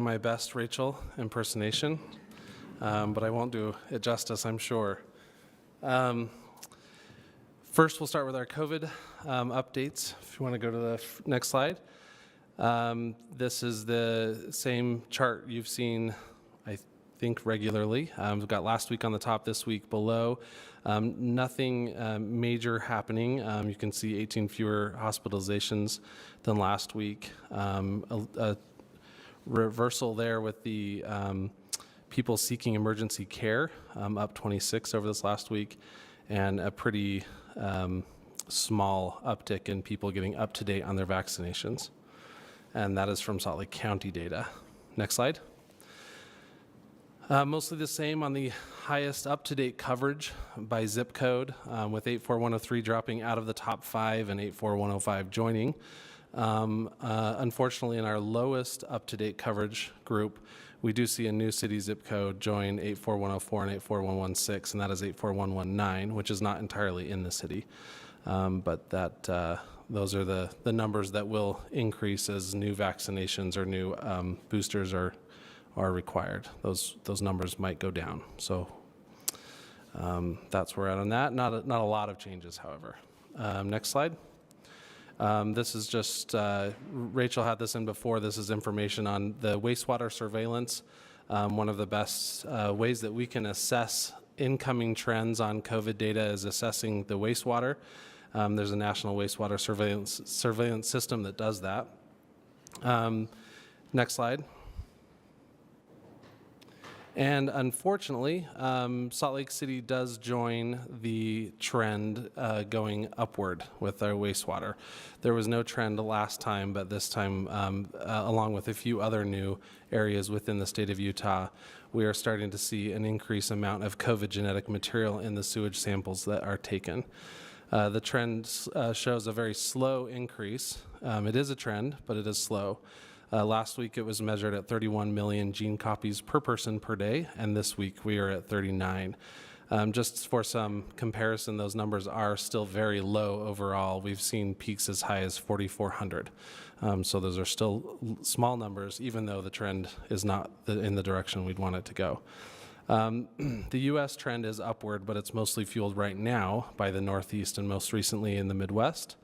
My best Rachel impersonation, but I won't do it justice, I'm sure. First, we'll start with our COVID updates. If you want to go to the next slide. This is the same chart you've seen, I think, regularly. We've got last week on the top, this week below. Nothing major happening. You can see 18 fewer hospitalizations than last week. A reversal there with the people seeking emergency care, up 26 over this last week, and a pretty small uptick in people getting up to date on their vaccinations. And that is from Salt Lake County data. Next slide. Mostly the same on the highest up-to-date coverage by zip code, with 84103 dropping out of the top 5 and 84105 joining. Unfortunately, in our lowest up-to-date coverage group, we do see a new city zip code join 84104 and 84116, and that is 84119, which is not entirely in the city. But that those are the numbers that will increase as new vaccinations or new boosters are required. Those numbers might go down. So that's where we're at on that. Not a lot of changes, however. Next slide. This is just, Rachel had this in before. This is information on the wastewater surveillance. One of the best ways that we can assess incoming trends on COVID data is assessing the wastewater. There's a national wastewater surveillance system that does that. Next slide. And unfortunately, Salt Lake City does join the trend going upward with our wastewater. There was no trend last time, but this time, along with a few other new areas within the state of Utah, we are starting to see an increased amount of COVID genetic material in the sewage samples that are taken. The trend shows a very slow increase. It is a trend, but it is slow. Last week it was measured at 31 million gene copies per person per day, and this week we are at 39. Just for some comparison, those numbers are still very low overall. We've seen peaks as high as 4,400. So those are still small numbers, even though the trend is not in the direction we'd want it to go. The U.S. trend is upward, but it's mostly fueled right now by the Northeast and most recently in the Midwest.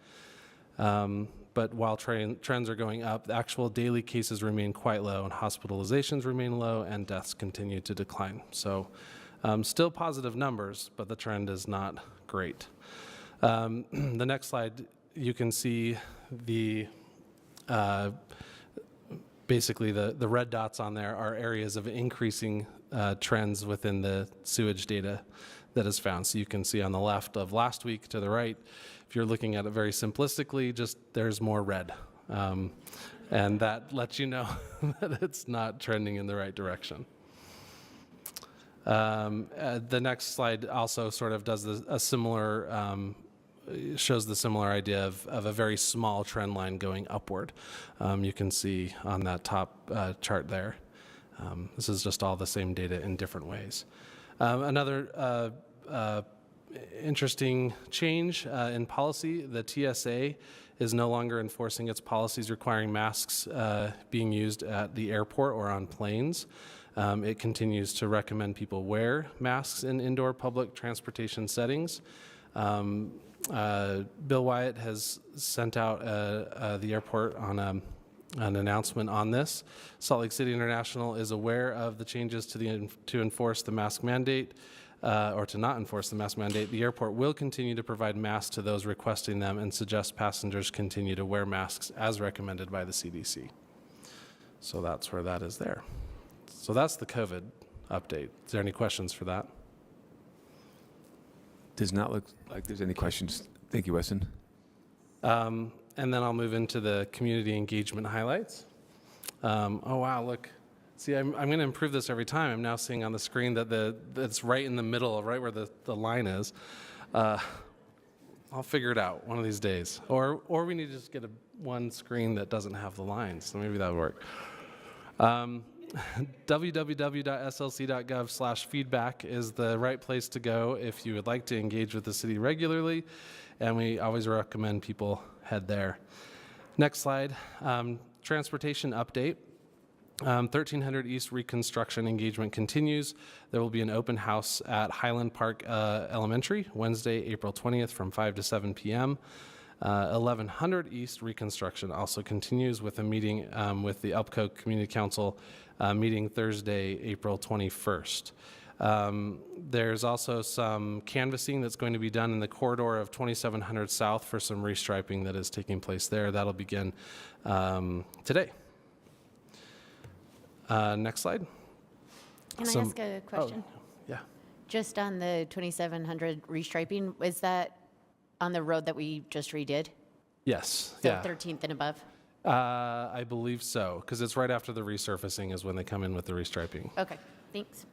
But while trends are going up, the actual daily cases remain quite low, and hospitalizations remain low, and deaths continue to decline. So still positive numbers, but the trend is not great. The next slide, you can see the basically the red dots on there are areas of increasing trends within the sewage data that is found. So you can see on the left of last week to the right, if you're looking at it very simplistically, just there's more red. And that lets you know that it's not trending in the right direction. The next slide also sort of does a similar, shows the similar idea of a very small trend line going upward. You can see on that top chart there. This is just all the same data in different ways. Another interesting change in policy, the TSA is no longer enforcing its policies requiring masks being used at the airport or on planes. It continues to recommend people wear masks in indoor public transportation settings. Bill Wyatt has sent out the airport on an announcement on this. Salt Lake City International is aware of the changes to enforce the mask mandate, or to not enforce the mask mandate. The airport will continue to provide masks to those requesting them and suggest passengers continue to wear masks as recommended by the CDC. So that's where that is there. So that's the COVID update. Is there any questions for that? Does not look like there's any questions. Thank you, Wesson. And then I'll move into the community engagement highlights. Oh, wow, look. See, I'm going to improve this every time. I'm now seeing on the screen that it's right in the middle, right where the line is. I'll figure it out one of these days. Or we need to just get one screen that doesn't have the lines, so maybe that would work. www.slc.gov/feedback is the right place to go if you would like to engage with the city regularly, and we always recommend people head there. Next slide, transportation update. 1300 East Reconstruction engagement continues. There will be an open house at Highland Park Elementary, Wednesday, April 20th from 5 to 7 p.m. 1100 East Reconstruction also continues with a meeting with the Elko Community Council meeting Thursday, April 21st. There's also some canvassing that's going to be done in the corridor of 2700 South for some restriping that is taking place there. That'll begin today. Next slide. Can I ask a question? Oh, yeah. Just on the 2700 restriping, is that on the road that we just redid? Yes. So Yeah. 13th and above? I believe so, because it's right after the resurfacing is when they come in with the restriping. Okay, thanks.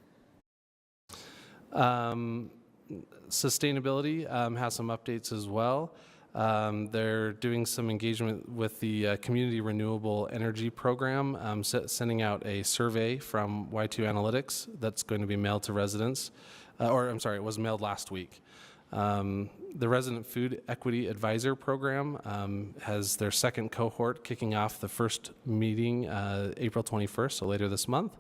Sustainability has some updates as well. They're doing some engagement with the Community Renewable Energy Program, sending out a survey from Y2 Analytics that's going to be mailed to residents, it was mailed last week. The Resident Food Equity Advisor Program has their second cohort kicking off the first meeting April 21st, so later this month.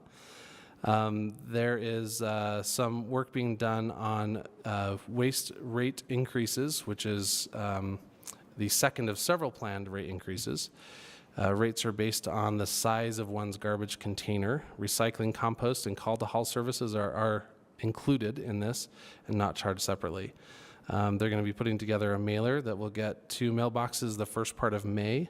There is some work being done on waste rate increases, which is the second of several planned rate increases. Rates are based on the size of one's garbage container. Recycling, compost, and call-to-haul services are included in this and not charged separately. They're going to be putting together a mailer that will get to mailboxes the first part of May.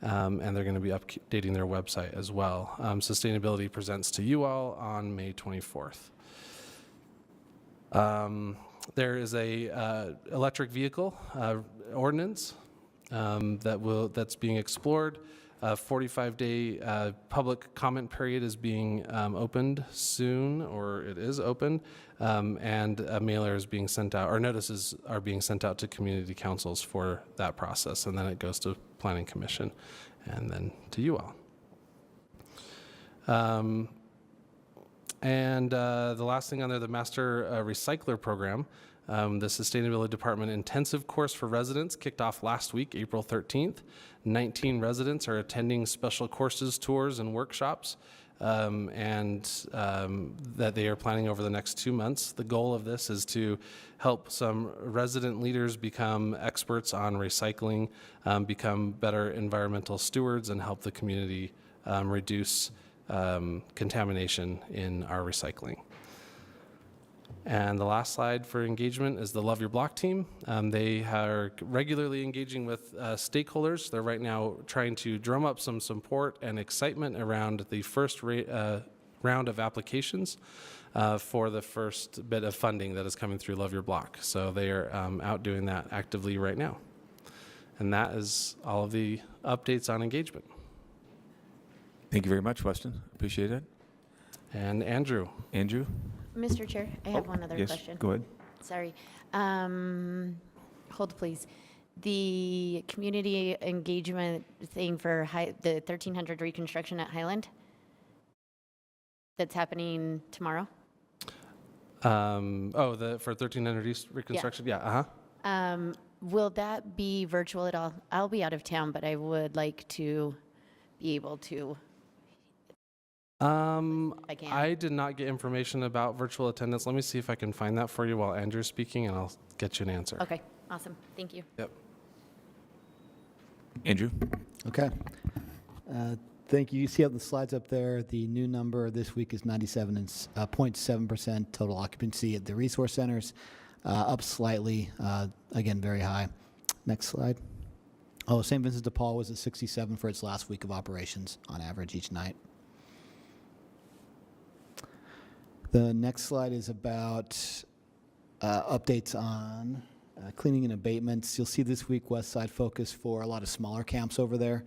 And they're going to be updating their website as well. Sustainability presents to you all on May 24th. There is a electric vehicle ordinance that's being explored. 45-day public comment period is being opened soon, or it is open, and a mailer is being sent out, or notices are being sent out to community councils for that process, and then it goes to Planning Commission, and then to you all. The last thing on there, the Master Recycler Program. The Sustainability Department intensive course for residents kicked off last week, April 13th. 19 residents are attending special courses, tours, and workshops, that they are planning over the next 2 months. The goal of this is to help some resident leaders become experts on recycling, become better environmental stewards, and help the community reduce contamination in our recycling. And the last slide for engagement is the Love Your Block team. They are regularly engaging with stakeholders. They're right now trying to drum up some support and excitement around the first round of applications for the first bit of funding that is coming through Love Your Block. So they are out doing that actively right now. And that is all of the updates on engagement. Thank you very much, Weston. Appreciate it. And Andrew. Andrew? Mr. Chair, I have one other Yes, question. go ahead. Sorry. Hold, please. The community engagement thing for the 1300 reconstruction at Highland that's happening tomorrow? For 1300 East reconstruction? Yeah, Will that be virtual at all? I'll be out of town, but I would like to be able to. I can. I did not get information about virtual attendance. Let me see if I can find that for you while Andrew's speaking, and I'll get you an answer. Okay, awesome. Thank you. Yep. Andrew? Okay. Thank you. You see on the slides up there, the new number this week is 97.7% total occupancy at the resource centers, up slightly, again, very high. Next slide. Oh, St. Vincent de Paul was at 67 for its last week of operations on average each night. The next slide is about updates on cleaning and abatements. You'll see this week West Side focus for a lot of smaller camps over there.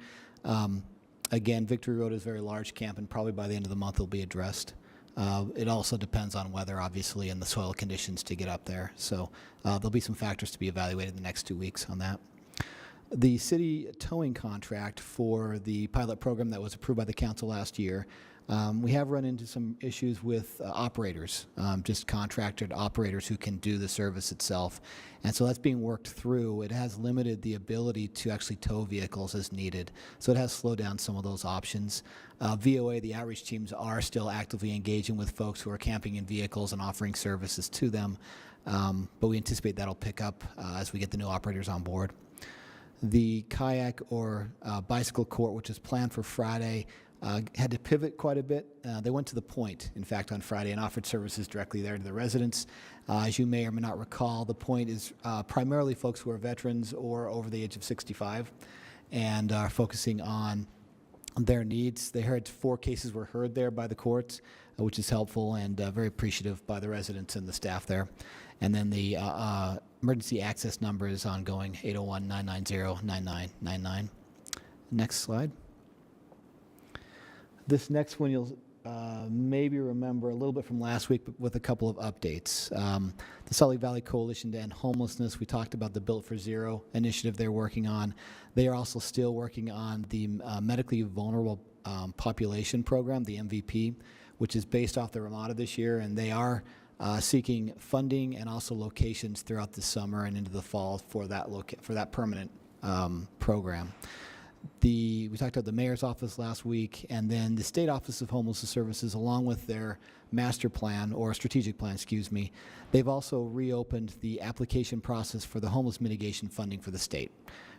Again, Victory Road is a very large camp, and probably by the end of the month it'll be addressed. It also depends on weather, obviously, and the soil conditions to get up there. So there'll be some factors to be evaluated in the next 2 weeks on that. The city towing contract for the pilot program that was approved by the council last year We have run into some issues with operators, just contracted operators who can do the service itself. And so that's being worked through. It has limited the ability to actually tow vehicles as needed. So it has slowed down some of those options. VOA, the outreach teams, are still actively engaging with folks who are camping in vehicles and offering services to them. But we anticipate that'll pick up as we get the new operators on board. The kayak or bicycle court, which is planned for Friday, had to pivot quite a bit. They went to the Point, in fact, on Friday and offered services directly there to the residents. As you may or may not recall, the Point is primarily folks who are veterans or over the age of 65 and are focusing on their needs. They heard 4 cases were heard there by the courts, which is helpful and very appreciative by the residents and the staff there. And then the emergency access number is ongoing, 801-990-9999. Next slide. This next one you'll maybe remember a little bit from last week, but with a couple of updates. The Sallie Valley Coalition to End Homelessness, we talked about the Built for Zero initiative they're working on. They are also still working on the Medically Vulnerable Population Program, the MVP, which is based off the Ramada this year, and they are seeking funding and also locations throughout the summer and into the fall for that permanent program. We talked about the mayor's office last week, and then the State Office of Homelessness Services, along with their master plan, or strategic plan, excuse me, they've also reopened the application process for the homeless mitigation funding for the state,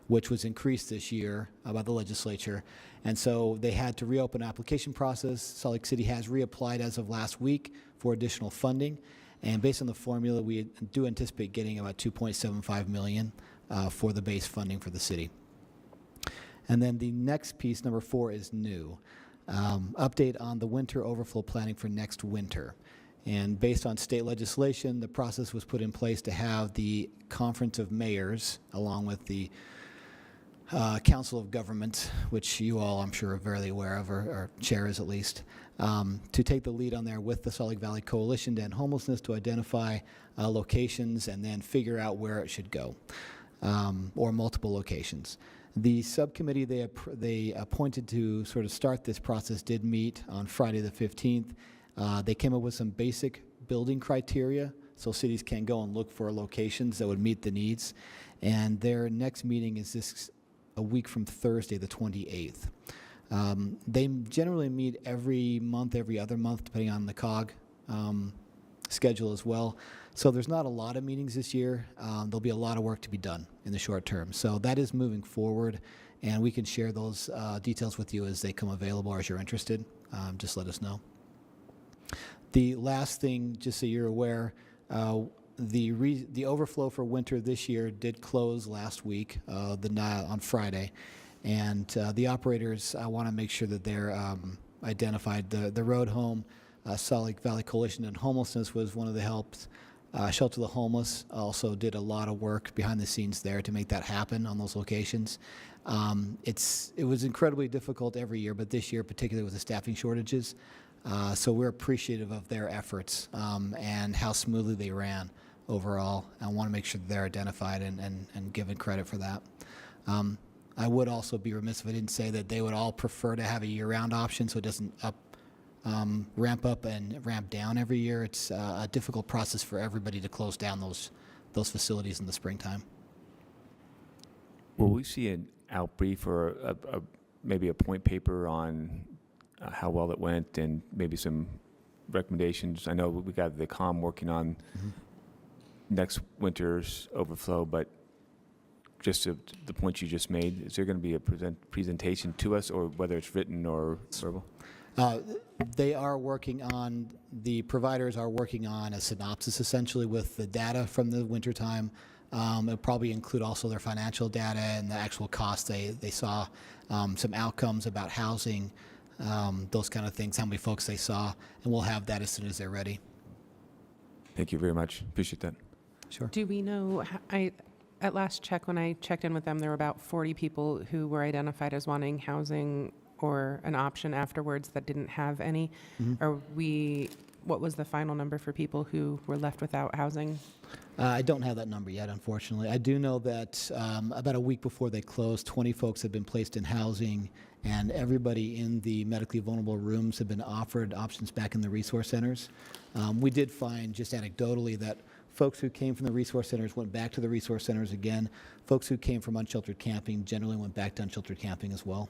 which was increased this year by the legislature. And so they had to reopen the application process. Salt Lake City has reapplied as of last week for additional funding. And based on the formula, we do anticipate getting about $2.75 million for the base funding for the city. And then the next piece, number 4, is new. Update on the winter overflow planning for next winter. And based on state legislation, the process was put in place to have the Conference of Mayors, along with the Council of Government, which you all, I'm sure, are very aware of, or chairs at least, to take the lead on there with the Salt Lake Valley Coalition to End Homelessness to identify locations and then figure out where it should go, or multiple locations. The subcommittee they appointed to sort of start this process did meet on Friday the 15th. They came up with some basic building criteria so cities can go and look for locations that would meet the needs. And their next meeting is a week from Thursday, the 28th. They generally meet every month, every other month, depending on the COG schedule as well. So there's not a lot of meetings this year. There'll be a lot of work to be done in the short term. So that is moving forward, and we can share those details with you as they come available or as you're interested. Just let us know. The last thing, just so you're aware, the overflow for winter this year did close last week, on Friday, and the operators, I want to make sure that they're identified. The Road Home, Salt Lake Valley Coalition and Homelessness was one of the helps. Shelter the Homeless also did a lot of work behind the scenes there to make that happen on those locations. It was incredibly difficult every year, but this year particularly with the staffing shortages. So we're appreciative of their efforts and how smoothly they ran overall. I want to make sure that they're identified and given credit for that. I would also be remiss if I didn't say that they would all prefer to have a year-round option so it doesn't ramp up and ramp down every year. It's a difficult process for everybody to close down those facilities in the springtime. Will we see an outbrief or maybe a point paper on how well it went and maybe some recommendations? I know we got the COM working on next winter's overflow, but just to the point you just made, is there going to be a presentation to us, or whether it's written or verbal? They are working on, the providers are working on a synopsis essentially with the data from the wintertime. It'll probably include also their financial data and the actual costs they saw, some outcomes about housing, those kind of things, how many folks they saw, and we'll have that as soon as they're ready. Thank you very much. Appreciate that. Sure. Do we know, at last check, when I checked in with them, there were about 40 people who were identified as wanting housing or an option afterwards that didn't have any. What was the final number for people who were left without housing? I don't have that number yet, unfortunately. I do know that about a week before they closed, 20 folks had been placed in housing, and everybody in the medically vulnerable rooms have been offered options back in the resource centers. We did find, just anecdotally, that folks who came from the resource centers went back to the resource centers again. Folks who came from unsheltered camping generally went back to unsheltered camping as well.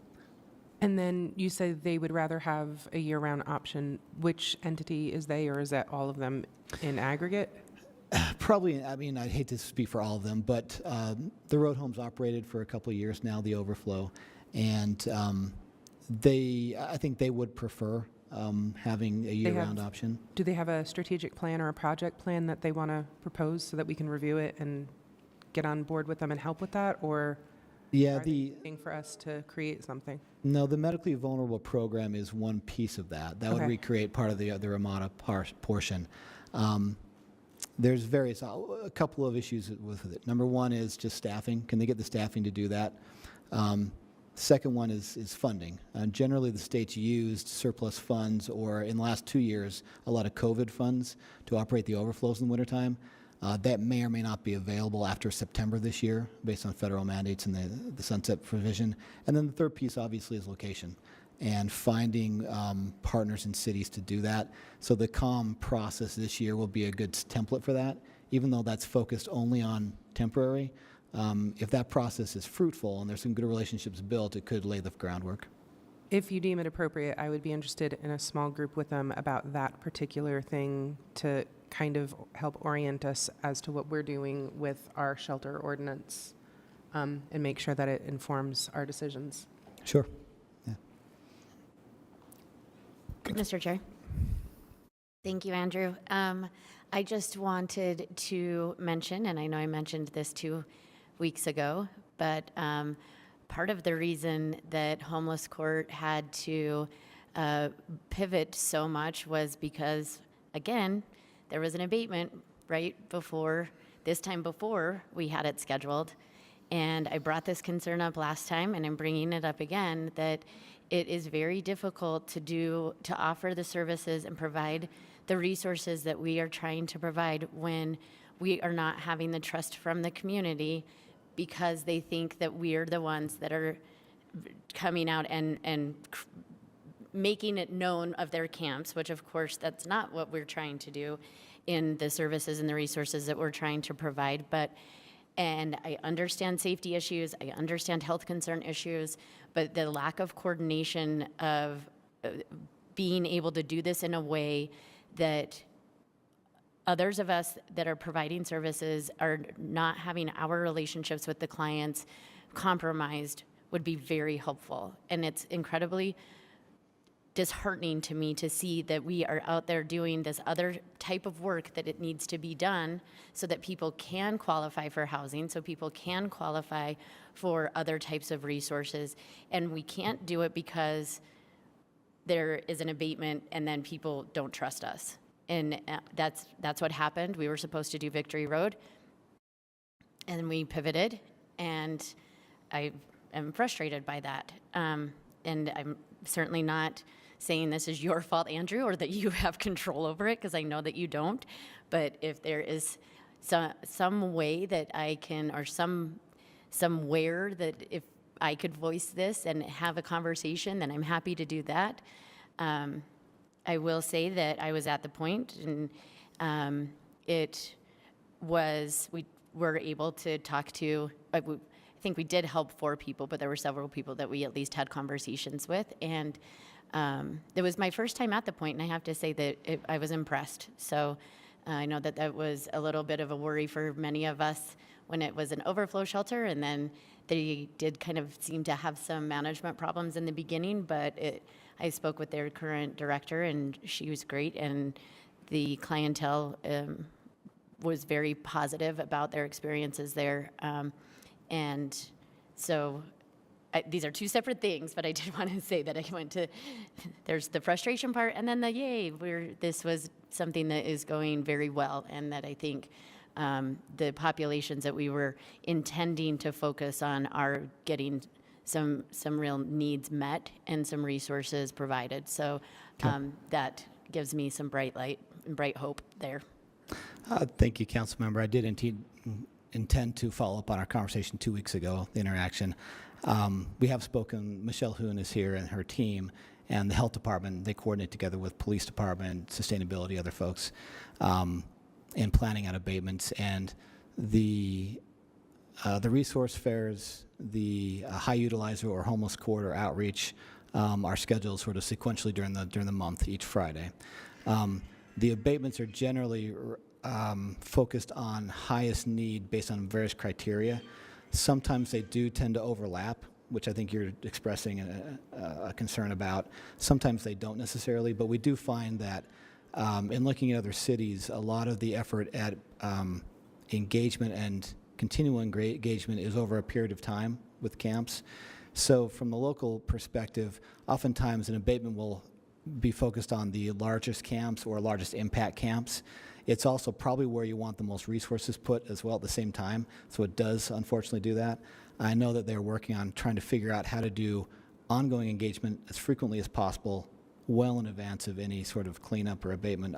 And then you said they would rather have a year-round option. Which entity is they, or is that all of them in aggregate? Probably, I mean, I'd hate to speak for all of them, but the road homes operated for a couple of years now, the overflow, and I think they would prefer having a year-round option. Do they have a strategic plan or a project plan that they want to propose so that we can review it and get on board with them and help with that? Or Yeah, are they waiting for us to create something? No, the medically vulnerable program is one piece of that. That would Okay. recreate part of the Ramada portion. There's a couple of issues with it. Number one is just staffing. Can they get the staffing to do that? Second one is funding. Generally, the state's used surplus funds, or in the last 2 years, a lot of COVID funds to operate the overflows in the wintertime. That may or may not be available after September this year, based on federal mandates and the sunset provision. And then the third piece, obviously, is location and finding partners in cities to do that. So the COM process this year will be a good template for that, even though that's focused only on temporary. If that process is fruitful and there's some good relationships built, it could lay the groundwork. If you deem it appropriate, I would be interested in a small group with them about that particular thing to kind of help orient us as to what we're doing with our shelter ordinance, and make sure that it informs our decisions. Sure. Mr. Chair. Thank you, Andrew. I just wanted to mention, and I know I mentioned this 2 weeks ago, but part of the reason that Homeless Court had to pivot so much was because, again, there was an abatement right before, this time before we had it scheduled. And I brought this concern up last time, and I'm bringing it up again, that it is very difficult to offer the services and provide the resources that we are trying to provide when we are not having the trust from the community, because they think that we're the ones that are coming out and making it known of their camps, which of course that's not what we're trying to do in the services and the resources that we're trying to provide. And I understand safety issues, I understand health concern issues, but the lack of coordination of being able to do this in a way that others of us that are providing services are not having our relationships with the clients compromised would be very helpful. And it's incredibly disheartening to me to see that we are out there doing this other type of work that it needs to be done so that people can qualify for housing, so people can qualify for other types of resources. And we can't do it because there is an abatement and then people don't trust us. And that's what happened. We were supposed to do Victory Road, and we pivoted, and I am frustrated by that. And I'm certainly not saying this is your fault, Andrew, or that you have control over it, because I know that you don't. But if there is some way that I can, or somewhere that if I could voice this and have a conversation, then I'm happy to do that. I will say that I was at the point, and we were able to talk to, I think we did help 4 people, but there were several people that we at least had conversations with. And it was my first time at the point, and I have to say that I was impressed. So I know that was a little bit of a worry for many of us when it was an overflow shelter, and then they did kind of seem to have some management problems in the beginning, but I spoke with their current director, and she was great, and the clientele was very positive about their experiences there. And so these are 2 separate things, but I did want to say that I went to, there's the frustration part, and then the yay, this was something that is going very well, and that I think the populations that we were intending to focus on are getting some real needs met and some resources provided. So that gives me some bright light and bright hope there. Thank you, Councilmember. I did indeed intend to follow up on our conversation 2 weeks ago, the interaction. We have spoken, Michelle Hoon is here and her team, and the health department, they coordinate together with police department, sustainability, other folks, in planning out abatements. And the resource fairs, the high utilizer or homeless corridor outreach are scheduled sort of sequentially during the month, each Friday. The abatements are generally focused on highest need based on various criteria. Sometimes they do tend to overlap, which I think you're expressing a concern about. Sometimes they don't necessarily, but we do find that in looking at other cities, a lot of the effort at engagement and continual engagement is over a period of time with camps. So from the local perspective, oftentimes an abatement will be focused on the largest camps or largest impact camps. It's also probably where you want the most resources put as well at the same time, so it does unfortunately do that. I know that they're working on trying to figure out how to do ongoing engagement as frequently as possible, well in advance of any sort of cleanup or abatement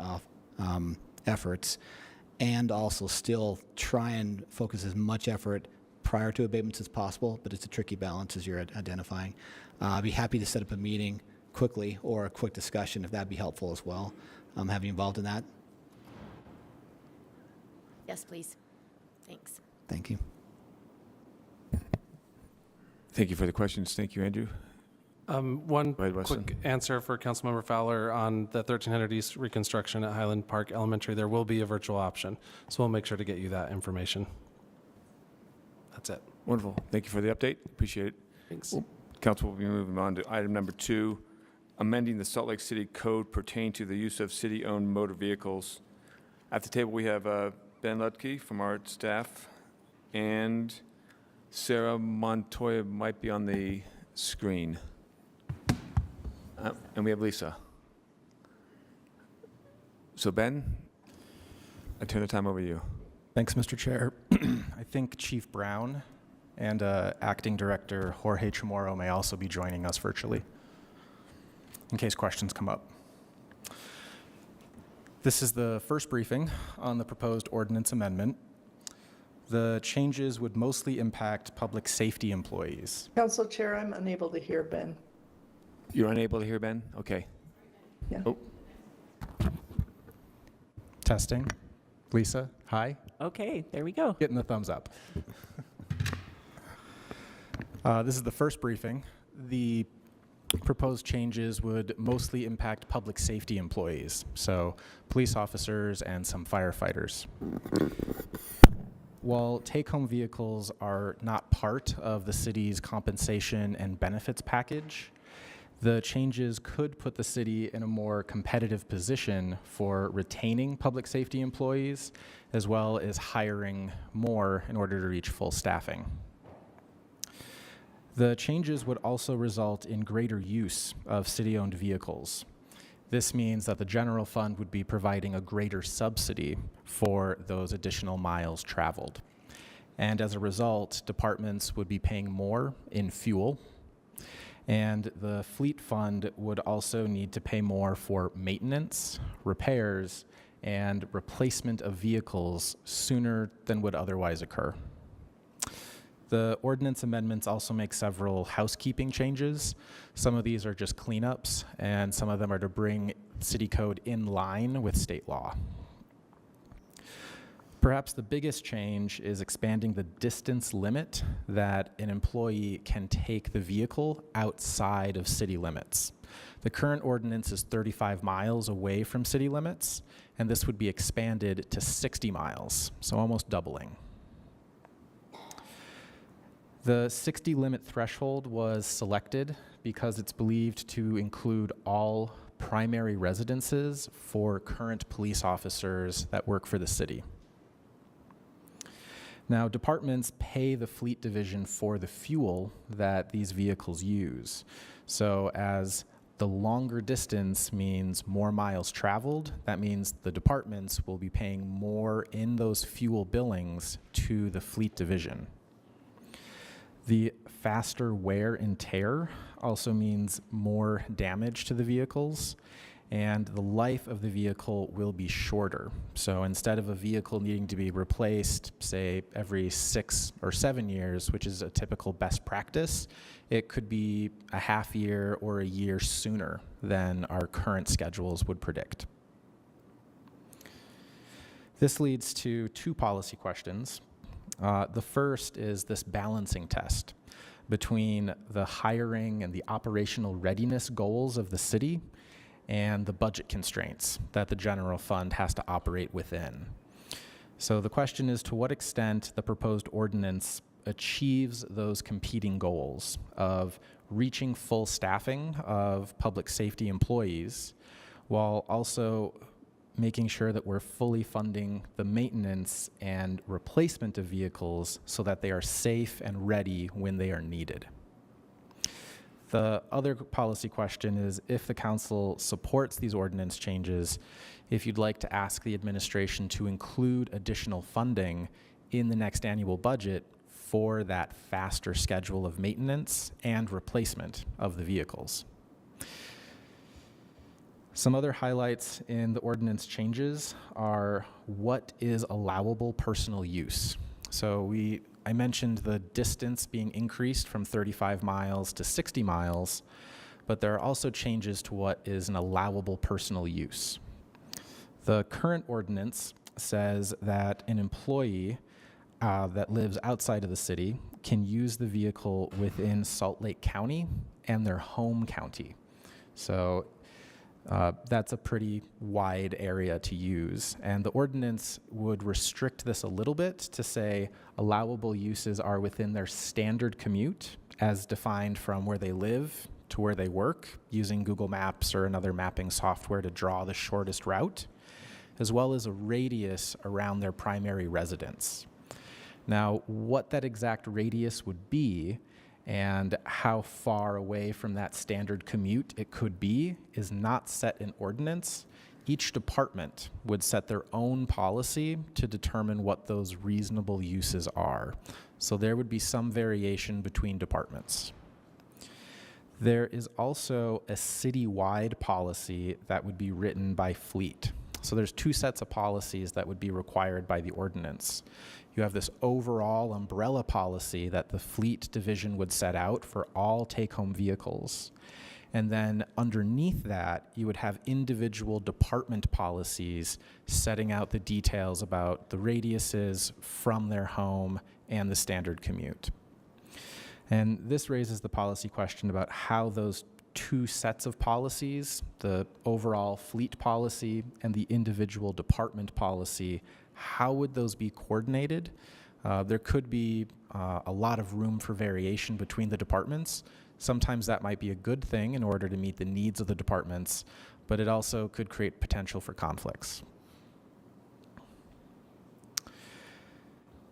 efforts, and also still try and focus as much effort prior to abatements as possible, but it's a tricky balance as you're identifying. I'd be happy to set up a meeting quickly or a quick discussion if that'd be helpful as well. Have you involved in that? Yes, please. Thanks. Thank you. Thank you for the questions. Thank you, Andrew. One Go ahead, Weston. quick answer for Councilmember Fowler on the 1300 East reconstruction at Highland Park Elementary. There will be a virtual option, so we'll make sure to get you that information. That's it. Wonderful. Thank you for the update. Appreciate it. Thanks. Council will be moving on to item number 2, amending the Salt Lake City Code pertaining to the use of city-owned motor vehicles. At the table, we have Ben Lutke from our staff, and Sarah Montoya might be on the screen. And we have Lisa. So Ben, I turn the time over to you. Thanks, Mr. Chair. I think Chief Brown and Acting Director Jorge Chamorro may also be joining us virtually, in case questions come up. This is the first briefing on the proposed ordinance amendment. The changes would mostly impact public safety employees. Council Chair, I'm unable to hear Ben. You're unable to hear Ben? Okay. Yeah. Oh, Testing. Lisa, hi. Okay, there we go. Getting the thumbs up. This is the first briefing. The proposed changes would mostly impact public safety employees, so police officers and some firefighters. While take-home vehicles are not part of the city's compensation and benefits package, the changes could put the city in a more competitive position for retaining public safety employees, as well as hiring more in order to reach full staffing. The changes would also result in greater use of city-owned vehicles. This means that the general fund would be providing a greater subsidy for those additional miles traveled. And as a result, departments would be paying more in fuel, and the fleet fund would also need to pay more for maintenance, repairs, and replacement of vehicles sooner than would otherwise occur. The ordinance amendments also make several housekeeping changes. Some of these are just cleanups, and some of them are to bring city code in line with state law. Perhaps the biggest change is expanding the distance limit that an employee can take the vehicle outside of city limits. The current ordinance is 35 miles away from city limits, and this would be expanded to 60 miles, so almost doubling. The 60 limit threshold was selected because it's believed to include all primary residences for current police officers that work for the city. Now, departments pay the fleet division for the fuel that these vehicles use. So as the longer distance means more miles traveled, that means the departments will be paying more in those fuel billings to the fleet division. The faster wear and tear also means more damage to the vehicles, and the life of the vehicle will be shorter. So instead of a vehicle needing to be replaced, say, every 6 or 7 years, which is a typical best practice, it could be a half year or a year sooner than our current schedules would predict. This leads to 2 policy questions. The first is this balancing test between the hiring and the operational readiness goals of the city and the budget constraints that the general fund has to operate within. So the question is, to what extent the proposed ordinance achieves those competing goals of reaching full staffing of public safety employees while also making sure that we're fully funding the maintenance and replacement of vehicles so that they are safe and ready when they are needed. The other policy question is, if the council supports these ordinance changes, if you'd like to ask the administration to include additional funding in the next annual budget for that faster schedule of maintenance and replacement of the vehicles. Some other highlights in the ordinance changes are what is allowable personal use. So I mentioned the distance being increased from 35 miles to 60 miles, but there are also changes to what is an allowable personal use. The current ordinance says that an employee that lives outside of the city can use the vehicle within Salt Lake County and their home county. So that's a pretty wide area to use. And the ordinance would restrict this a little bit to say allowable uses are within their standard commute as defined from where they live to where they work, using Google Maps or another mapping software to draw the shortest route, as well as a radius around their primary residence. Now, what that exact radius would be and how far away from that standard commute it could be is not set in ordinance. Each department would set their own policy to determine what those reasonable uses are. So there would be some variation between departments. There is also a citywide policy that would be written by fleet. So there's 2 sets of policies that would be required by the ordinance. You have this overall umbrella policy that the fleet division would set out for all take-home vehicles. And then underneath that, you would have individual department policies setting out the details about the radiuses from their home and the standard commute. And this raises the policy question about how those 2 sets of policies, the overall fleet policy and the individual department policy, how would those be coordinated? There could be a lot of room for variation between the departments. Sometimes that might be a good thing in order to meet the needs of the departments, but it also could create potential for conflicts.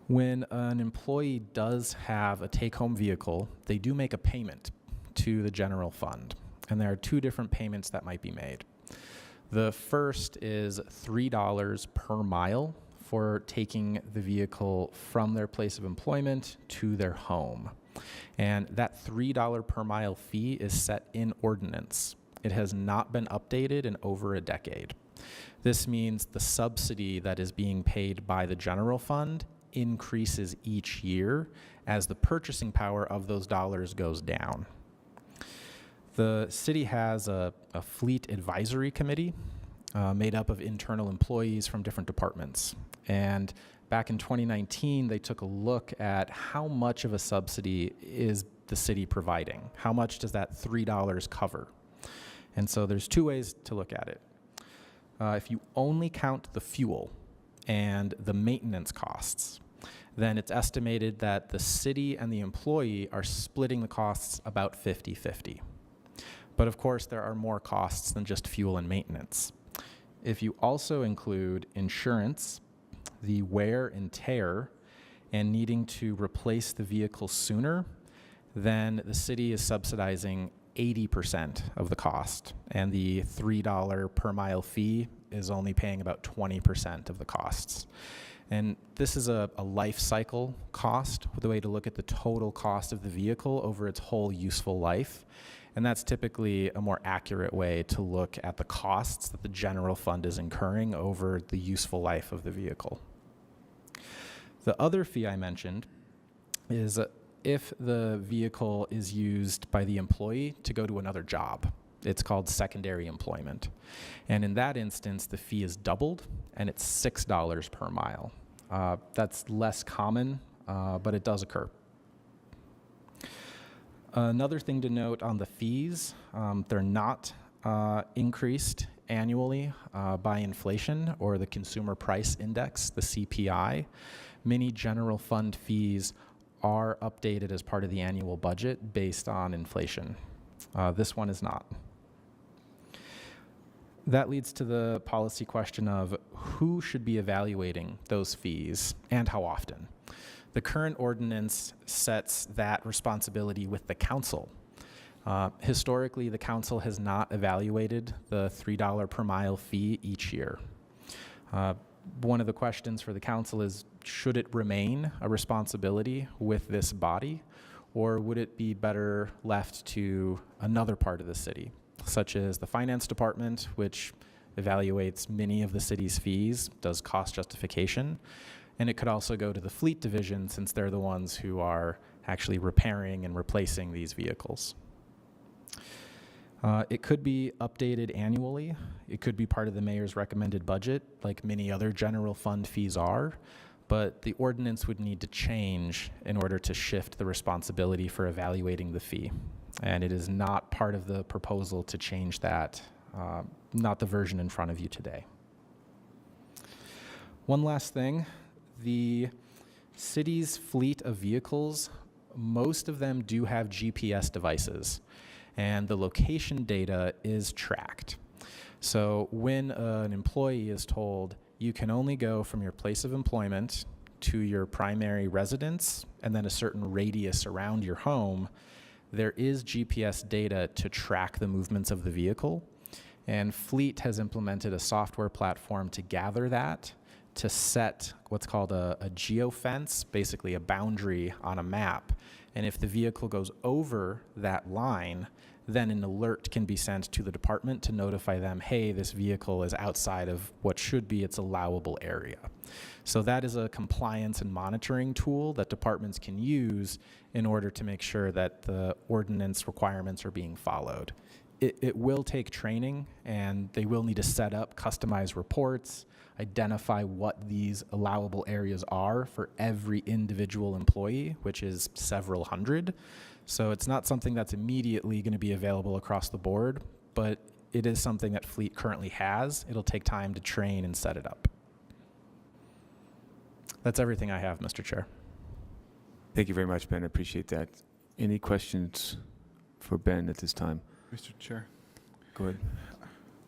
When an employee does have a take-home vehicle, they do make a payment to the general fund, and there are 2 different payments that might be made. The first is $3 per mile for taking the vehicle from their place of employment to their home. And that $3 per mile fee is set in ordinance. It has not been updated in over a decade. This means the subsidy that is being paid by the general fund increases each year as the purchasing power of those dollars goes down. The city has a fleet advisory committee made up of internal employees from different departments. And back in 2019, they took a look at how much of a subsidy is the city providing? How much does that $3 cover? And so there's 2 ways to look at it. If you only count the fuel and the maintenance costs, then it's estimated that the city and the employee are splitting the costs about 50-50. But of course, there are more costs than just fuel and maintenance. If you also include insurance, the wear and tear, and needing to replace the vehicle sooner, then the city is subsidizing 80% of the cost, and the $3 per mile fee is only paying about 20% of the costs. And this is a life cycle cost, the way to look at the total cost of the vehicle over its whole useful life. And that's typically a more accurate way to look at the costs that the general fund is incurring over the useful life of the vehicle. The other fee I mentioned is if the vehicle is used by the employee to go to another job. It's called secondary employment. And in that instance, the fee is doubled, and it's $6 per mile. That's less common, but it does occur. Another thing to note on the fees, they're not increased annually by inflation or the Consumer Price Index, the CPI. Many general fund fees are updated as part of the annual budget based on inflation. This one is not. That leads to the policy question of who should be evaluating those fees and how often. The current ordinance sets that responsibility with the council. Historically, the council has not evaluated the $3 per mile fee each year. One of the questions for the council is, should it remain a responsibility with this body, or would it be better left to another part of the city, such as the finance department, which evaluates many of the city's fees, does cost justification, and it could also go to the fleet division since they're the ones who are actually repairing and replacing these vehicles. It could be updated annually. It could be part of the mayor's recommended budget, like many other general fund fees are, but the ordinance would need to change in order to shift the responsibility for evaluating the fee. And it is not part of the proposal to change that, not the version in front of you today. One last thing, the city's fleet of vehicles, most of them do have GPS devices, and the location data is tracked. So when an employee is told, you can only go from your place of employment to your primary residence and then a certain radius around your home, there is GPS data to track the movements of the vehicle. And Fleet has implemented a software platform to gather that, to set what's called a geofence, basically a boundary on a map. And if the vehicle goes over that line, then an alert can be sent to the department to notify them, hey, this vehicle is outside of what should be its allowable area. So that is a compliance and monitoring tool that departments can use in order to make sure that the ordinance requirements are being followed. It will take training, and they will need to set up customized reports, identify what these allowable areas are for every individual employee, which is several hundred. So it's not something that's immediately going to be available across the board, but it is something that Fleet currently has. It'll take time to train and set it up. That's everything I have, Mr. Chair. Thank you very much, Ben. I appreciate that. Any questions for Ben at this time? Mr. Chair. Go ahead.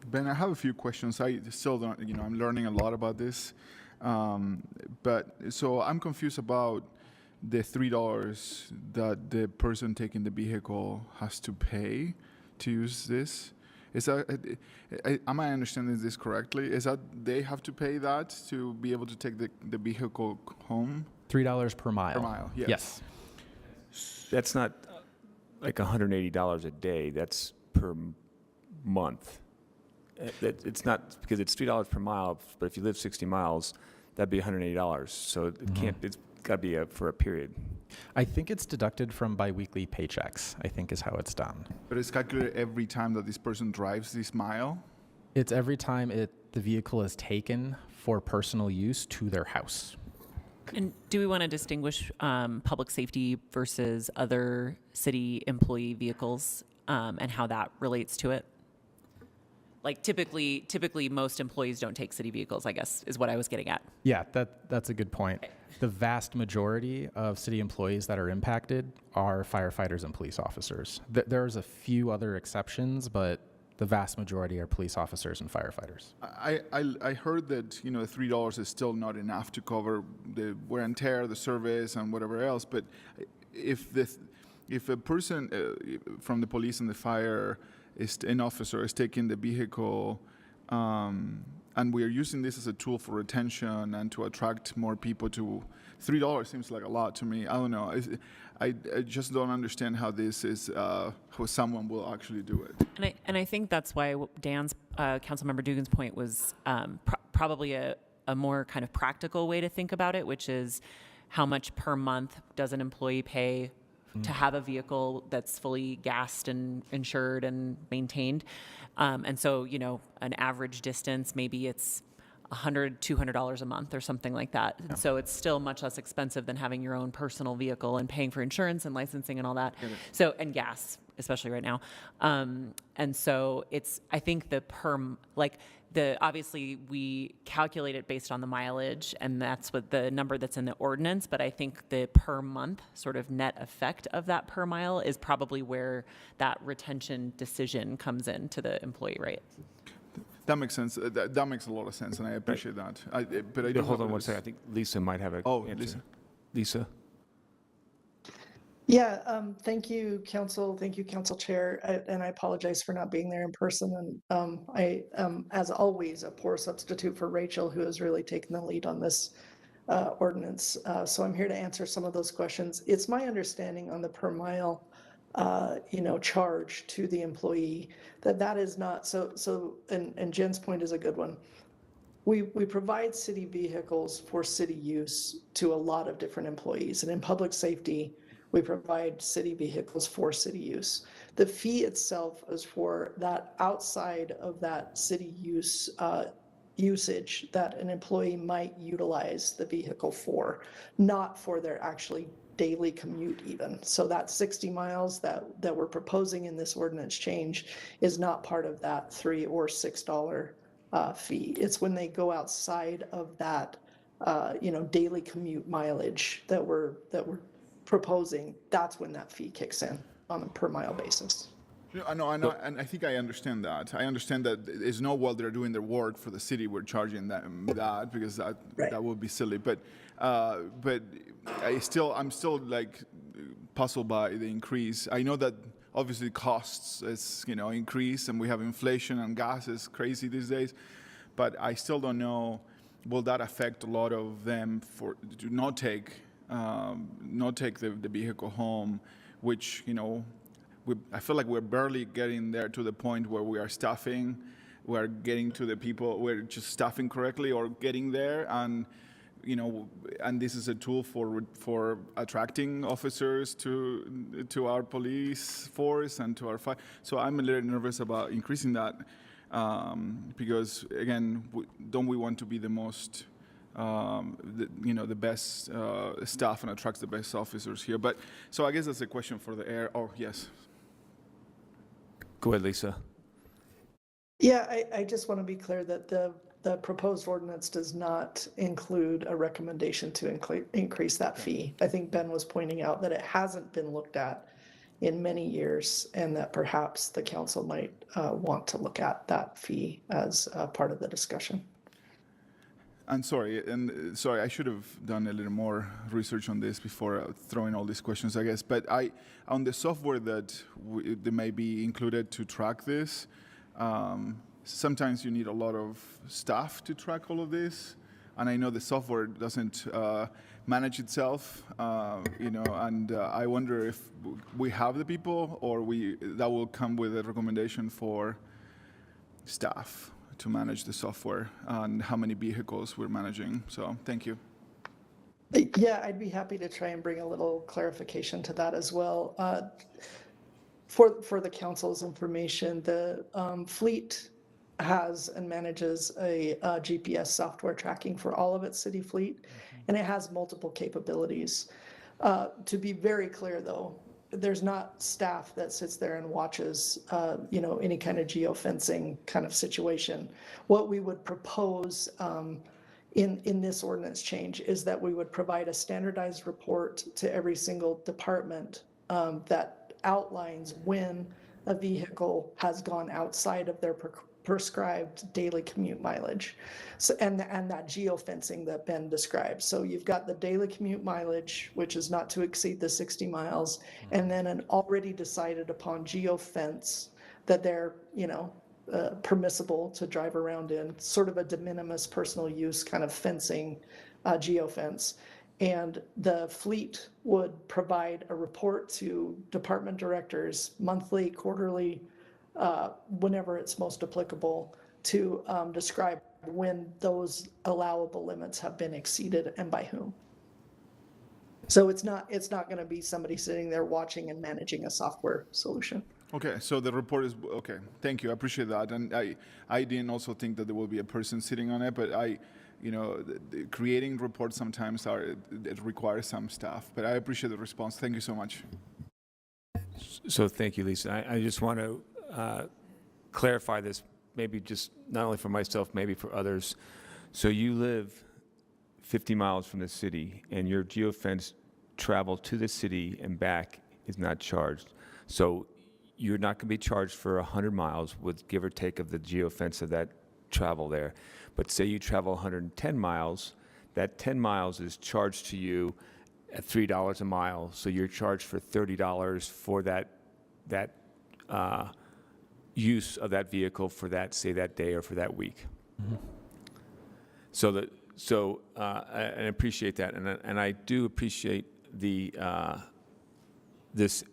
Ben, I have a few questions. I still don't, I'm learning a lot about this. But so I'm confused about the $3 that the person taking the vehicle has to pay to use this. Is that, am I understanding this correctly? Is that they have to pay that to be able to take the vehicle home? $3 per mile. Per mile, yes. Yes. That's not like $180 a day. That's per month. It's not, because it's $3 per mile, but if you live 60 miles, that'd be $180. So it can't, it's got to be for a period. I think it's deducted from biweekly paychecks, I think is how it's done. But it's calculated every time that this person drives this mile? It's every time the vehicle is taken for personal use to their house. And do we want to distinguish public safety versus other city employee vehicles and how that relates to it? Like typically most employees don't take city vehicles, I guess, is what I was getting at. Yeah, that's a good point. The vast majority of city employees that are impacted are firefighters and police officers. There's a few other exceptions, but the vast majority are police officers and firefighters. I heard that $3 is still not enough to cover the wear and tear, the service, and whatever else. But if a person from the police and the fire an officer is taking the vehicle and we are using this as a tool for retention and to attract more people to $3 seems like a lot to me. I don't know. I just don't understand how this is, how someone will actually do it. And I think that's why Dan's, Councilmember Dugan's point was probably a more kind of practical way to think about it, which is how much per month does an employee pay to have a vehicle that's fully gassed and insured and maintained. And so, you know, an average distance, maybe it's $100, $200 a month or something like that. Yeah. So it's still much less expensive than having your own personal vehicle and paying for insurance and licensing and all that. Yeah. So, and gas, especially right now. And so it's, I think obviously we calculate it based on the mileage, and that's what the number that's in the ordinance, but I think the per month sort of net effect of that per mile is probably where that retention decision comes into the employee rate. That makes sense. That makes a lot of sense, and I appreciate that. But I do hold on one second. I think Lisa might have a answer. Lisa. Yeah, thank you, Council. Thank you, Council Chair. And I apologize for not being there in person. And I am, as always, a poor substitute for Rachel, who has really taken the lead on this ordinance. So I'm here to answer some of those questions. It's my understanding on the per mile, charge to the employee that is not so. And Jen's point is a good one. We provide city vehicles for city use to a lot of different employees, and in public safety, we provide city vehicles for city use. The fee itself is for that outside of that city use usage that an employee might utilize the vehicle for, not for their actually daily commute even. So that 60 miles that we're proposing in this ordinance change is not part of that $3 or $6 fee. It's when they go outside of that daily commute mileage that we're proposing, that's when that fee kicks in on a per mile basis. I know, and I think I understand that. I understand that it's not while they're doing their work for the city we're charging them that because that would be silly. But I'm still like puzzled by the increase. I know that obviously costs is increase, and we have inflation, and gas is crazy these days. But I still don't know, will that affect a lot of them to not take the vehicle home, which I feel like we're barely getting there to the point where we are staffing, we're getting to the people, we're just staffing correctly or getting there, and this is a tool for attracting officers to our police force and to our fire. So I'm a little nervous about increasing that because again, don't we want to be the most the best staff and attracts the best officers here? But so I guess that's a question for the air. Oh, yes. Go ahead, Lisa. Yeah, I just want to be clear that the proposed ordinance does not include a recommendation to increase that fee. I think Ben was pointing out that it hasn't been looked at in many years, and that perhaps the council might want to look at that fee as part of the discussion. And sorry, I should have done a little more research on this before throwing all these questions, I guess. But on the software that may be included to track this, sometimes you need a lot of staff to track all of this. And I know the software doesn't manage itself, and I wonder if we have the people or that will come with a recommendation for staff to manage the software and how many vehicles we're managing. So thank you. Yeah, I'd be happy to try and bring a little clarification to that as well. For the council's information, the fleet has and manages a GPS software tracking for all of its city fleet, and it has multiple capabilities. To be very clear though, there's not staff that sits there and watches, any kind of geofencing kind of situation. What we would propose in this ordinance change is that we would provide a standardized report to every single department that outlines when a vehicle has gone outside of their prescribed daily commute mileage. So, and that geofencing that Ben described. So you've got the daily commute mileage, which is not to exceed the 60 miles, and then an already decided upon geofence that they're, permissible to drive around in, sort of a de minimis personal use kind of fencing, geofence. And the fleet would provide a report to department directors monthly, quarterly, whenever it's most applicable, to describe when those allowable limits have been exceeded and by whom. So it's not going to be somebody sitting there watching and managing a software solution. Okay, so the report is, okay, thank you, I appreciate that. And I didn't also think that there will be a person sitting on it, but creating reports sometimes it requires some staff, but I appreciate the response. Thank you so much. So thank you, Lisa. I just want to clarify this, maybe just not only for myself, maybe for others. So you live 50 miles from the city, and your geofence travel to the city and back is not charged. So you're not going to be charged for 100 miles with give or take of the geofence of that travel there. But say you travel 110 miles, that 10 miles is charged to you at $3 a mile. So you're charged for $30 for that use of that vehicle for that, say, that day or for that week. Mm-hmm. So I appreciate that, and I do appreciate this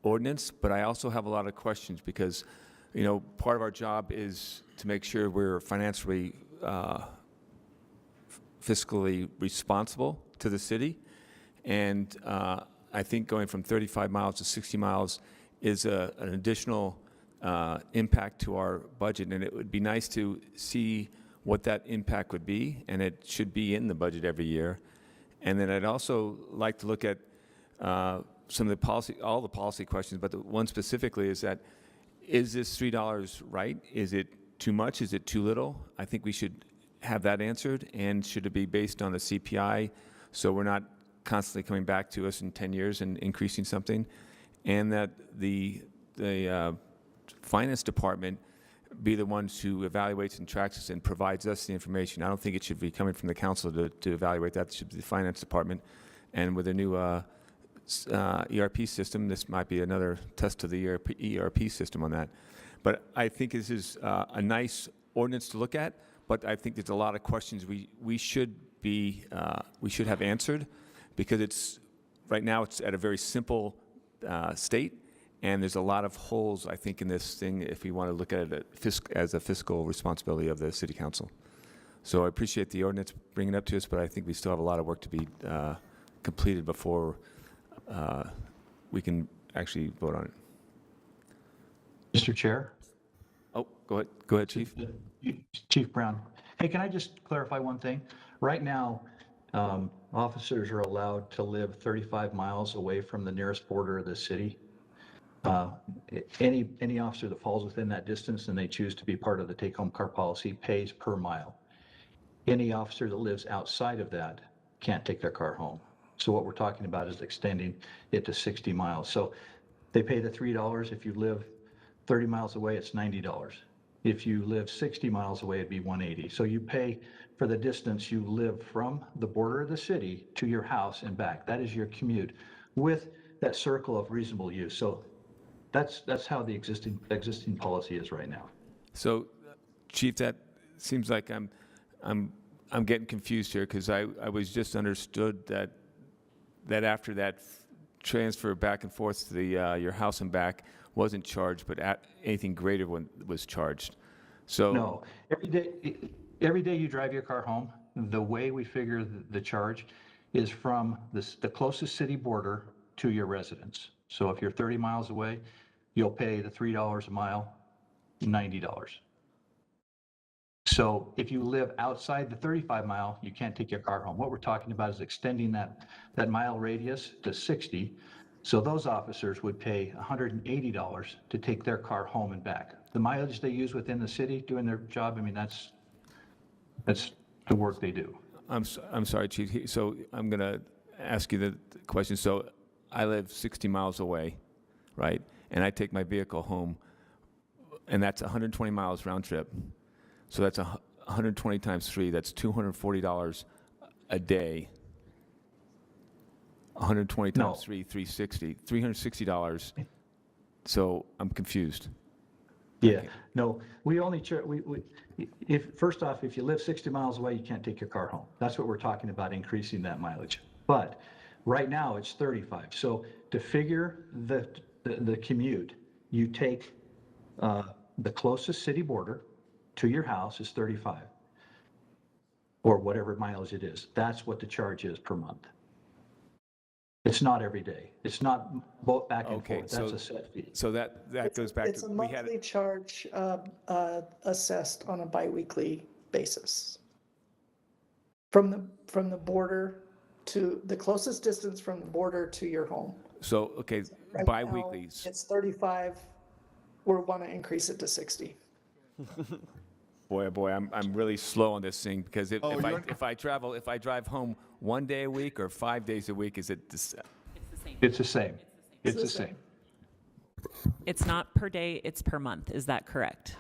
ordinance, but I also have a lot of questions because, part of our job is to make sure we're financially, fiscally responsible to the city, and I think going from 35 miles to 60 miles is an additional impact to our budget, and it would be nice to see what that impact would be, and it should be in the budget every year. And then I'd also like to look at some of the all the policy questions, but the one specifically is that, is this $3 right? Is it too much? Is it too little? I think we should have that answered, and should it be based on the CPI so we're not constantly coming back to us in 10 years and increasing something, and that the finance department be the ones who evaluates and tracks us and provides us the information. I don't think it should be coming from the council to evaluate that. It should be the finance department. And with a new ERP system, this might be another test of the ERP system on that. But I think this is a nice ordinance to look at, but I think there's a lot of questions we should have answered, because right now it's at a very simple state. And there's a lot of holes, I think, in this thing if we want to look at it as a fiscal responsibility of the city council. So I appreciate the ordinance bringing it up to us, but I think we still have a lot of work to be completed before we can actually vote on it. Mr. Chair? Oh, go ahead, Chief. Chief Brown. Hey, can I just clarify one thing? Right now, officers are allowed to live 35 miles away from the nearest border of the city. Any officer that falls within that distance and they choose to be part of the take-home car policy pays per mile. Any officer that lives outside of that can't take their car home. So what we're talking about is extending it to 60 miles. So they pay the $3. If you live 30 miles away, it's $90. If you live 60 miles away, it'd be $180. So you pay for the distance you live from the border of the city to your house and back. That is your commute with that circle of reasonable use. So that's how the existing policy is right now. So, Chief, that seems like I'm getting confused here, because I was just understood that after that transfer back and forth to your house and back wasn't charged, but anything greater was charged. So no, every day you drive your car home, the way we figure the charge is from the closest city border to your residence. So if you're 30 miles away, you'll pay the $3 a mile, $90. So if you live outside the 35 mile, you can't take your car home. What we're talking about is extending that mile radius to 60. So those officers would pay $180 to take their car home and back. The mileage they use within the city doing their job, I mean, that's the work they do. I'm sorry, Chief. So I'm going to ask you the question. So I live 60 miles away, right? And I take my vehicle home, and that's 120 miles round trip. So that's 120 times 3. That's $240 a day. 120 times 3, $360. $360. So I'm confused. Yeah, Okay. no, we only, first off, if you live 60 miles away, you can't take your car home. That's what we're talking about, increasing that mileage. But right now, it's 35. So to figure the commute, you take the closest city border to your house is 35, or whatever mileage it is. That's what the charge is per month. It's not every day. It's not both back and Okay, forth. That's a set fee. So that goes back It's to, a we had, monthly charge assessed on a biweekly basis. From the border to, the closest distance from the border to your home. so, okay, Right bi-weekly. now, it's 35. We want to increase it to 60. Boy, oh boy, I'm really slow on this thing, because if I drive home 1 day a week or 5 days a week, is it this? It's the same. It's the same. It's not per day, it's per month. Is that correct?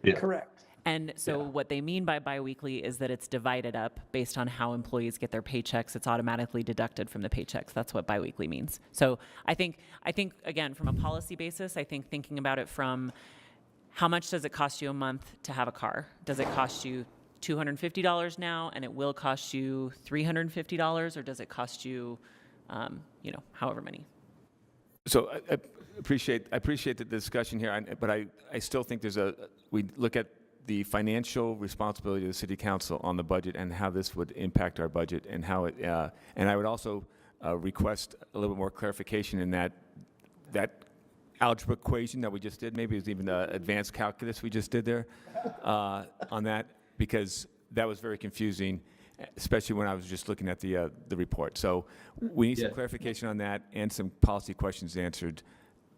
Yeah. Correct. And so what they mean by biweekly is that it's divided up based on how employees get their paychecks. It's automatically deducted from the paychecks. That's what biweekly means. So I think again, from a policy basis, I think thinking about it from how much does it cost you a month to have a car? Does it cost you $250 now and it will cost you $350, or does it cost you, however many? So I appreciate the discussion here, but I still think we look at the financial responsibility of the city council on the budget and how this would impact our budget, and how it, and I would also request a little bit more clarification in that algebra equation that we just did. Maybe it was even advanced calculus we just did there on that, because that was very confusing, especially when I was just looking at the report. So we need some clarification on that and some policy questions answered,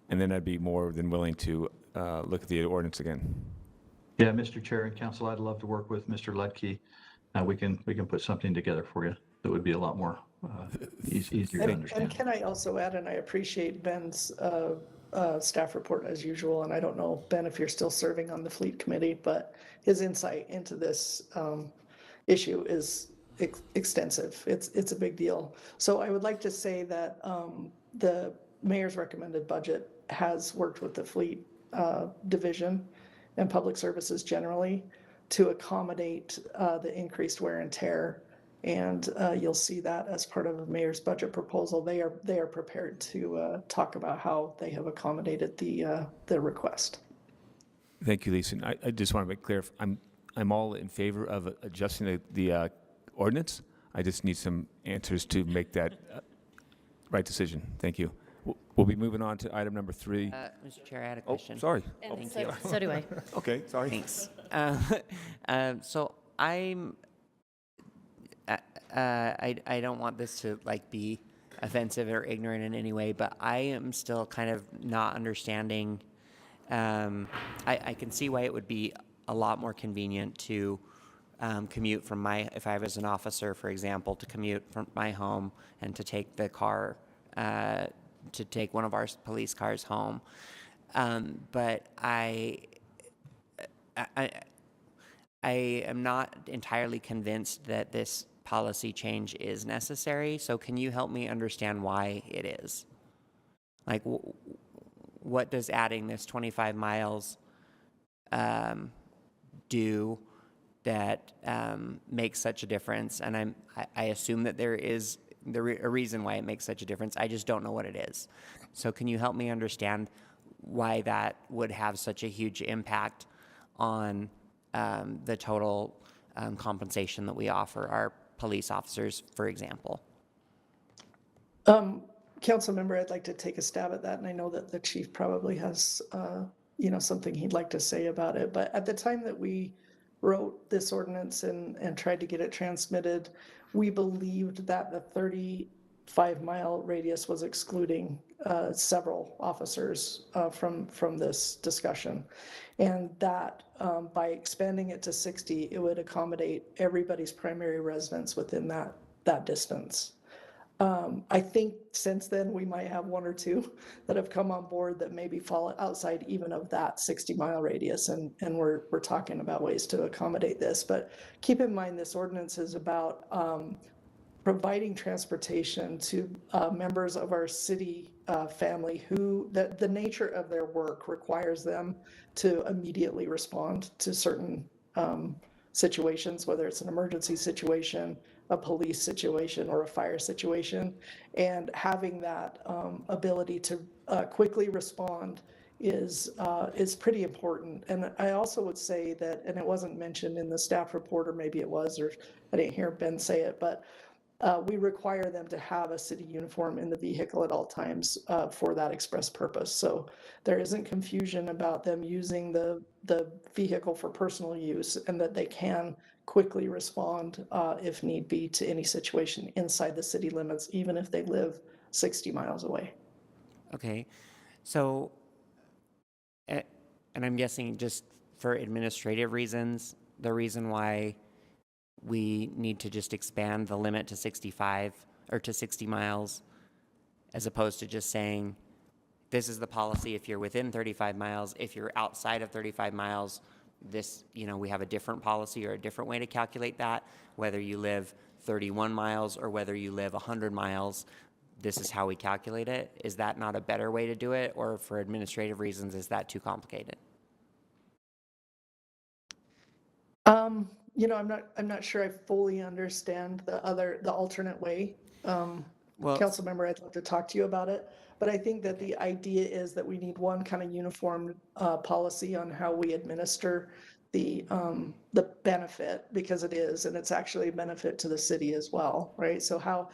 and then I'd be more than willing to look at the ordinance again. Yeah, Mr. Chair and Council, I'd love to work with Mr. Ledke. We can put something together for you that would be a lot more easier to understand. And can I also add, and I appreciate Ben's staff report as usual, and I don't know, Ben, if you're still serving on the fleet committee, but his insight into this issue is extensive. It's a big deal. So I would like to say that the mayor's recommended budget has worked with the fleet division and public services generally to accommodate the increased wear and tear. And you'll see that as part of the mayor's budget proposal. They are prepared to talk about how they have accommodated the request. Thank you, Lisa. And I just want to make clear, I'm all in favor of adjusting the ordinance. I just need some answers to make that right decision. Thank you. We'll be moving on to item number 3. Mr. Chair, I had a Oh, question. sorry. And so do I. Okay, sorry. Thanks. So I'm, I don't want this to be offensive or ignorant in any way, but I am still kind of not understanding. I can see why it would be a lot more convenient to commute from if I was an officer, for example, to commute from my home and to take the car, to take one of our police cars home. But I am not entirely convinced that this policy change is necessary. So can you help me understand why it is? What does adding this 25 miles do that makes such a difference? And I assume that there is a reason why it makes such a difference. I just don't know what it is. So can you help me understand why that would have such a huge impact on the total compensation that we offer our police officers, for example? Council member, I'd like to take a stab at that, and I know that the chief probably has something he'd like to say about it. But at the time that we wrote this ordinance and tried to get it transmitted, we believed that the 35-mile radius was excluding several officers from this discussion. And that by expanding it to 60, it would accommodate everybody's primary residence within that distance. I think since then we might have 1 or 2 that have come on board that maybe fall outside even of that 60-mile radius, and we're talking about ways to accommodate this. But keep in mind, this ordinance is about providing transportation to members of our city family who, the nature of their work requires them to immediately respond to certain situations, whether it's an emergency situation, a police situation, or a fire situation. And having that ability to quickly respond is pretty important. And I also would say that, and it wasn't mentioned in the staff report, or maybe it was, or I didn't hear Ben say it, but we require them to have a city uniform in the vehicle at all times for that express purpose. So there isn't confusion about them using the vehicle for personal use, and that they can quickly respond if need be to any situation inside the city limits, even if they live 60 miles away. Okay, so, and I'm guessing just for administrative reasons, the reason why we need to just expand the limit to 65 or to 60 miles, as opposed to just saying, this is the policy if you're within 35 miles. If you're outside of 35 miles, this, we have a different policy or a different way to calculate that. Whether you live 31 miles or whether you live 100 miles, this is how we calculate it. Is that not a better way to do it? Or for administrative reasons, is that too complicated? I'm not sure I fully understand the alternate way. Well, Council member, I'd love to talk to you about it, but I think that the idea is that we need one kind of uniform policy on how we administer the benefit, because it is, and it's actually a benefit to the city as well, right? So how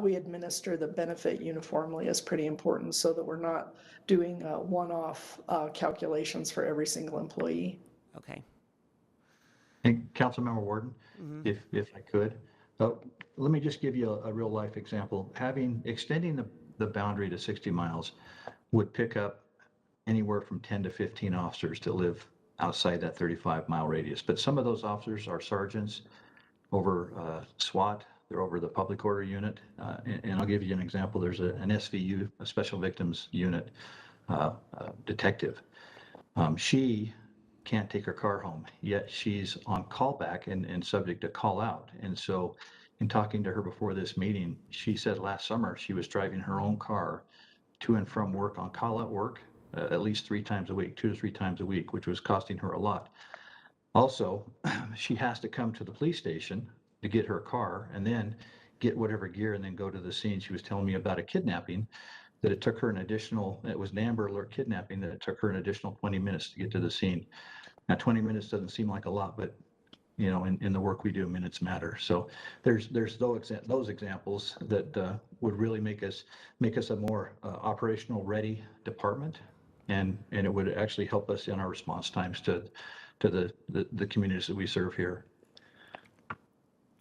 we administer the benefit uniformly is pretty important, so that we're not doing one-off calculations for every single employee. okay. And Councilmember Warden, if I could, let me just give you a real life example. Extending the boundary to 60 miles would pick up anywhere from 10 to 15 officers that live outside that 35-mile radius. But some of those officers are sergeants over SWAT, they're over the public order unit. And I'll give you an example. There's an SVU, a special victims unit detective. She can't take her car home, yet she's on callback and subject to call out. And so in talking to her before this meeting, she said last summer she was driving her own car to and from work on call out work at least 3 times a week, 2 to 3 times a week, which was costing her a lot. Also, she has to come to the police station to get her car and then get whatever gear and then go to the scene. She was telling me about a kidnapping that it took her it was an Amber Alert kidnapping, that it took her an additional 20 minutes to get to the scene. Now, 20 minutes doesn't seem like a lot, but in the work we do, minutes matter. So there's those examples that would really make us a more operational ready department, and it would actually help us in our response times to the communities that we serve here.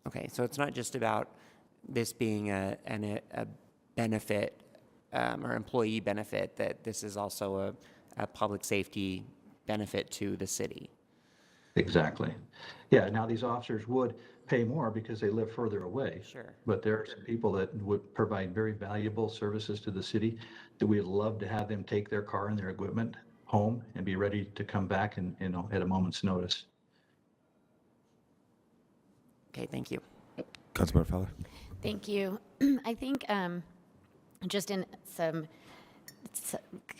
Okay, so it's not just about this being a benefit or employee benefit, that this is also a public safety benefit to the city. Exactly. Yeah, now these officers would pay more because they live further away. Sure. But there are some people that would provide very valuable services to the city that we'd love to have them take their car and their equipment home and be ready to come back and at a moment's notice. Okay, thank you. Councilmember Fowler. Thank you. I think just in some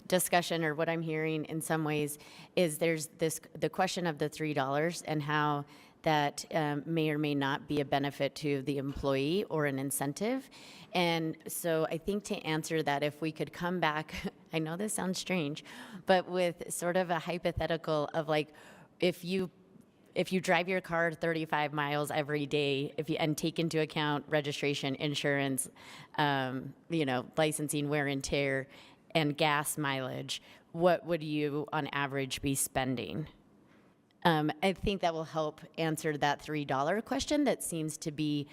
discussion, or what I'm hearing in some ways, is there's the question of the $3 and how that may or may not be a benefit to the employee or an incentive. And so I think to answer that, if we could come back, I know this sounds strange, but with sort of a hypothetical of like, if you drive your car 35 miles every day, and take into account registration, insurance, licensing, wear and tear, and gas mileage, what would you on average be spending? I think that will help answer that $3 question that seems to be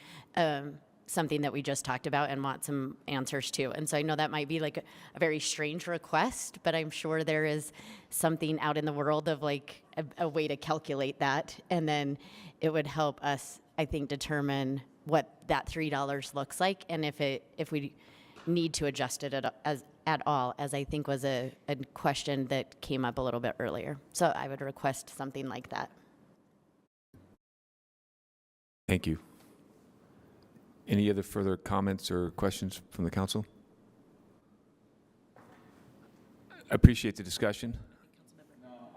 something that we just talked about and want some answers to. And so I know that might be like a very strange request, but I'm sure there is something out in the world of like a way to calculate that. And then it would help us, I think, determine what that $3 looks like, and if we need to adjust it at all, as I think was a question that came up a little bit earlier. So I would request something like that. Thank you. Any other further comments or questions from the council? I appreciate the discussion.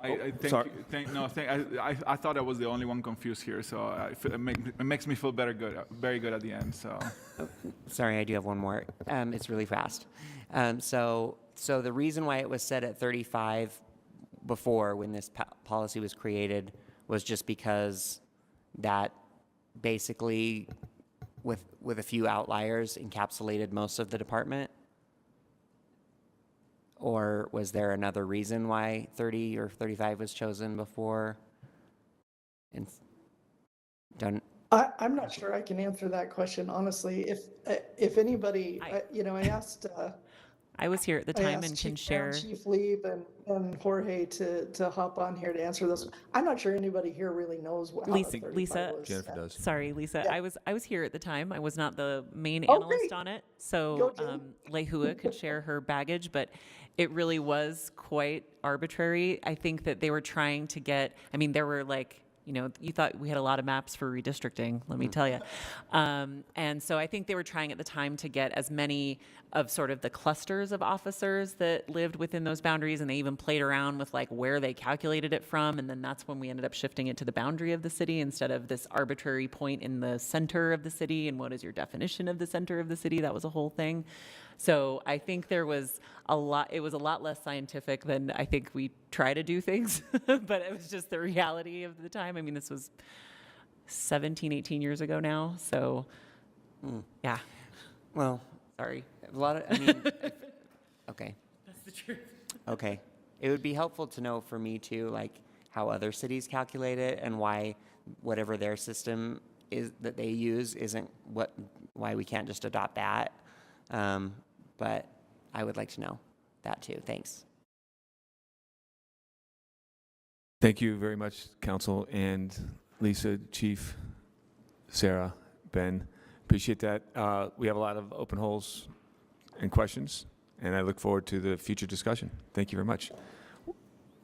I sorry. I thought I was the only one confused here, so it makes me feel very good at the end. So Sorry, I do have one more. It's really fast. So the reason why it was set at 35 before, when this policy was created, was just because that basically, with a few outliers, encapsulated most of the department? Or was there another reason why 30 or 35 was chosen before? And done. I'm not sure I can answer that question, honestly. If anybody, I asked. I was here at the time and can share. Chief Lieb and Jorge to hop on here to answer this. I'm not sure anybody here really knows how Lisa, the 35 Lisa, was Jennifer set. does. Sorry, Lisa. Yeah. I was here at the time. I was not the main Oh, analyst great. on it, so Go, Jen. Lehua could share her baggage, but it really was quite arbitrary. I think that they were trying to get. I mean, there were like. You thought we had a lot of maps for redistricting, let me tell you. And so I think they were trying at the time to get as many of sort of the clusters of officers that lived within those boundaries, and they even played around with like where they calculated it from, and then that's when we ended up shifting it to the boundary of the city instead of this arbitrary point in the center of the city, and what is your definition of the center of the city? That was a whole thing. So I think it was a lot less scientific than I think we try to do things, but it was just the reality of the time. I mean, this was 17, 18 years ago now. So yeah. Well, Sorry. a lot of, okay. That's the truth. Okay. It would be helpful to know for me too, like how other cities calculate it and why whatever their system is that they use isn't why we can't just adopt that. But I would like to know that too. Thanks. Thank you very much, Council, and Lisa, Chief, Sarah, Ben. Appreciate that. We have a lot of open holes and questions, and I look forward to the future discussion. Thank you very much.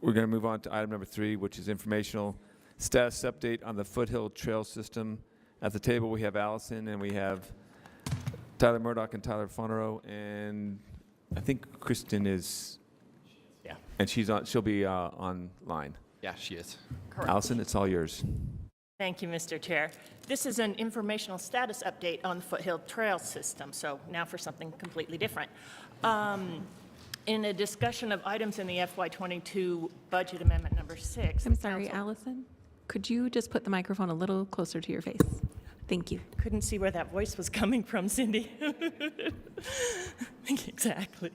We're going to move on to item number 3, which is informational status update on the Foothill Trail System. At the table, we have Allison, and we have Tyler Murdoch and Tyler Fonero, and I think Kristen is, Yeah. and she'll be online. Yeah, she is. Allison, it's all yours. Thank you, Mr. Chair. This is an informational status update on the Foothill Trail System. So now for something completely different. In a discussion of items in the FY22 budget amendment number 6. I'm sorry, Allison, could you just put the microphone a little closer to your face? Thank you. Couldn't see where that voice was coming from, Cindy. Exactly.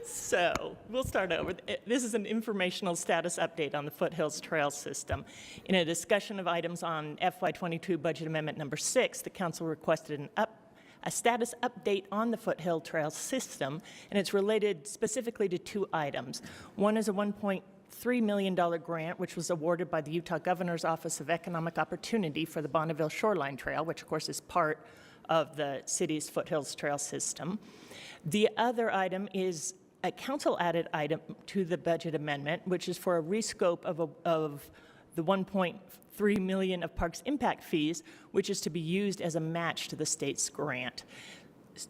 So we'll start over. This is an informational status update on the Foothills Trail System. In a discussion of items on FY22 budget amendment number 6, the council requested a status update on the Foothill Trail System, and it's related specifically to 2 items. One is a $1.3 million grant, which was awarded by the Utah Governor's Office of Economic Opportunity for the Bonneville Shoreline Trail, which of course is part of the city's Foothills Trail System. The other item is a council-added item to the budget amendment, which is for a rescope of the $1.3 million of parks impact fees, which is to be used as a match to the state's grant.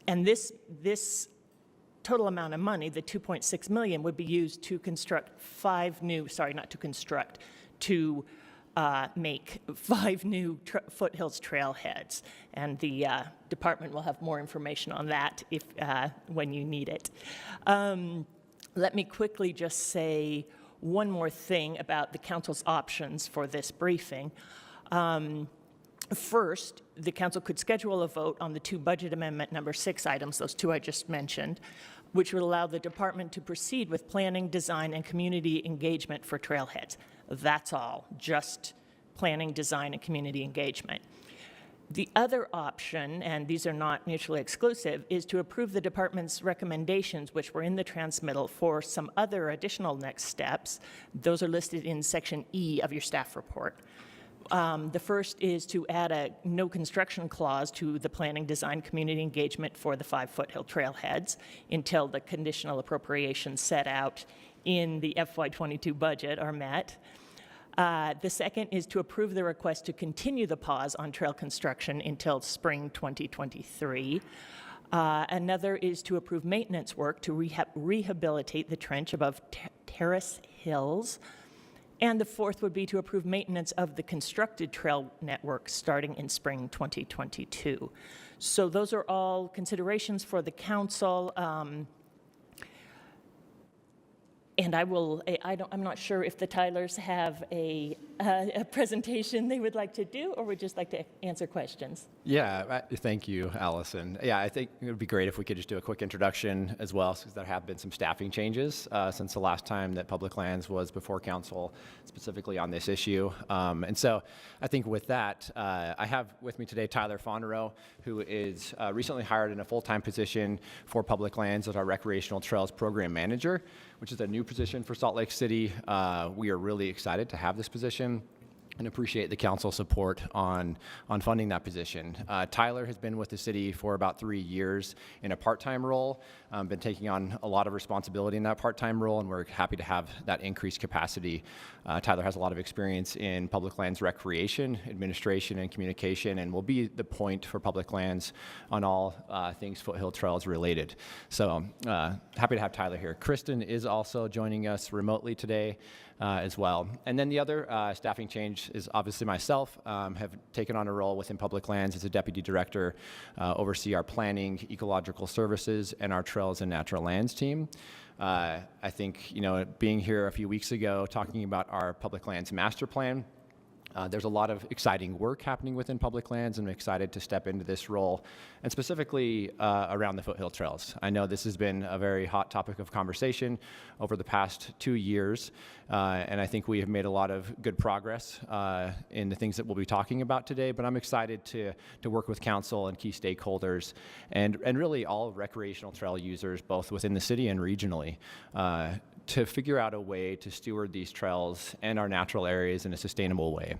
And this total amount of money, the $2.6 million, would be used to construct to make 5 new Foothills trailheads. And the department will have more information on that if when you need it. Let me quickly just say one more thing about the council's options for this briefing. First, the council could schedule a vote on the 2 budget amendment number 6 items, those 2 I just mentioned, which would allow the department to proceed with planning, design, and community engagement for trailheads. That's all, just planning, design, and community engagement. The other option, and these are not mutually exclusive, is to approve the department's recommendations, which were in the transmittal, for some other additional next steps. Those are listed in section E of your staff report. The first is to add a no construction clause to the planning, design, community engagement for the 5 Foothill trailheads until the conditional appropriations set out in the FY22 budget are met. The second is to approve the request to continue the pause on trail construction until spring 2023. Another is to approve maintenance work to rehabilitate the trench above Terrace Hills. And the fourth would be to approve maintenance of the constructed trail network starting in spring 2022. So those are all considerations for the council. And I'm not sure if the Tylers have a presentation they would like to do, or would just like to answer questions. Yeah, thank you, Allison. Yeah, I think it would be great if we could just do a quick introduction as well, because there have been some staffing changes since the last time that Public Lands was before council, specifically on this issue. And so I think with that, I have with me today Tyler Fonero, who is recently hired in a full-time position for Public Lands as our Recreational Trails Program Manager, which is a new position for Salt Lake City. We are really excited to have this position and appreciate the council support on funding that position. Tyler has been with the city for about 3 years in a part-time role, been taking on a lot of responsibility in that part-time role, and we're happy to have that increased capacity. Tyler has a lot of experience in public lands recreation, administration, and communication, and will be the point for public lands on all things Foothill Trails related. So happy to have Tyler here. Kristen is also joining us remotely today as well. And then the other staffing change is obviously myself. Have taken on a role within Public Lands as a deputy director, oversee our planning, ecological services, and our trails and natural lands team. I think, being here a few weeks ago, talking about our Public Lands master plan, there's a lot of exciting work happening within Public Lands, and I'm excited to step into this role, and specifically around the Foothill Trails. I know this has been a very hot topic of conversation over the past 2 years, and I think we have made a lot of good progress in the things that we'll be talking about today, but I'm excited to work with council and key stakeholders and really all recreational trail users, both within the city and regionally, to figure out a way to steward these trails and our natural areas in a sustainable way.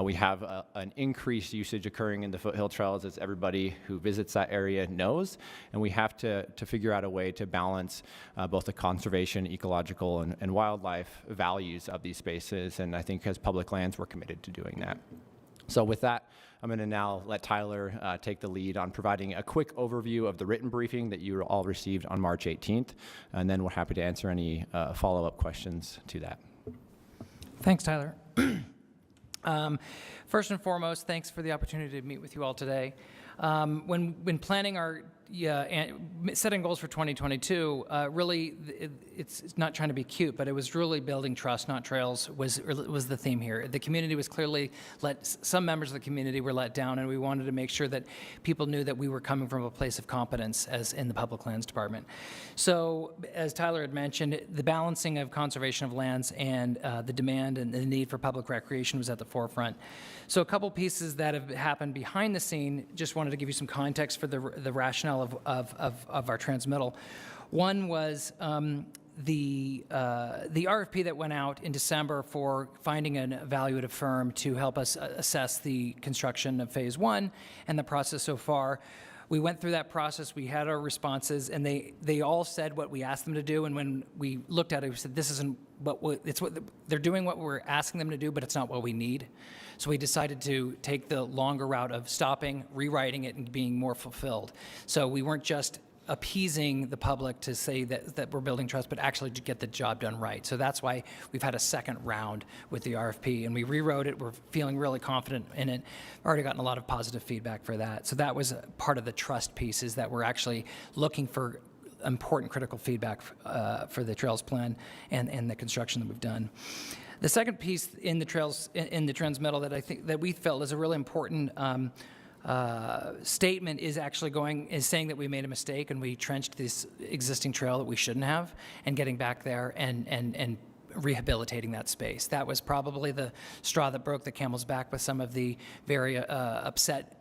We have an increased usage occurring in the Foothill Trails, as everybody who visits that area knows, and we have to figure out a way to balance both the conservation, ecological, and wildlife values of these spaces, and I think as Public Lands, we're committed to doing that. So with that, I'm going to now let Tyler take the lead on providing a quick overview of the written briefing that you all received on March 18th, and then we're happy to answer any follow-up questions to that. Thanks, Tyler. First and foremost, thanks for the opportunity to meet with you all today. When planning our setting goals for 2022, really, it's not trying to be cute, but it was really building trust, not trails, was the theme here. The community was clearly some members of the community were let down, and we wanted to make sure that people knew that we were coming from a place of competence as in the Public Lands Department. So, as Tyler had mentioned, the balancing of conservation of lands and the demand and the need for public recreation was at the forefront. So a couple pieces that have happened behind the scene, just wanted to give you some context for the rationale of our transmittal. One was the RFP that went out in December for finding an evaluative firm to help us assess the construction of Phase 1 and the process so far. We went through that process, we had our responses, and they all said what we asked them to do, and when we looked at it, we said, this isn't they're doing what we're asking them to do, but it's not what we need. So we decided to take the longer route of stopping, rewriting it, and being more fulfilled. So we weren't just appeasing the public to say that we're building trust, but actually to get the job done right. So that's why we've had a second round with the RFP, and we rewrote it. We're feeling really confident in it. Already gotten a lot of positive feedback for that. So that was part of the trust piece, is that we're actually looking for important critical feedback for the trails plan and the construction that we've done. The second piece in the trails, in the transmittal, that I think that we felt is a really important statement is saying that we made a mistake and we trenched this existing trail that we shouldn't have, and getting back there and rehabilitating that space. That was probably the straw that broke the camel's back with some of the very upset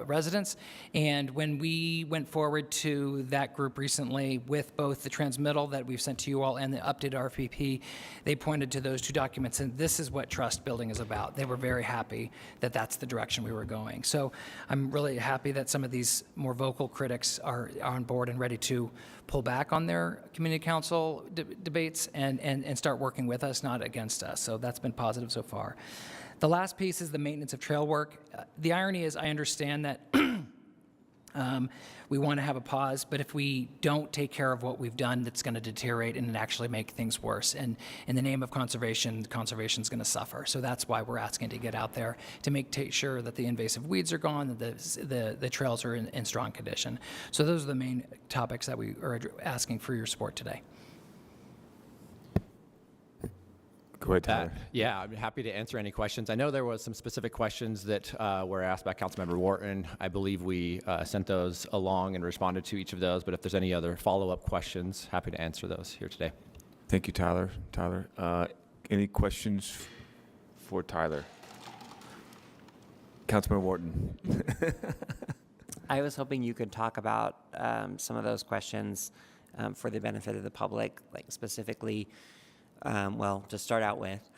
residents. And when we went forward to that group recently with both the transmittal that we've sent to you all and the updated RFP, they pointed to those two documents, and this is what trust building is about. They were very happy that that's the direction we were going. So I'm really happy that some of these more vocal critics are on board and ready to pull back on their community council debates and start working with us, not against us. So that's been positive so far. The last piece is the maintenance of trail work. The irony is I understand that we want to have a pause, but if we don't take care of what we've done, that's going to deteriorate and actually make things worse. And in the name of conservation, conservation is going to suffer. So that's why we're asking to get out there to take sure that the invasive weeds are gone, that the trails are in strong condition. So those are the main topics that we are asking for your support today. Go ahead, Tyler. Yeah, I'm happy to answer any questions. I know there was some specific questions that were asked by Councilmember Wharton. I believe we sent those along and responded to each of those, but if there's any other follow-up questions, happy to answer those here today. Thank you, Tyler. Any questions for Tyler? Councilmember Wharton. I was hoping you could talk about some of those questions for the benefit of the public, like specifically, well, to start out with,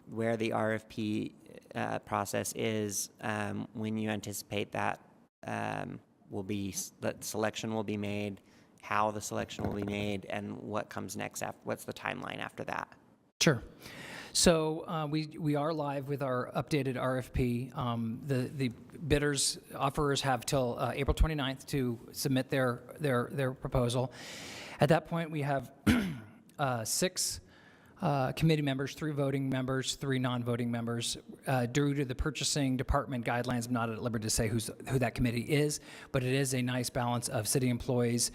where the RFP process is, when you anticipate that that selection will be made, how the selection will be made, and what comes next. What's the timeline after that? Sure. So we are live with our updated RFP. The bidders, offerers have till April 29th to submit their proposal. At that point, we have 6 committee members, 3 voting members, 3 non-voting members. Due to the purchasing department guidelines, I'm not at liberty to say who that committee is, but it is a nice balance of city employees,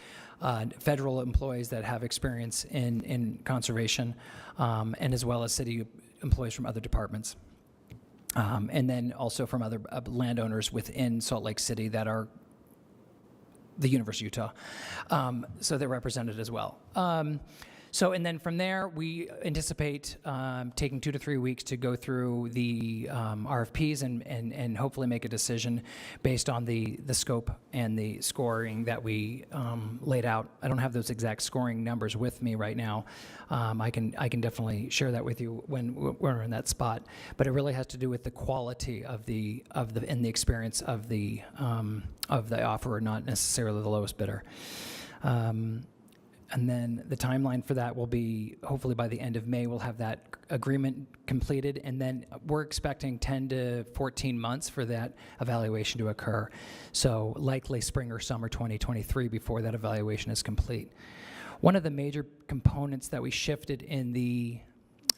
federal employees that have experience in conservation, and as well as city employees from other departments. And then also from other landowners within Salt Lake City that are the University of Utah. So they're represented as well. And then from there, we anticipate taking 2 to 3 weeks to go through the RFPs and hopefully make a decision based on the scope and the scoring that we laid out. I don't have those exact scoring numbers with me right now. I can definitely share that with you when we're in that spot. But it really has to do with the quality of the and the experience of the offerer, not necessarily the lowest bidder. And then the timeline for that will be hopefully by the end of May, we'll have that agreement completed. And then we're expecting 10 to 14 months for that evaluation to occur. So likely spring or summer 2023 before that evaluation is complete. One of the major components that we shifted in the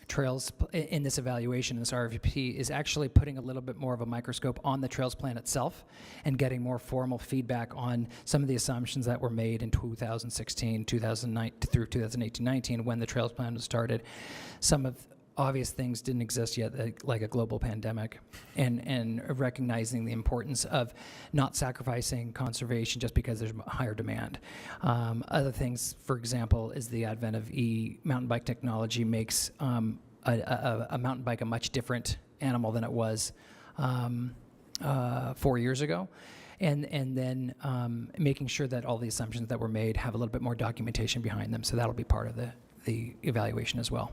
trails in this evaluation, in this RFP, is actually putting a little bit more of a microscope on the trails plan itself and getting more formal feedback on some of the assumptions that were made in 2016, 2009 through 2018-19 when the trails plan was started. Some of obvious things didn't exist yet, like a global pandemic, and recognizing the importance of not sacrificing conservation just because there's higher demand. Other things, for example, is the advent of mountain bike technology makes a mountain bike a much different animal than it was 4 years ago. And then making sure that all the assumptions that were made have a little bit more documentation behind them. So that'll be part of the evaluation as well.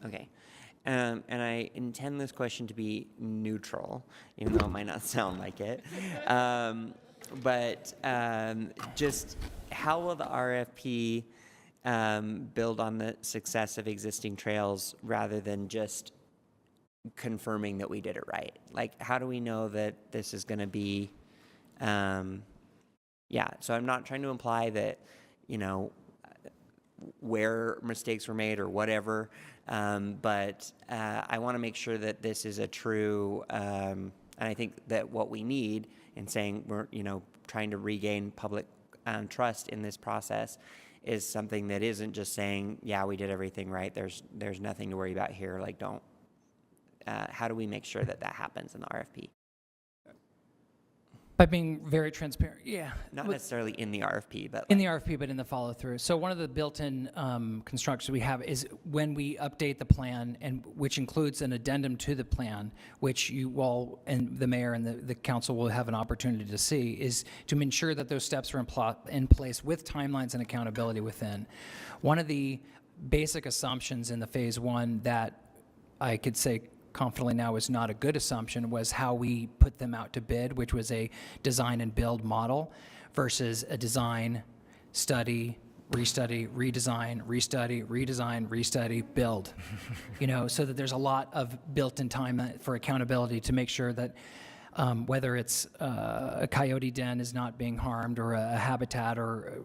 Okay. And I intend this question to be neutral, even though it might not sound like it. But just how will the RFP build on the success of existing trails rather than just confirming that we did it right? Like, how do we know that this is going to be, so I'm not trying to imply that, where mistakes were made or whatever, but I want to make sure that this is a true, and I think that what we need in saying we're, trying to regain public trust in this process is something that isn't just saying, yeah, we did everything right. There's nothing to worry about here. Like, how do we make sure that happens in the RFP? By being very transparent, yeah. Not necessarily in the RFP, but in the RFP, but in the follow-through. So one of the built-in constructions we have is when we update the plan, and which includes an addendum to the plan, which you all and the mayor and the council will have an opportunity to see, is to ensure that those steps are in place with timelines and accountability within. One of the basic assumptions in the phase one that I could say confidently now is not a good assumption was how we put them out to bid, which was a design and build model versus a design, study, restudy, redesign, restudy, redesign, restudy, build. So that there's a lot of built-in time for accountability to make sure that whether it's a coyote den is not being harmed, or a habitat, or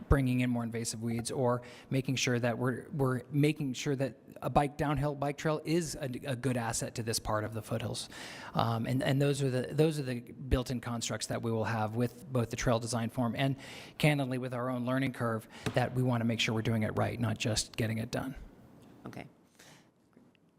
bringing in more invasive weeds, or making sure that we're making sure that a downhill bike trail is a good asset to this part of the foothills, and those are the built-in constructs that we will have with both the trail design form and, candidly, with our own learning curve, that we want to make sure we're doing it right, not just getting it done. Okay.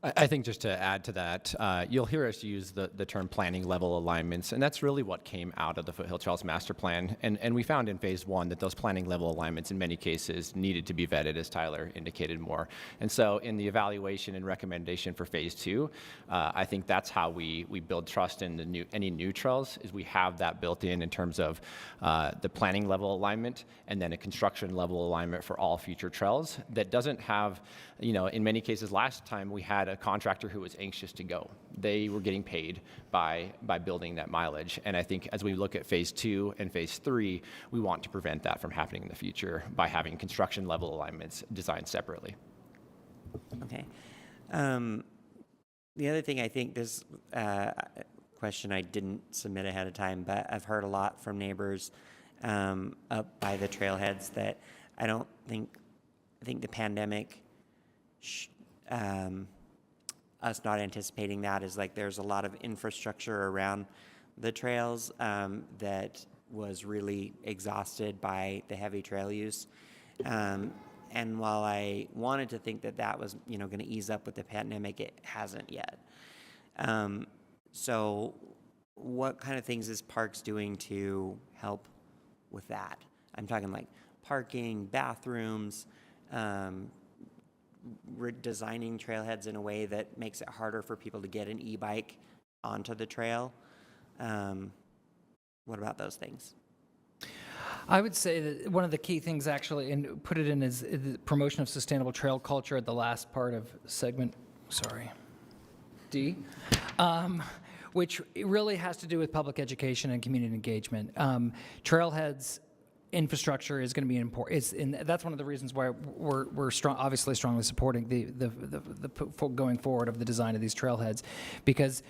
I think just to add to that, you'll hear us use the term planning level alignments, and that's really what came out of the Foothill Trails Master Plan. And we found in phase one that those planning level alignments in many cases needed to be vetted, as Tyler indicated more. And so in the evaluation and recommendation for phase two, I think that's how we build trust in any new trails, is we have that built in terms of the planning level alignment, and then a construction level alignment for all future trails that doesn't have, in many cases last time we had a contractor who was anxious to go. They were getting paid by building that mileage. And I think as we look at phase two and phase three, we want to prevent that from happening in the future by having construction level alignments designed separately. Okay. The other thing, I think this question I didn't submit ahead of time, but I've heard a lot from neighbors up by the trailheads that I think the pandemic, us not anticipating that is like there's a lot of infrastructure around the trails that was really exhausted by the heavy trail use. And while I wanted to think that was, going to ease up with the pandemic, it hasn't yet. So what kind of things is Parks doing to help with that? I'm talking like parking, bathrooms, designing trailheads in a way that makes it harder for people to get an e-bike onto the trail. What about those things? I would say that one of the key things, actually, and put it in, is the promotion of sustainable trail culture at the last part of segment, D, which really has to do with public education and community engagement. Trailheads infrastructure is going to be important. That's one of the reasons why we're obviously strongly supporting the going forward of the design of these trailheads, because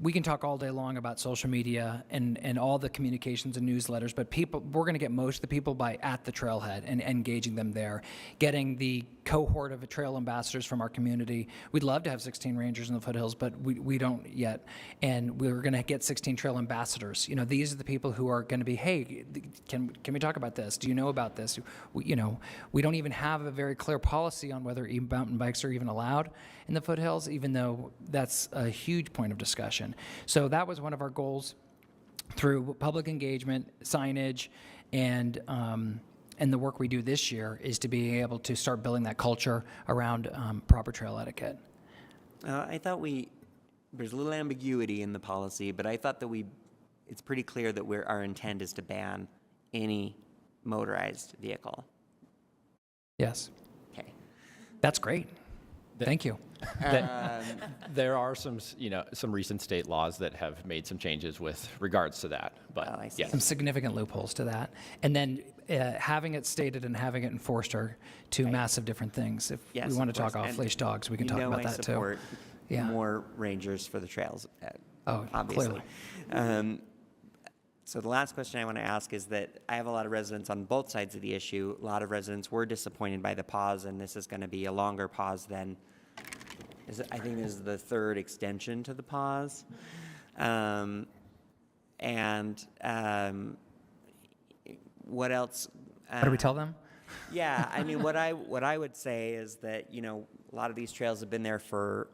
we can talk all day long about social media and all the communications and newsletters, but we're going to get most of the people at the trailhead and engaging them there, getting the cohort of trail ambassadors from our community. We'd love to have 16 rangers in the foothills, but we don't yet. And we're going to get 16 trail ambassadors. These are the people who are going to be, hey, can we talk about this? Do you know about this? We don't even have a very clear policy on whether mountain bikes are even allowed in the foothills, even though that's a huge point of discussion. So that was one of our goals through public engagement, signage, and the work we do this year is to be able to start building that culture around proper trail etiquette. I thought there's a little ambiguity in the policy, but I thought that it's pretty clear that our intent is to ban any motorized vehicle. Yes. Okay. That's great. Thank you. There are some recent state laws that have made some changes with regards to that, but yes. Some significant loopholes to that. And then having it stated and having it enforced are two massive different things. If we want to talk off-leash dogs, we can talk about that too. I support more rangers for the trails, obviously. Clearly. So the last question I want to ask is that I have a lot of residents on both sides of the issue. A lot of residents were disappointed by the pause, and this is going to be a longer pause than, I think this is the third extension to the pause. What else? What do we tell them? Yeah, I mean, what I would say is that, a lot of these trails have been there for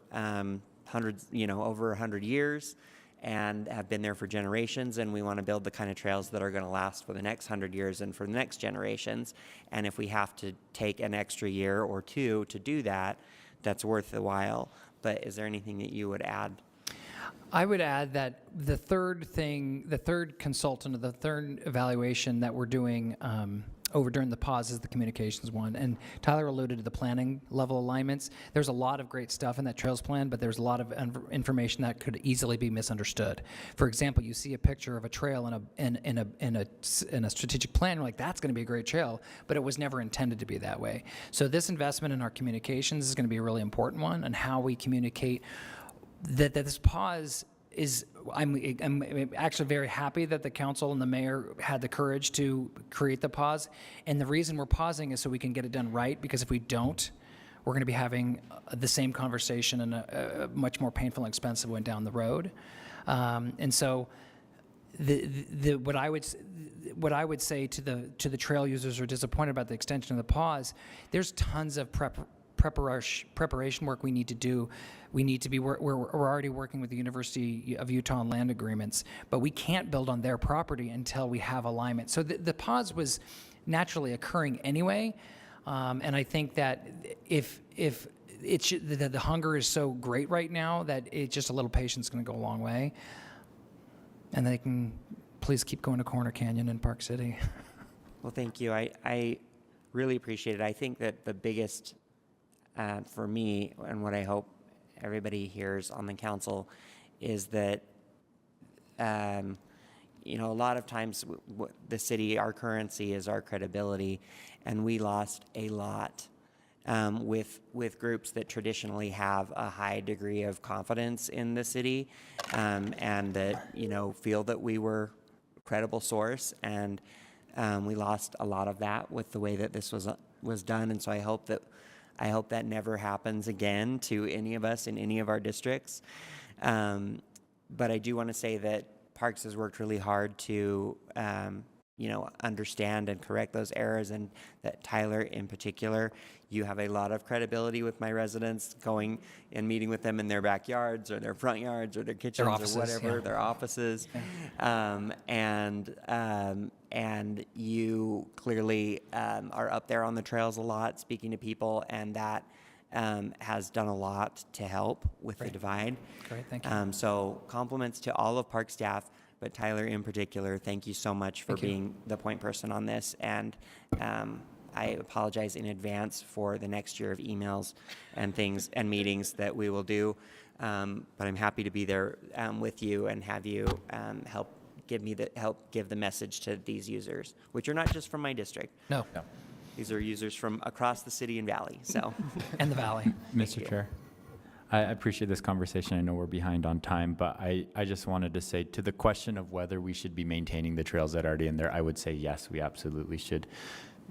hundreds, over 100 years. and have been there for generations, and we want to build the kind of trails that are going to last for the next 100 years and for the next generations. And if we have to take an extra year or two to do that, that's worth the while. But is there anything that you would add? I would add that the third consultant or the third evaluation that we're doing over during the pause is the communications one. And Tyler alluded to the planning level alignments. There's a lot of great stuff in that trails plan, but there's a lot of information that could easily be misunderstood. For example, you see a picture of a trail in a strategic plan, you're like, that's going to be a great trail, but it was never intended to be that way. So this investment in our communications is going to be a really important one, and how we communicate that this pause is, I'm actually very happy that the council and the mayor had the courage to create the pause. And the reason we're pausing is so we can get it done right, because if we don't, we're going to be having the same conversation and a much more painful and expensive one down the road. And so what I would say to the trail users who are disappointed about the extension of the pause, there's tons of preparation work we need to do. We need to be, we're already working with the University of Utah on land agreements, but we can't build on their property until we have alignment. So the pause was naturally occurring anyway, and I think that if the hunger is so great right now that just a little patience is going to go a long way, and they can please keep going to Corner Canyon and Park City. Well, thank you. I really appreciate it. I think that the biggest for me, and what I hope everybody hears on the council, is that a lot of times the city, our currency is our credibility, and we lost a lot with groups that traditionally have a high degree of confidence in the city, and that feel that we were a credible source, and we lost a lot of that with the way that this was done. And so I hope that never happens again to any of us in any of our districts. But I do want to say that Parks has worked really hard to, understand and correct those errors, and that Tyler in particular, you have a lot of credibility with my residents, going and meeting with them in their backyards or their front yards or their kitchens or whatever, their offices. Yeah. And you clearly are up there on the trails a lot, speaking to people, and that has done a lot to help with the divide. Great, thank you. So compliments to all of Park staff, but Tyler in particular, thank you so much for being the point person on this. And I apologize in advance for the next year of emails and things and meetings that we will do. But I'm happy to be there with you and have you help give the message to these users, which are not just from my district. No. These are users from across the city and valley. So and the valley. Mr. Chair, I appreciate this conversation. I know we're behind on time, but I just wanted to say, to the question of whether we should be maintaining the trails that are already in there, I would say yes, we absolutely should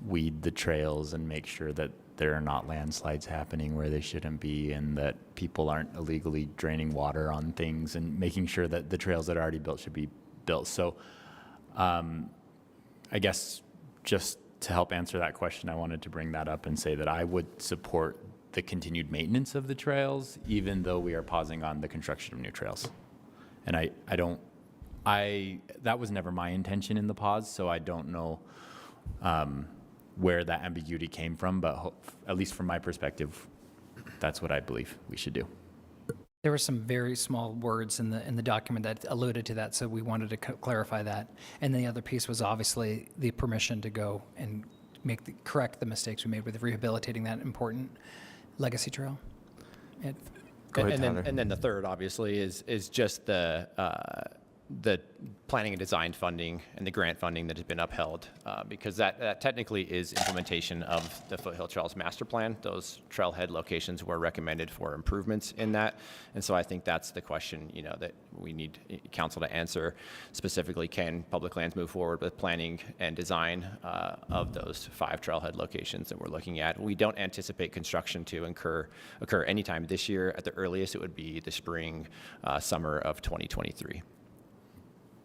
weed the trails and make sure that there are not landslides happening where they shouldn't be, and that people aren't illegally draining water on things, and making sure that the trails that are already built should be built. So I guess just to help answer that question, I wanted to bring that up and say that I would support the continued maintenance of the trails, even though we are pausing on the construction of new trails. And that was never my intention in the pause, so I don't know where that ambiguity came from, but at least from my perspective, that's what I believe we should do. There were some very small words in the document that alluded to that, so we wanted to clarify that. And the other piece was obviously the permission to go and correct the mistakes we made with rehabilitating that important legacy trail. Go ahead, Tyler. And then the third, obviously, is just the planning and design funding and the grant funding that has been upheld, because that technically is implementation of the Foothill Trails Master Plan. Those trailhead locations were recommended for improvements in that. And so I think that's the question, that we need council to answer specifically. Can public lands move forward with planning and design of those 5 trailhead locations that we're looking at? We don't anticipate construction to occur anytime this year. At the earliest, it would be the spring, summer of 2023.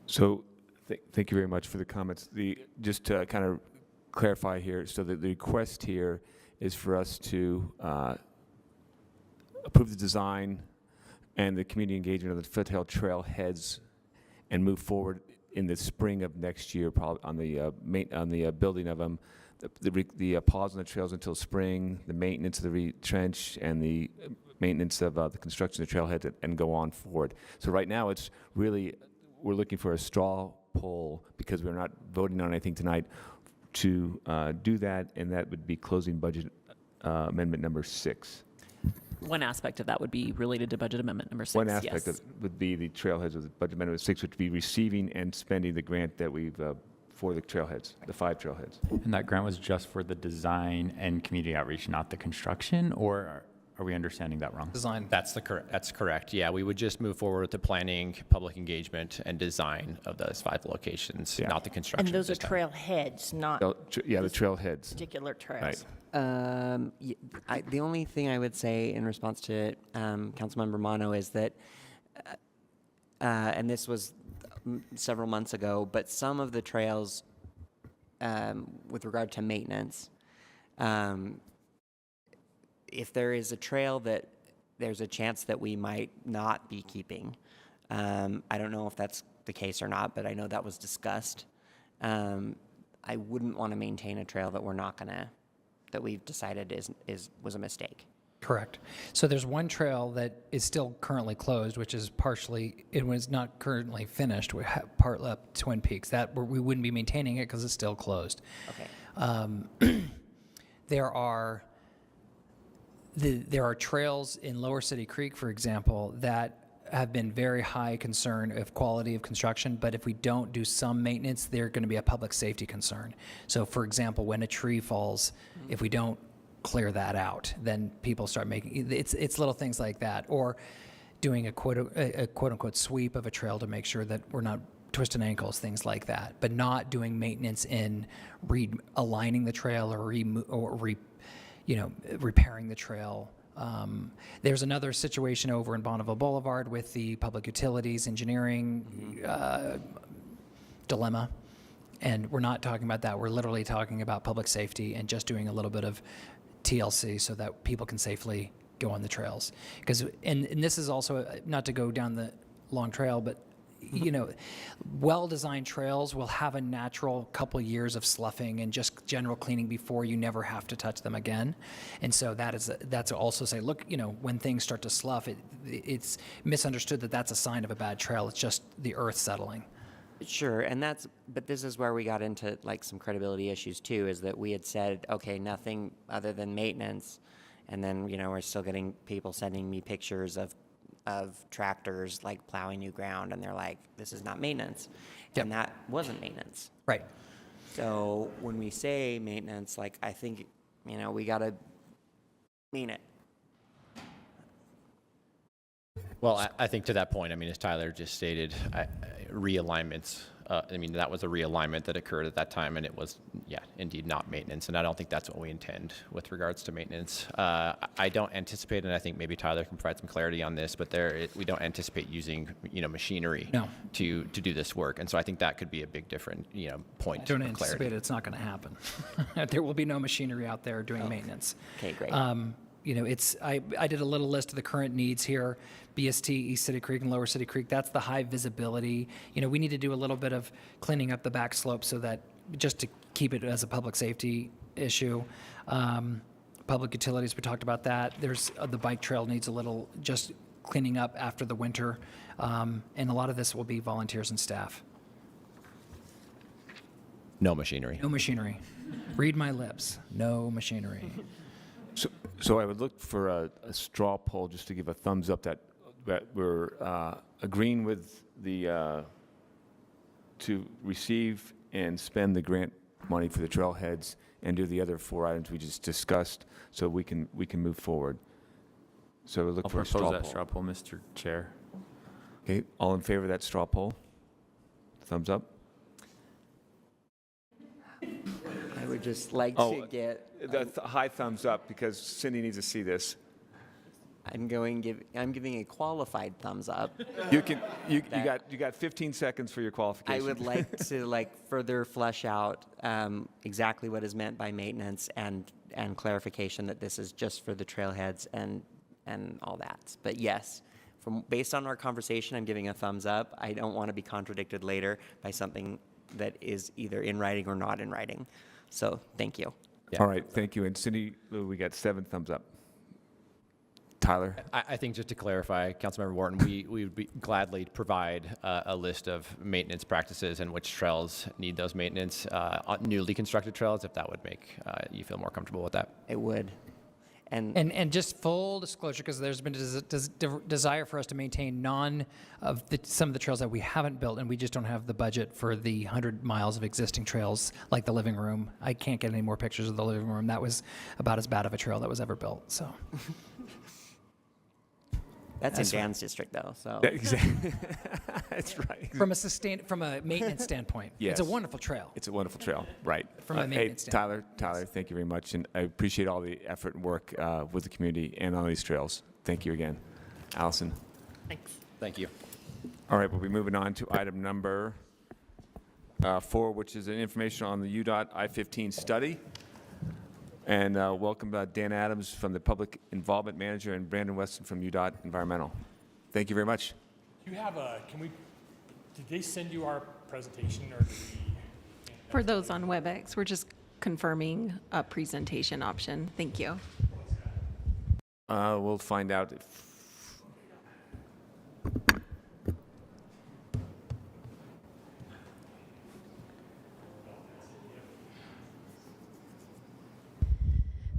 So thank you very much for the comments. Just to kind of clarify here, so that the request here is for us to approve the design, and the community engagement of the Foothill trailheads, and move forward in the spring of next year, probably on the building of them. The pause on the trails until spring, the maintenance of the retrench, and the maintenance of the construction of the trailhead, and go on forward. So right now, it's really, we're looking for a straw poll, because we're not voting on anything tonight, to do that, and that would be closing budget amendment number 6. One aspect of that would be related to budget amendment number 6. One aspect yes. of it would be the trailheads of the budget amendment 6, which would be receiving and spending the grant that we've for the trailheads, the 5 trailheads. And that grant was just for the design and community outreach, not the construction, or are we understanding that wrong? Design. That's correct. Yeah, we would just move forward with the planning, public engagement, and design of those 5 locations, not the construction. And those are this time. trailheads, not The trailheads. particular trails. Right. The only thing I would say in response to Councilmember Mono is that, and this was several months ago, but some of the trails, with regard to maintenance, if there is a trail that there's a chance that we might not be keeping, I don't know if that's the case or not, but I know that was discussed. I wouldn't want to maintain a trail that we're not gonna, that we've decided was a mistake. Correct. So there's one trail that is still currently closed, which is partially, it was not currently finished, we have part up Twin Peaks. That, we wouldn't be maintaining it because it's still closed. Okay. There are trails in Lower City Creek, for example, that have been very high concern of quality of construction, but if we don't do some maintenance, they're going to be a public safety concern. So for example, when a tree falls, if we don't clear that out, then people start making, it's little things like that, or doing a quote unquote sweep of a trail to make sure that we're not twisting ankles, things like that, but not doing maintenance in aligning the trail or repairing the trail. There's another situation over in Bonneville Boulevard with the public utilities engineering dilemma, and we're not talking about that. We're literally talking about public safety and just doing a little bit of TLC so that people can safely go on the trails. Because and this is also not to go down the long trail, but well-designed trails will have a natural couple years of sloughing and just general cleaning before you never have to touch them again. And so that's also say, look, when things start to slough, it's misunderstood that that's a sign of a bad trail. It's just the earth settling. Sure, and but this is where we got into like some credibility issues too, is that we had said, okay, nothing other than maintenance, and then, we're still getting people sending me pictures of tractors like plowing new ground, and they're like, this is not maintenance. Yep. And that wasn't maintenance. Right. So when we say maintenance, like, I think, we gotta mean it. Well, I think to that point, as Tyler just stated, realignments, that was a realignment that occurred at that time, and it was, indeed not maintenance. And I don't think that's what we intend with regards to maintenance. I don't anticipate, and I think maybe Tyler can provide some clarity on this, but we don't anticipate using, machinery to do this work. And so I think that could be a big different, point. I don't anticipate it's not going to happen. There will be no machinery out there doing maintenance. Okay, great. I did a little list of the current needs here. BST, East City Creek, and Lower City Creek, that's the high visibility. We need to do a little bit of cleaning up the back slope so that, just to keep it as a public safety issue. Public utilities, we talked about that. There's, the bike trail needs a little just cleaning up after the winter. And a lot of this will be volunteers and staff. No machinery. No machinery. Read my lips. No machinery. So I would look for a straw poll just to give a thumbs up that we're agreeing with the to receive and spend the grant money for the trailheads and do the other 4 items we just discussed, so we can move forward. So we look for a straw poll. I'll propose that straw poll, Mr. Chair. Okay, all in favor of that straw poll? Thumbs up. I would just like to get high thumbs up, because Cindy needs to see this. I'm giving a qualified thumbs up. You got 15 seconds for your qualification. I would like to further flesh out exactly what is meant by maintenance and clarification that this is just for the trailheads and all that. But yes, based on our conversation, I'm giving a thumbs up. I don't want to be contradicted later by something that is either in writing or not in writing. So thank you. All right, thank you. And Cindy, we got 7 thumbs up. Tyler? I think just to clarify, Councilmember Wharton, we would be gladly provide a list of maintenance practices and which trails need those maintenance, newly constructed trails, if that would make you feel more comfortable with that. It would. And just full disclosure, because there's been a desire for us to maintain some of the trails that we haven't built, and we just don't have the budget for the 100 miles of existing trails, like the living room. I can't get any more pictures of the living room. That was about as bad of a trail that was ever built. So. That's in Dan's district, though. So Exactly. That's right. From a maintenance standpoint, Yes. it's a wonderful trail. It's a wonderful trail, right. From a maintenance Tyler, thank you very much. And I appreciate all the effort and work with the community and on these trails. Thank you again. Allison? Thanks. Thank you. All right, we'll be moving on to item number 4, which is an information on the UDOT I-15 study. And welcome Dan Adams from the Public Involvement Manager and Brandon Weston from UDOT Environmental. Thank you very much. You have did they send you our presentation or did we? For those on WebEx, we're just confirming a presentation option. Thank you. We'll find out if...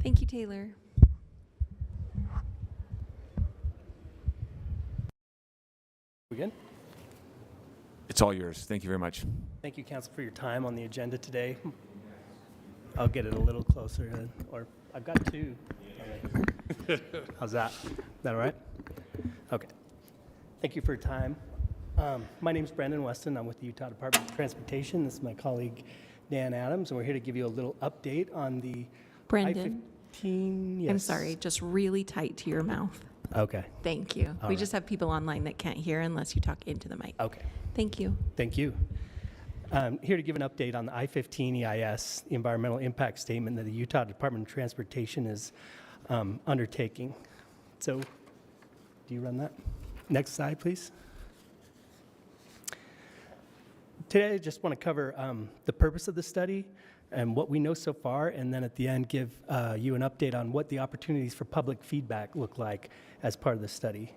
Thank you, Taylor. We good? It's all yours. Thank you very much. Thank you, Council, for your time on the agenda today. I'll get it a little closer, or I've got 2. How's that? Is that all right? Okay. Thank you for your time. My name is Brandon Weston. I'm with the Utah Department of Transportation. This is my colleague, Dan Adams, and we're here to give you a little update on the Brandon, I-15. Yes. I'm sorry, just really tight to your mouth. Okay. Thank you. All We right. just have people online that can't hear unless you talk into the mic. Okay. Thank you. Thank you. Here to give an update on the I-15 EIS, the environmental impact statement that the Utah Department of Transportation is undertaking. So, do you run that? Next slide, please. Today, I just want to cover the purpose of the study and what we know so far, and then at the end, give you an update on what the opportunities for public feedback look like as part of the study.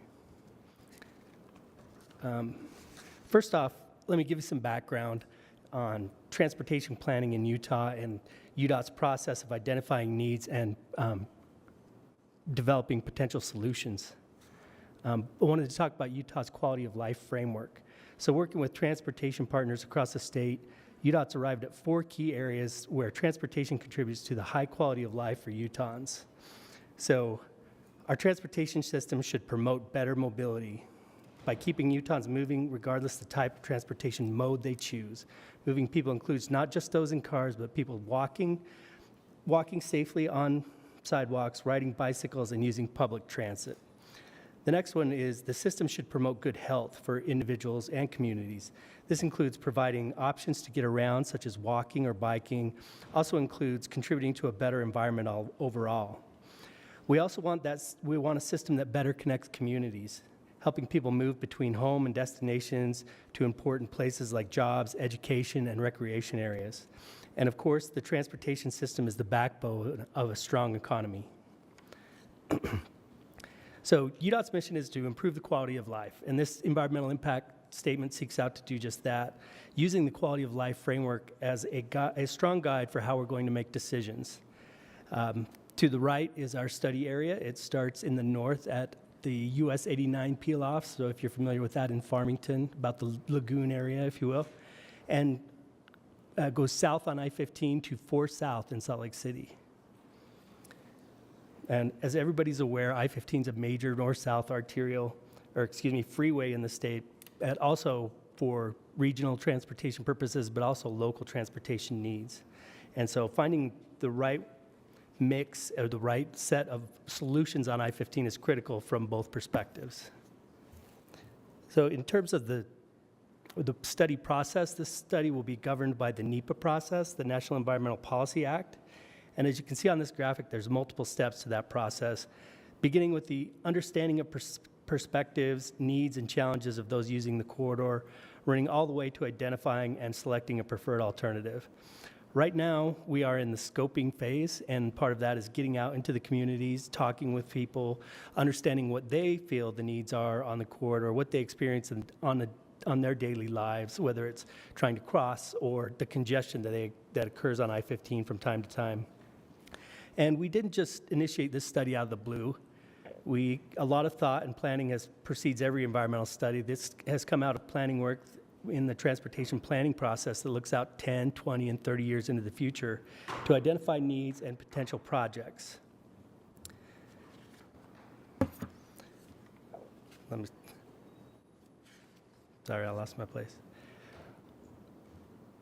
First off, let me give you some background on transportation planning in Utah and UDOT's process of identifying needs and developing potential solutions. I wanted to talk about Utah's quality of life framework. So working with transportation partners across the state, UDOT's arrived at 4 key areas where transportation contributes to the high quality of life for Utahns. So our transportation system should promote better mobility by keeping Utahns moving regardless of the type of transportation mode they choose. Moving people includes not just those in cars, but people walking safely on sidewalks, riding bicycles, and using public transit. The next one is the system should promote good health for individuals and communities. This includes providing options to get around, such as walking or biking. Also includes contributing to a better environment overall. We also want a system that better connects communities, helping people move between home and destinations to important places like jobs, education, and recreation areas. And of course, the transportation system is the backbone of a strong economy. So UDOT's mission is to improve the quality of life, and this environmental impact statement seeks out to do just that, using the quality of life framework as a strong guide for how we're going to make decisions. To the right is our study area. It starts in the north at the US 89 peel-off, so if you're familiar with that in Farmington, about the lagoon area, if you will, and goes south on I-15 to 4 South in Salt Lake City. And as everybody's aware, I-15 is a major north-south freeway in the state, and also for regional transportation purposes, but also local transportation needs. And so finding the right mix or the right set of solutions on I-15 is critical from both perspectives. So in terms of the study process, this study will be governed by the NEPA process, the National Environmental Policy Act. And as you can see on this graphic, there's multiple steps to that process, beginning with the understanding of perspectives, needs, and challenges of those using the corridor, running all the way to identifying and selecting a preferred alternative. Right now, we are in the scoping phase, and part of that is getting out into the communities, talking with people, understanding what they feel the needs are on the corridor, what they experience on their daily lives, whether it's trying to cross or the congestion that occurs on I-15 from time to time. And we didn't just initiate this study out of the blue. A lot of thought and planning precedes every environmental study. This has come out of planning work in the transportation planning process that looks out 10, 20, and 30 years into the future to identify needs and potential projects. Sorry, I lost my place.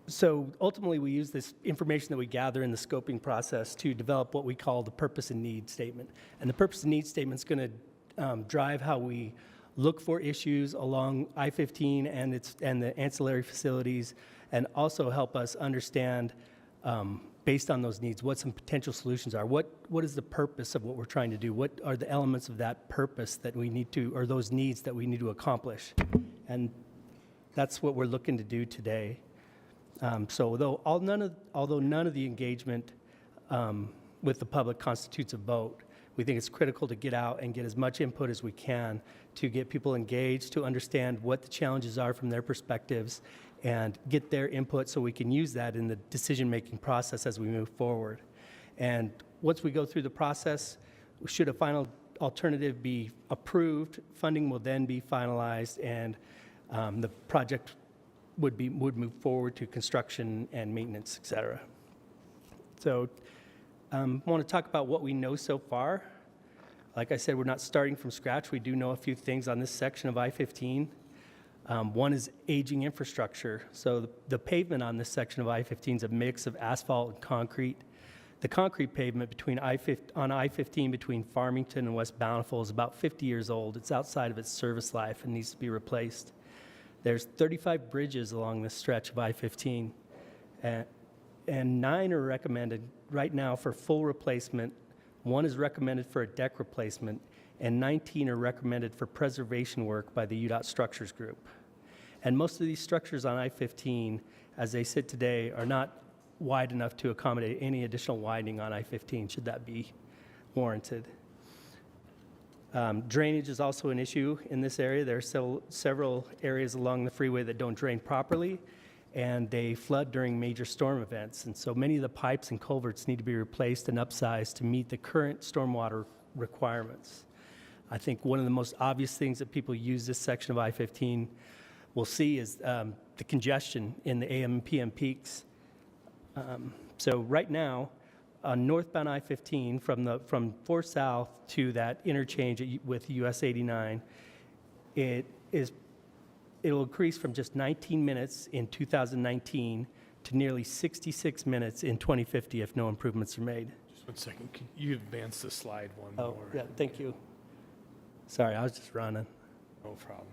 So ultimately, we use this information that we gather in the scoping process to develop what we call the purpose and need statement. And the purpose and need statement is going to drive how we look for issues along I-15 and the ancillary facilities, and also help us understand, based on those needs, what some potential solutions are. What is the purpose of what we're trying to do? What are the elements of that purpose that we need to, or those needs that we need to accomplish? And that's what we're looking to do today. So although none of the engagement with the public constitutes a vote, we think it's critical to get out and get as much input as we can to get people engaged, to understand what the challenges are from their perspectives, and get their input so we can use that in the decision-making process as we move forward. And once we go through the process, should a final alternative be approved, funding will then be finalized, and the project would move forward to construction and maintenance, et cetera. So I want to talk about what we know so far. Like I said, we're not starting from scratch. We do know a few things on this section of I-15. One is aging infrastructure. So the pavement on this section of I-15 is a mix of asphalt and concrete. The concrete pavement on I-15 between Farmington and West Bountiful is about 50 years old. It's outside of its service life and needs to be replaced. There's 35 bridges along this stretch of I-15, and 9 are recommended right now for full replacement. 1 is recommended for a deck replacement, and 19 are recommended for preservation work by the UDOT Structures Group. And most of these structures on I-15, as they sit today, are not wide enough to accommodate any additional widening on I-15, should that be warranted. Drainage is also an issue in this area. There are several areas along the freeway that don't drain properly, and they flood during major storm events. And so many of the pipes and culverts need to be replaced and upsized to meet the current stormwater requirements. I think one of the most obvious things that people use this section of I-15 will see is the congestion in the AM and PM peaks. So right now, on northbound I-15 from 4 South to that interchange with US 89, it will increase from just 19 minutes in 2019 to nearly 66 minutes in 2050 if no improvements are made. Just 1 second. Can you advance the slide one more? Oh, yeah, thank you. Sorry, I was just running. No problem.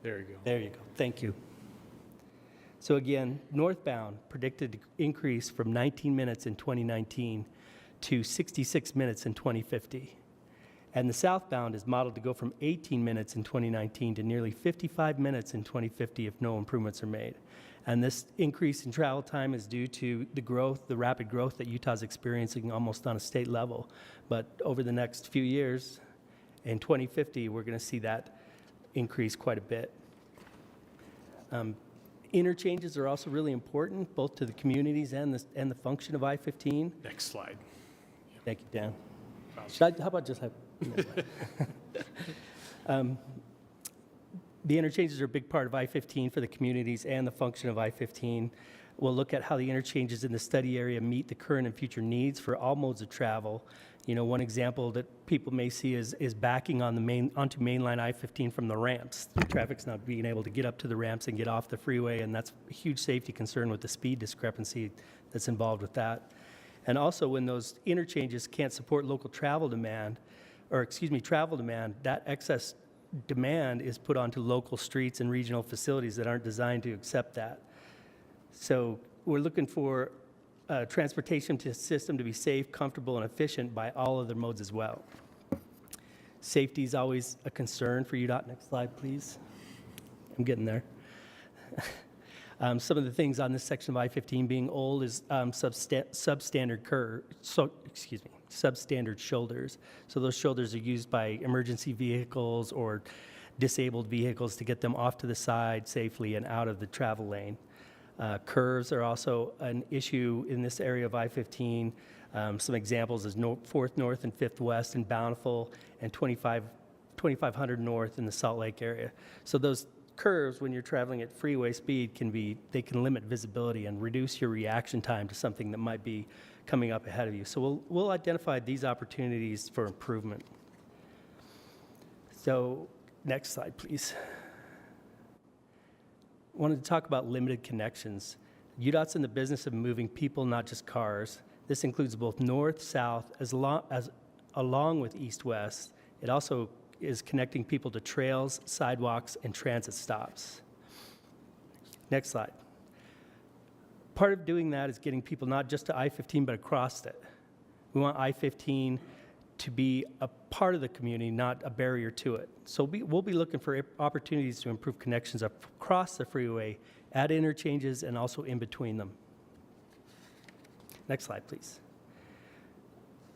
There you go. There you go. Thank you. So again, northbound predicted to increase from 19 minutes in 2019 to 66 minutes in 2050. And the southbound is modeled to go from 18 minutes in 2019 to nearly 55 minutes in 2050 if no improvements are made. And this increase in travel time is due to the rapid growth that Utah's experiencing almost on a state level. But over the next few years, in 2050, we're going to see that increase quite a bit. Interchanges are also really important, both to the communities and the function of I-15. Next slide. Thank you, Dan. How about just have... The interchanges are a big part of I-15 for the communities and the function of I-15. We'll look at how the interchanges in the study area meet the current and future needs for all modes of travel. You know, one example that people may see is backing onto mainline I-15 from the ramps. The traffic's not being able to get up to the ramps and get off the freeway, and that's a huge safety concern with the speed discrepancy that's involved with that. And also, when those interchanges can't support local travel demand, that excess demand is put onto local streets and regional facilities that aren't designed to accept that. So we're looking for a transportation system to be safe, comfortable, and efficient by all other modes as well. Safety is always a concern for UDOT. Next slide, please. I'm getting there. Some of the things on this section of I-15 being old is substandard substandard shoulders. So those shoulders are used by emergency vehicles or disabled vehicles to get them off to the side safely and out of the travel lane. Curves are also an issue in this area of I-15. Some examples is 4th North and 5th West in Bountiful and 2500 North in the Salt Lake area. So those curves, when you're traveling at freeway speed, they can limit visibility and reduce your reaction time to something that might be coming up ahead of you. So we'll identify these opportunities for improvement. So next slide, please. Wanted to talk about limited connections. UDOT's in the business of moving people, not just cars. This includes both north, south, along with east-west. It also is connecting people to trails, sidewalks, and transit stops. Next slide. Part of doing that is getting people not just to I-15, but across it. We want I-15 to be a part of the community, not a barrier to it. So we'll be looking for opportunities to improve connections across the freeway, at interchanges, and also in between them. Next slide, please.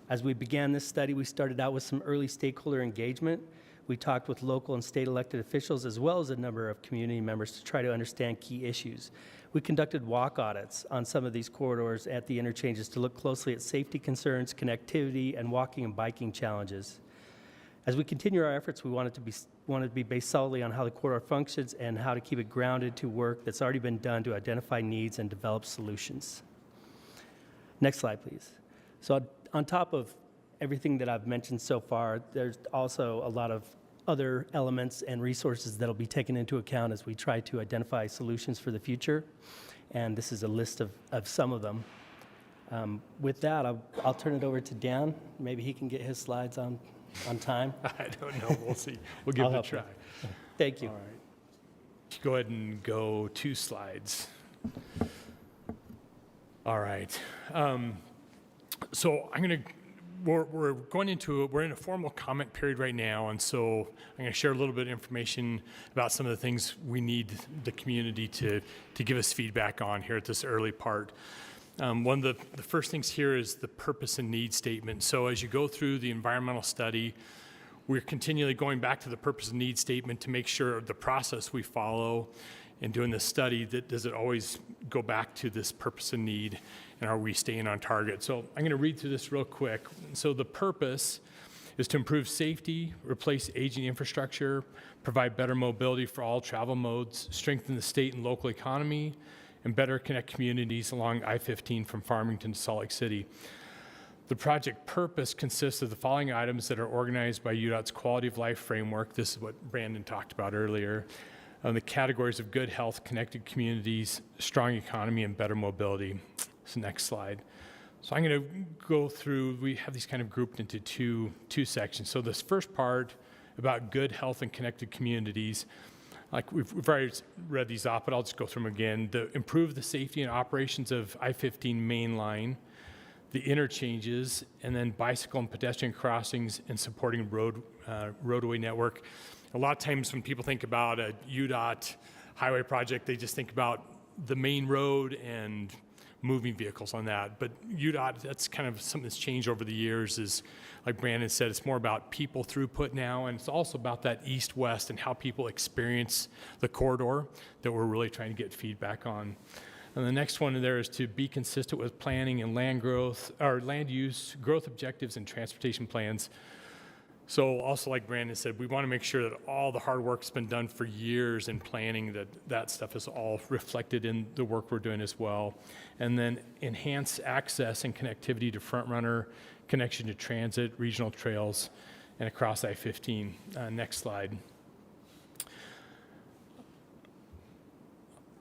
As we began this study, we started out with some early stakeholder engagement. We talked with local and state elected officials as well as a number of community members to try to understand key issues. We conducted walk audits on some of these corridors at the interchanges to look closely at safety concerns, connectivity, and walking and biking challenges. As we continue our efforts, we want it to be based solidly on how the corridor functions and how to keep it grounded to work that's already been done to identify needs and develop solutions. Next slide, please. So on top of everything that I've mentioned so far, there's also a lot of other elements and resources that will be taken into account as we try to identify solutions for the future. And this is a list of some of them. With that, I'll turn it over to Dan. Maybe he can get his slides on time. I don't know. We'll see. We'll give it a try. Thank you. All right. Go ahead and go 2 slides. All right. So we're in a formal comment period right now, and so I'm going to share a little bit of information about some of the things we need the community to give us feedback on here at this early part. One of the first things here is the purpose and need statement. So as you go through the environmental study, we're continually going back to the purpose and need statement to make sure the process we follow in doing this study, does it always go back to this purpose and need, and are we staying on target? So I'm going to read through this real quick. So the purpose is to improve safety, replace aging infrastructure, provide better mobility for all travel modes, strengthen the state and local economy, and better connect communities along I-15 from Farmington to Salt Lake City. The project purpose consists of the following items that are organized by UDOT's Quality of Life Framework. This is what Brandon talked about earlier. The categories of good health, connected communities, strong economy, and better mobility. So next slide. So I'm going to go through, we have these kind of grouped into two sections. So this first part about good health and connected communities, like we've already read these off, but I'll just go through them again. Improve the safety and operations of I-15 main line, the interchanges, and then bicycle and pedestrian crossings and supporting roadway network. A lot of times when people think about a UDOT highway project, they just think about the main road and moving vehicles on that. But UDOT, that's kind of something that's changed over the years, is like Brandon said, it's more about people throughput now, and it's also about that east-west and how people experience the corridor that we're really trying to get feedback on. And the next one there is to be consistent with planning and land growth, or land use, growth objectives, and transportation plans. So also, like Brandon said, we want to make sure that all the hard work's been done for years in planning, that stuff is all reflected in the work we're doing as well. And then enhance access and connectivity to front runner, connection to transit, regional trails, and across I-15. Next slide.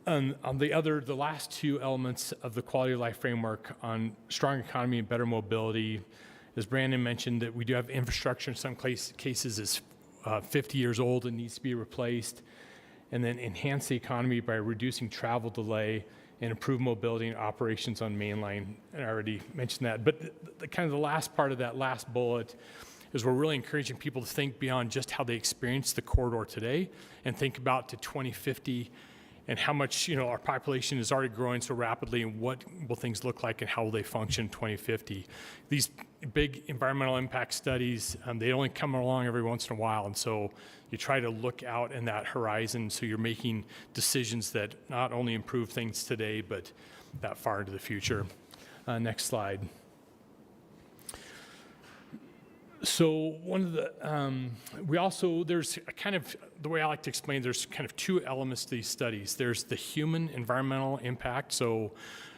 On the last 2 elements of the quality of life framework on strong economy and better mobility, as Brandon mentioned, that we do have infrastructure in some cases is 50 years old and needs to be replaced, and then enhance the economy by reducing travel delay and improve mobility and operations on mainline. And I already mentioned that. But the last part of that last bullet is we're really encouraging people to think beyond just how they experience the corridor today and think about to 2050 and how much, our population is already growing so rapidly, and what will things look like and how will they function in 2050. These big environmental impact studies, they only come along every once in a while, and so you try to look out in that horizon so you're making decisions that not only improve things today, but that far into the future. Next slide. So one of the, there's a kind of, the way I like to explain, there's kind of two elements to these studies. There's the human environmental impact, so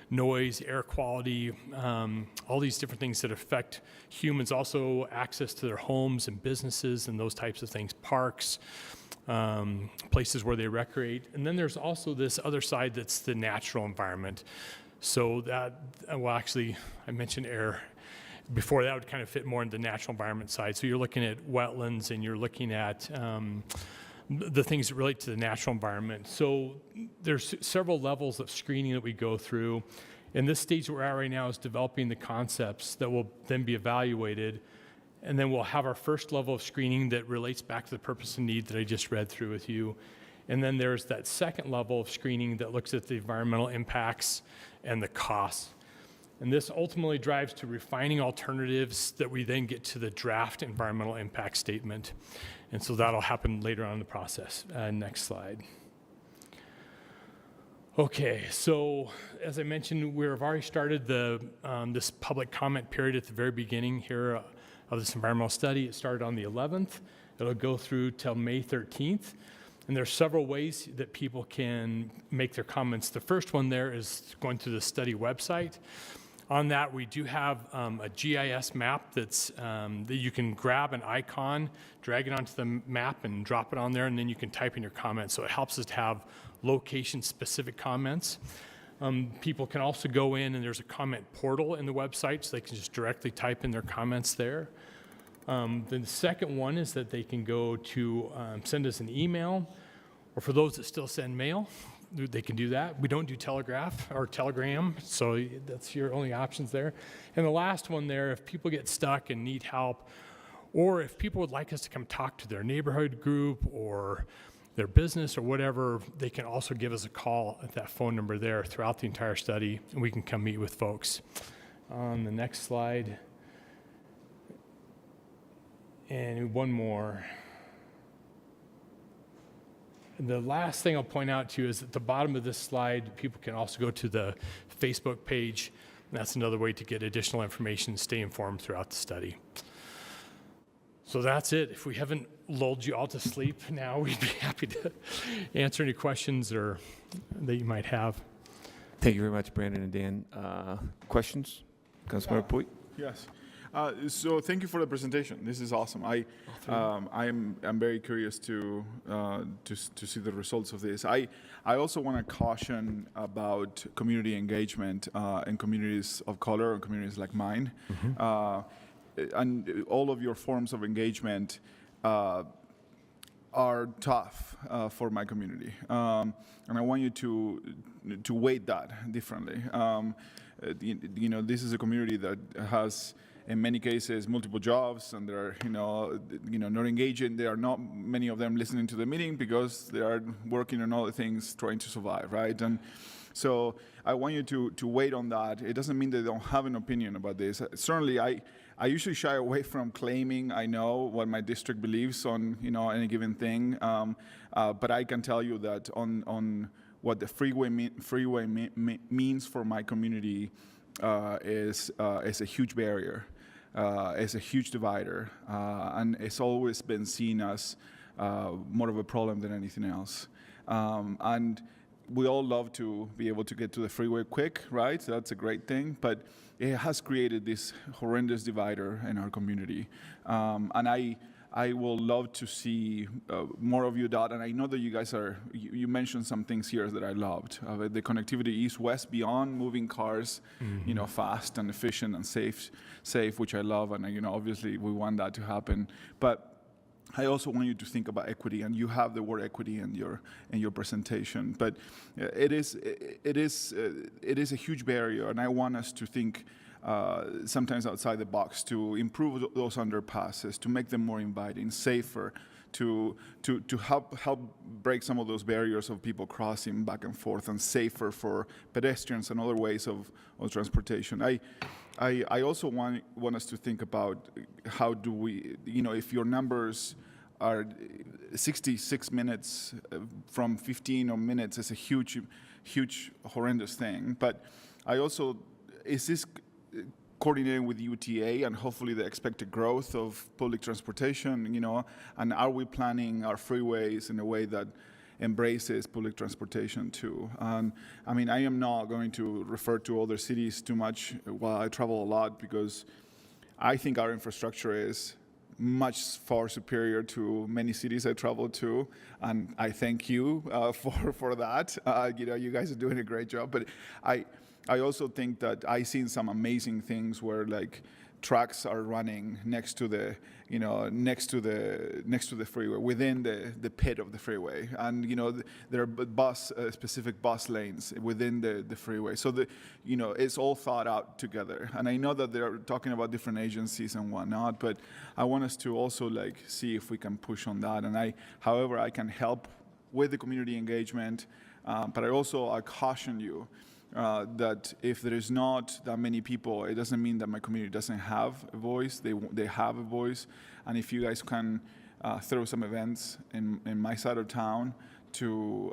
noise, air quality, all these different things that affect humans, also access to their homes and businesses and those types of things, parks, places where they recreate. And then there's also this other side that's the natural environment. So that, well, actually, I mentioned air. Before that would kind of fit more in the natural environment side. So you're looking at wetlands and you're looking at the things that relate to the natural environment. So there's several levels of screening that we go through. And this stage we're at right now is developing the concepts that will then be evaluated. And then we'll have our first level of screening that relates back to the purpose and need that I just read through with you. And then there's that second level of screening that looks at the environmental impacts and the costs. And this ultimately drives to refining alternatives that we then get to the draft environmental impact statement. And so that'll happen later on in the process. Next slide. Okay, so as I mentioned, we've already started this public comment period at the very beginning here of this environmental study. It started on the 11th. It'll go through till May 13th. And there's several ways that people can make their comments. The first one there is going to the study website. On that, we do have a GIS map that's that you can grab an icon, drag it onto the map, and drop it on there, and then you can type in your comments. So it helps us to have location-specific comments. People can also go in, and there's a comment portal in the website, so they can just directly type in their comments there. Then the second one is that they can go to send us an email, or for those that still send mail, they can do that. We don't do telegraph or telegram, so that's your only options there. And the last one there, if people get stuck and need help, or if people would like us to come talk to their neighborhood group or their business or whatever, they can also give us a call at that phone number there throughout the entire study, and we can come meet with folks. On the next slide, and one more. And the last thing I'll point out to you is at the bottom of this slide, people can also go to the Facebook page. And that's another way to get additional information and stay informed throughout the study. So that's it. If we haven't lulled you all to sleep now, we'd be happy to answer any questions or that you might have. Thank you very much, Brandon and Dan. Questions? Councilmember Puig? Yes. So thank you for the presentation. This is awesome. I'm very curious to see the results of this. I also want to caution about community engagement in communities of color and communities like mine. And all of your forms of engagement are tough for my community, and I want you to weight that differently. This is a community that has, in many cases, multiple jobs, and they're not engaging. There are not many of them listening to the meeting because they are working on other things, trying to survive, right? And so I want you to wait on that. It doesn't mean they don't have an opinion about this. Certainly, I usually shy away from claiming I know what my district believes on any given thing, but I can tell you that on what the freeway means for my community is a huge barrier. It's a huge divider, and it's always been seen as more of a problem than anything else. And we all love to be able to get to the freeway quick, right? So that's a great thing, but it has created this horrendous divider in our community. And I will love to see more of you dot. And I know that you guys you mentioned some things here that I loved. The connectivity east-west beyond moving cars, fast and efficient and safe, which I love. And, obviously we want that to happen. But I also want you to think about equity, and you have the word equity in your presentation. But it is a huge barrier, and I want us to think sometimes outside the box to improve those underpasses, to make them more inviting, safer, to help break some of those barriers of people crossing back and forth, and safer for pedestrians and other ways of transportation. I also want us to think about how do we, if your numbers are 66 minutes from 15 or minutes is a huge, horrendous thing. But I also, is this coordinating with UTA and hopefully the expected growth of public transportation, and are we planning our freeways in a way that embraces public transportation too? And I mean, I am not going to refer to other cities too much while I travel a lot, because I think our infrastructure is much far superior to many cities I travel to, and I thank you for that. You guys are doing a great job, but I also think that I've seen some amazing things where like trucks are running next to the freeway, within the pit of the freeway, and there are specific bus lanes within the freeway. So it's all thought out together. And I know that they're talking about different agencies and whatnot, but I want us to also see if we can push on that. And however I can help with the community engagement, but I caution you. That if there is not that many people, it doesn't mean that my community doesn't have a voice. They have a voice, and if you guys can throw some events in my side of town to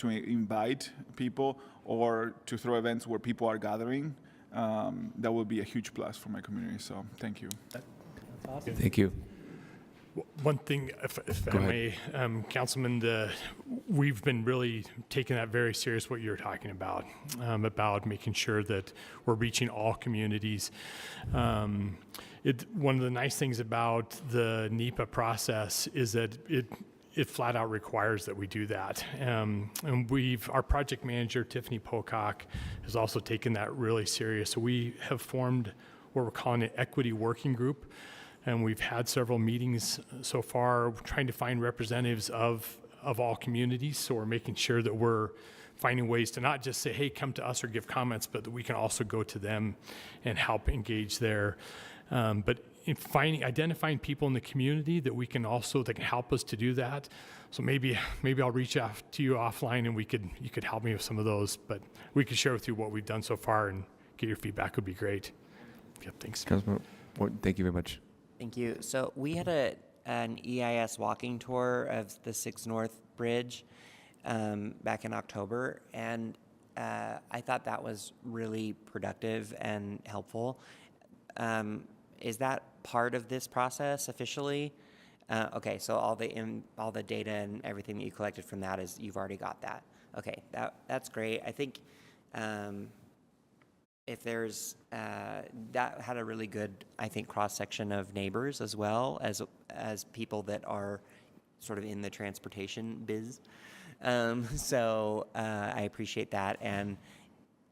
invite people, or to throw events where people are gathering, that will be a huge plus for my community. So thank you. That's awesome. Thank you. One thing, if I may, Councilman, we've been really taking that very serious, what you're talking about making sure that we're reaching all communities. One of the nice things about the NEPA process is that it flat out requires that we do that. And our project manager, Tiffany Pocock, has also taken that really serious. So we have formed what we're calling an equity working group. And we've had several meetings so far trying to find representatives of all communities. So we're making sure that we're finding ways to not just say, hey, come to us or give comments, but that we can also go to them and help engage there. But in identifying people in the community that can help us to do that. So maybe I'll reach out to you offline and you could help me with some of those, but we could share with you what we've done so far and get your feedback would be great. Yeah, thanks. Councilman, thank you very much. Thank you. So we had an EIS walking tour of the 6 North Bridge back in October, and I thought that was really productive and helpful. Is that part of this process officially? Okay, so all the data and everything that you collected from that you've already got that. Okay, that's great. I think if there's that had a really good, I think, cross section of neighbors as well as people that are sort of in the transportation biz. So I appreciate that, and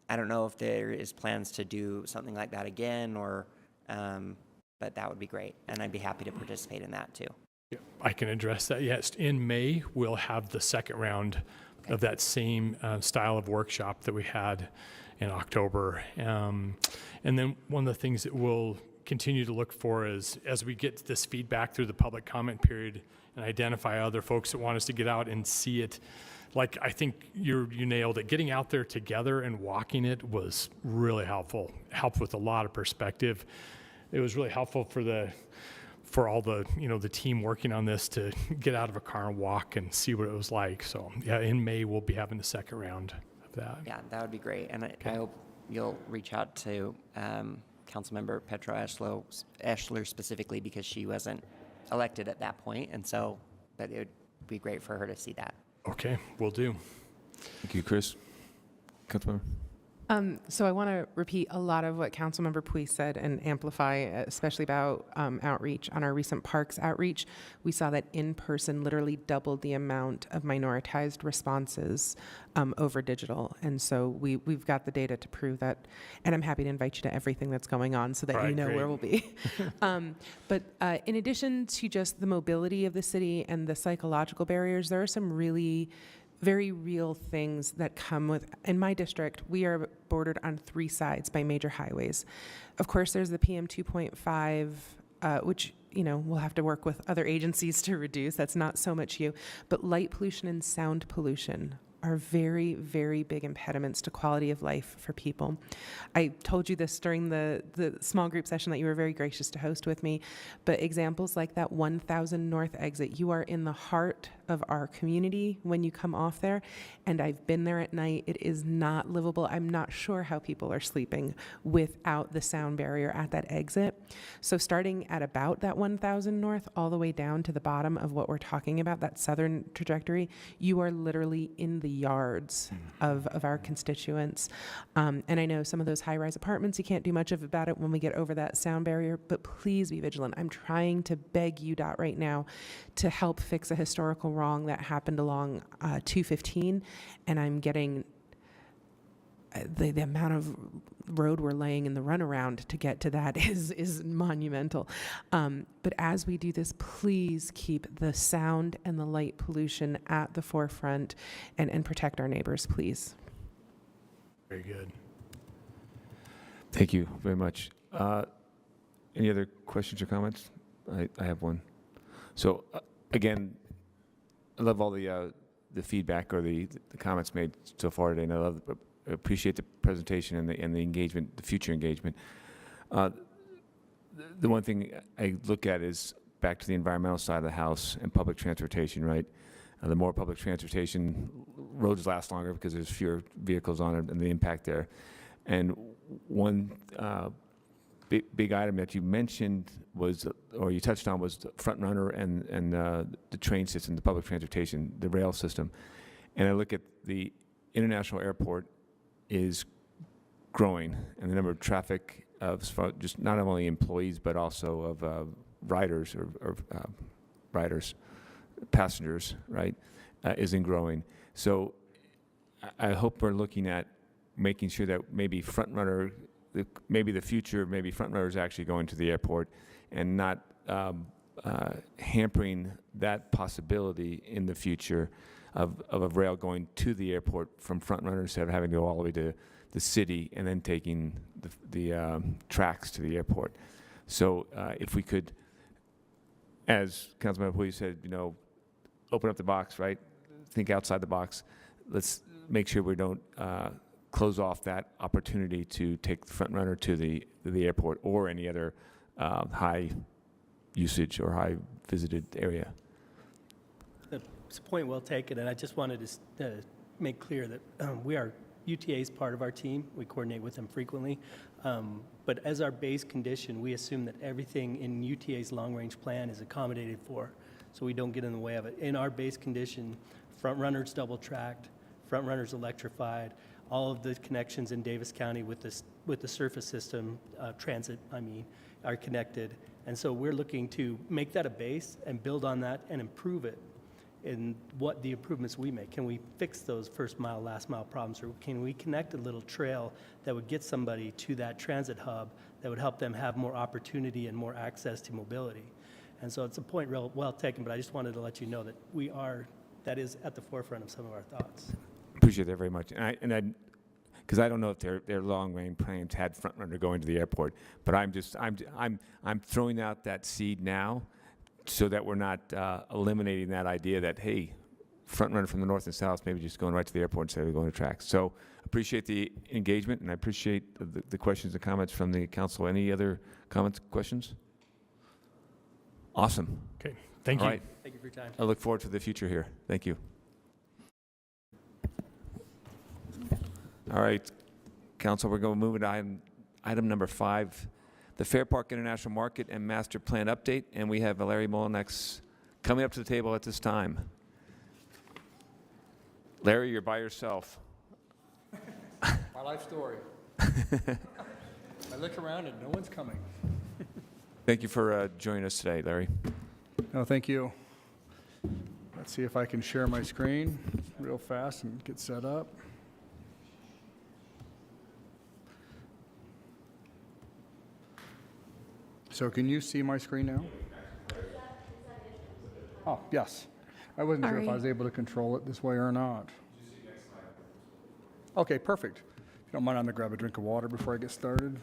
I don't know if there is plans to do something like that again, or but that would be great, and I'd be happy to participate in that too. Yeah, I can address that. Yes, in May we'll have the second round of that same style of workshop that we had in October. And then one of the things that we'll continue to look for is, as we get this feedback through the public comment period and identify other folks that want us to get out and see it, like I think you nailed it. Getting out there together and walking it was really helpful. Helped with a lot of perspective. It was really helpful for all the the team working on this to get out of a car and walk and see what it was like. So yeah, in May we'll be having the second round of that. Yeah, that would be great, and I hope you'll reach out to Councilmember Petra Eschler specifically, because she wasn't elected at that point, and so, but it would be great for her to see that. Okay, will do. Thank you, Chris. Councilmember. So I want to repeat a lot of what Councilmember Puig said and amplify, especially about outreach. On our recent parks outreach, we saw that in-person literally doubled the amount of minoritized responses over digital. And so we've got the data to prove that. And I'm happy to invite you to everything that's going on so that you know where we'll be. But in addition to just the mobility of the city and the psychological barriers, there are some really very real things that come with, in my district, we are bordered on 3 sides by major highways. Of course, there's the PM 2.5, which, we'll have to work with other agencies to reduce. That's not so much you. But light pollution and sound pollution are very, very big impediments to quality of life for people. I told you this during the small group session that you were very gracious to host with me, but examples like that 1000 North exit, you are in the heart of our community when you come off there, and I've been there at night. It is not livable. I'm not sure how people are sleeping without the sound barrier at that exit. So starting at about that 1000 North all the way down to the bottom of what we're talking about, that southern trajectory, you are literally in the yards of our constituents. And I know some of those high-rise apartments, you can't do much about it when we get over that sound barrier, but please be vigilant. I'm trying to beg UDOT right now to help fix a historical wrong that happened along 215, and I'm getting the amount of road we're laying in the runaround to get to that is monumental. But as we do this, please keep the sound and the light pollution at the forefront and protect our neighbors, please. Very good. Thank you very much. Any other questions or comments? I have one. So again, I love all the feedback or the comments made so far today, and I appreciate the presentation and the engagement, the future engagement. The one thing I look at is back to the environmental side of the house and public transportation, right? The more public transportation, roads last longer because there's fewer vehicles on it and the impact there. And one big item that you mentioned was, or you touched on, was the front runner and the train system, the public transportation, the rail system. And I look at the international airport is growing, and the number of traffic of just not only employees but also of riders or riders, passengers, right, isn't growing. So I hope we're looking at making sure that maybe front runner, maybe the future, maybe front runners actually going to the airport and not hampering that possibility in the future of a rail going to the airport from front runners instead of having to go all the way to the city and then taking the tracks to the airport. So if we could, as Councilman Puyi said, open up the box, right? Think outside the box. Let's make sure we don't close off that opportunity to take the front runner to the airport or any other high usage or high visited area. It's a point well taken, and I just wanted to make clear that UTA is part of our team. We coordinate with them frequently. But as our base condition, we assume that everything in UTA's long-range plan is accommodated for, so we don't get in the way of it. In our base condition, front runners double-tracked, front runners electrified, all of the connections in Davis County with the surface system, transit, are connected. And so we're looking to make that a base and build on that and improve it in what the improvements we make. Can we fix those first mile, last mile problems, or can we connect a little trail that would get somebody to that transit hub that would help them have more opportunity and more access to mobility? And so it's a point well taken, but I just wanted to let you know that that is at the forefront of some of our thoughts. Appreciate that very much. And because I don't know if their long-range plans had front runner going to the airport, but I'm throwing out that seed now, so that we're not eliminating that idea that, hey, front runner from the north and south, maybe just going right to the airport instead of going to tracks. So appreciate the engagement, and I appreciate the questions and comments from the council. Any other comments, questions? Awesome. Okay, thank you. All right. Thank you for your time. I look forward to the future here. Thank you. All right, council, we're going to move to item number 5. The Fair Park International Market and Master Plan Update, and we have Larry Molinex coming up to the table at this time. Larry, you're by yourself. My life story. I look around and no one's coming. Thank you for joining us today, Larry. No, thank you. Let's see if I can share my screen real fast and get set up. So can you see my screen now? Oh, yes. I wasn't sure if I Sorry. was able to control it this way or not. Okay, perfect. If you don't mind, I'm gonna grab a drink of water before I get started.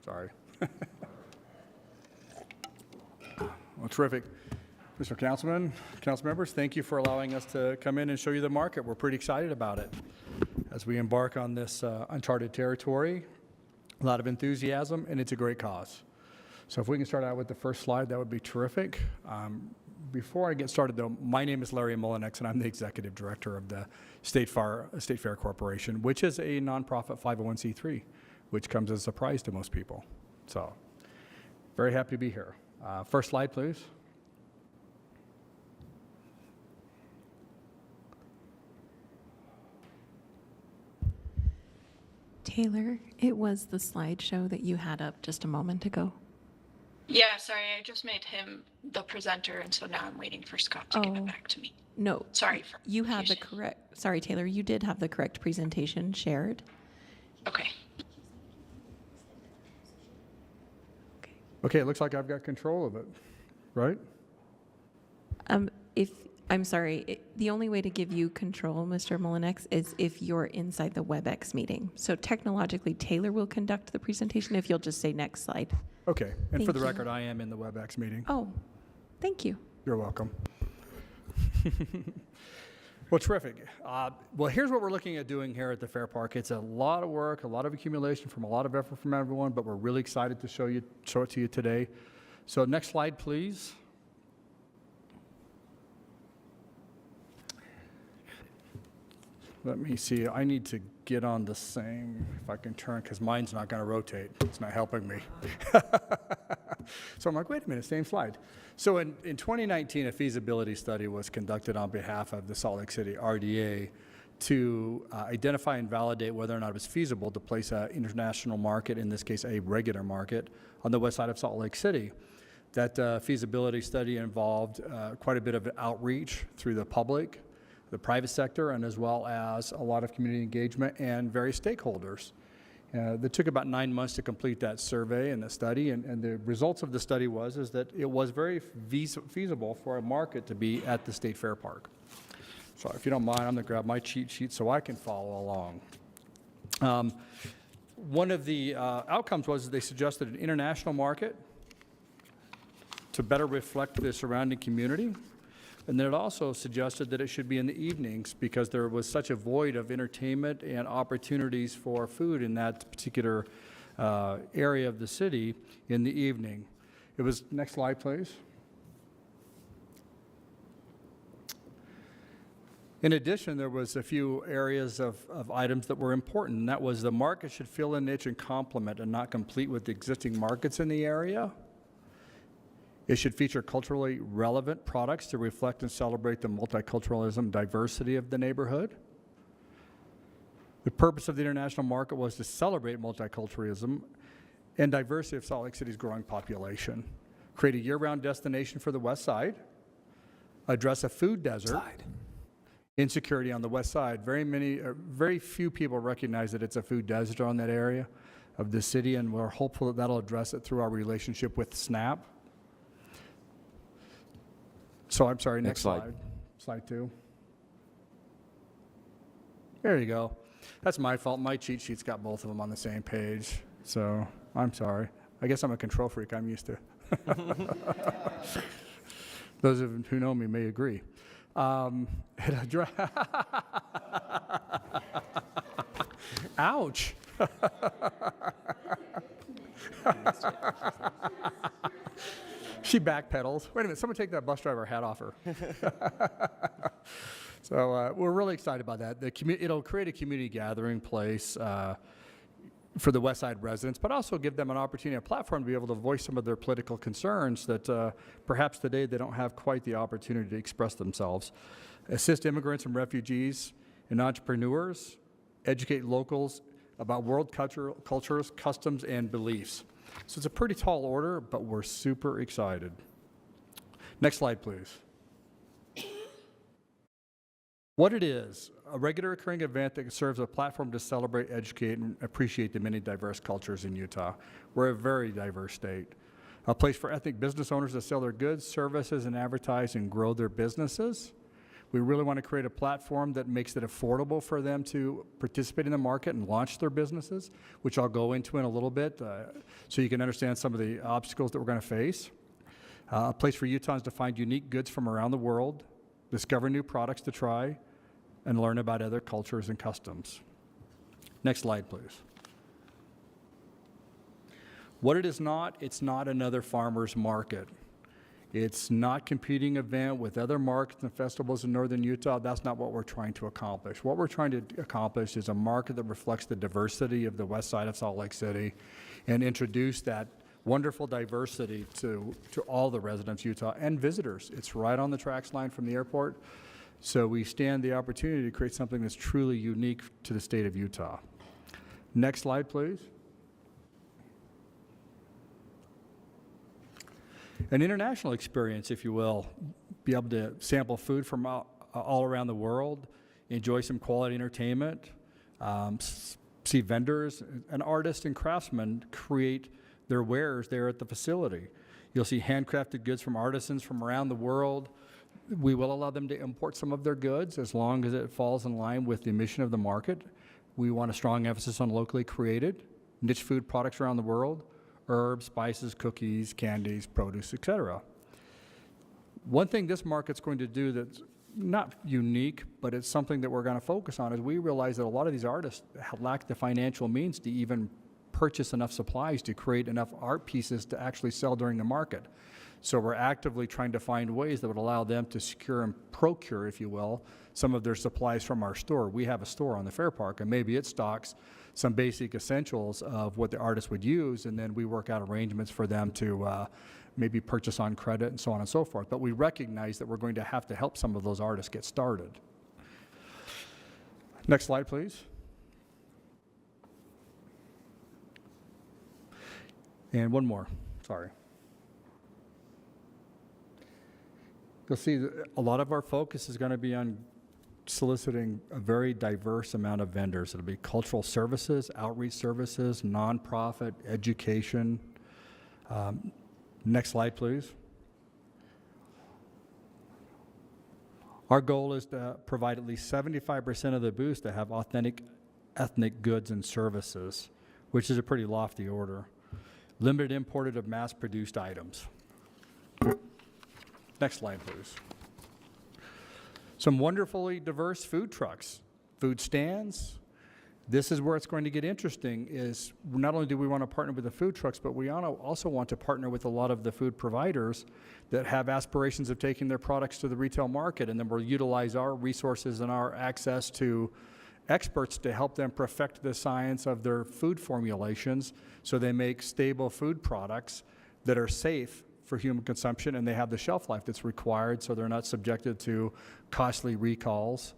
Sorry. Well, terrific. Mr. Councilman, council members, thank you for allowing us to come in and show you the market. We're pretty excited about it as we embark on this uncharted territory. A lot of enthusiasm, and it's a great cause. So if we can start out with the first slide, that would be terrific. Before I get started, though, my name is Larry Mullinex, and I'm the executive director of the State Fair Corporation, which is a nonprofit 501c3, which comes as a surprise to most people. So very happy to be here. First slide, please. Taylor, it was the slideshow that you had up just a moment ago. Yeah, sorry, I just made him the presenter, and so now I'm waiting for Scott to give it back to me. No. Sorry for You had the confusion. correct, sorry, Taylor, you did have the correct presentation shared. Okay. Okay, it looks like I've got control of it, right? I'm sorry, the only way to give you control, Mr. Mullinex, is if you're inside the WebEx meeting. So technologically, Taylor will conduct the presentation if you'll just say next slide. Okay, and Thank for the you. record, I am in the WebEx meeting. Oh, thank you. You're welcome. Well, terrific. Well, here's what we're looking at doing here at the Fair Park. It's a lot of work, a lot of accumulation from a lot of effort from everyone, but we're really excited to show it to you today. So next slide, please. Let me see. I need to get on the same, if I can turn, because mine's not going to rotate. It's not helping me. So I'm like, wait a minute, same slide. So in 2019, a feasibility study was conducted on behalf of the Salt Lake City RDA to identify and validate whether or not it was feasible to place an international market, in this case a regular market, on the west side of Salt Lake City. That feasibility study involved quite a bit of outreach through the public, the private sector, and as well as a lot of community engagement and various stakeholders. That took about 9 months to complete that survey and the study, and the results of the study is that it was very feasible for a market to be at the State Fair Park. So if you don't mind, I'm going to grab my cheat sheet so I can follow along. One of the outcomes was they suggested an international market to better reflect the surrounding community. And then it also suggested that it should be in the evenings because there was such a void of entertainment and opportunities for food in that particular area of the city in the evening. It was, next slide, please. In addition, there was a few areas of items that were important, and that was the market should fill a niche and complement and not complete with the existing markets in the area. It should feature culturally relevant products to reflect and celebrate the multiculturalism, diversity of the neighborhood. The purpose of the international market was to celebrate multiculturalism and diversity of Salt Lake City's growing population, create a year-round destination for the west side, address a food desert, insecurity on the west side. Very few people recognize that it's a food desert on that area of the city, and we're hopeful that that'll address it through our relationship with SNAP. So I'm sorry, next slide. Slide 2. There you go. That's my fault. My cheat sheet's got both of them on the same page. So I'm sorry. I guess I'm a control freak. I'm used to. Those of you who know me may agree. Ouch. She backpedals. Wait a minute, someone take that bus driver hat off her. So we're really excited about that. It'll create a community gathering place for the West Side residents, but also give them an opportunity, a platform to be able to voice some of their political concerns that perhaps today they don't have quite the opportunity to express themselves. Assist immigrants and refugees and entrepreneurs, educate locals about world cultures, customs, and beliefs. So it's a pretty tall order, but we're super excited. Next slide, please. What it is, a regular occurring event that serves a platform to celebrate, educate, and appreciate the many diverse cultures in Utah. We're a very diverse state. A place for ethnic business owners to sell their goods, services, and advertise and grow their businesses. We really want to create a platform that makes it affordable for them to participate in the market and launch their businesses, which I'll go into in a little bit so you can understand some of the obstacles that we're going to face. A place for Utahns to find unique goods from around the world, discover new products to try, and learn about other cultures and customs. Next slide, please. What it is not, it's not another farmer's market. It's not competing event with other markets and festivals in northern Utah. That's not what we're trying to accomplish. What we're trying to accomplish is a market that reflects the diversity of the west side of Salt Lake City and introduce that wonderful diversity to all the residents of Utah and visitors. It's right on the tracks line from the airport. So we stand the opportunity to create something that's truly unique to the state of Utah. Next slide, please. An international experience, if you will, be able to sample food from all around the world, enjoy some quality entertainment, see vendors and artists and craftsmen create their wares there at the facility. You'll see handcrafted goods from artisans from around the world. We will allow them to import some of their goods as long as it falls in line with the mission of the market. We want a strong emphasis on locally created, niche food products around the world, herbs, spices, cookies, candies, produce, etc. One thing this market's going to do that's not unique, but it's something that we're going to focus on is we realize that a lot of these artists lack the financial means to even purchase enough supplies to create enough art pieces to actually sell during the market. So we're actively trying to find ways that would allow them to secure and procure, if you will, some of their supplies from our store. We have a store on the Fair Park, and maybe it stocks some basic essentials of what the artist would use, and then we work out arrangements for them to maybe purchase on credit and so on and so forth. But we recognize that we're going to have to help some of those artists get started. Next slide, please. And one more, sorry. You'll see that a lot of our focus is going to be on soliciting a very diverse amount of vendors. It'll be cultural services, outreach services, nonprofit, education. Next slide, please. Our goal is to provide at least 75% of the booths to have authentic ethnic goods and services, which is a pretty lofty order. Limited imported of mass-produced items. Next slide, please. Some wonderfully diverse food trucks, food stands. This is where it's going to get interesting is not only do we want to partner with the food trucks, but we also want to partner with a lot of the food providers that have aspirations of taking their products to the retail market, and then we'll utilize our resources and our access to experts to help them perfect the science of their food formulations so they make stable food products that are safe for human consumption and they have the shelf life that's required so they're not subjected to costly recalls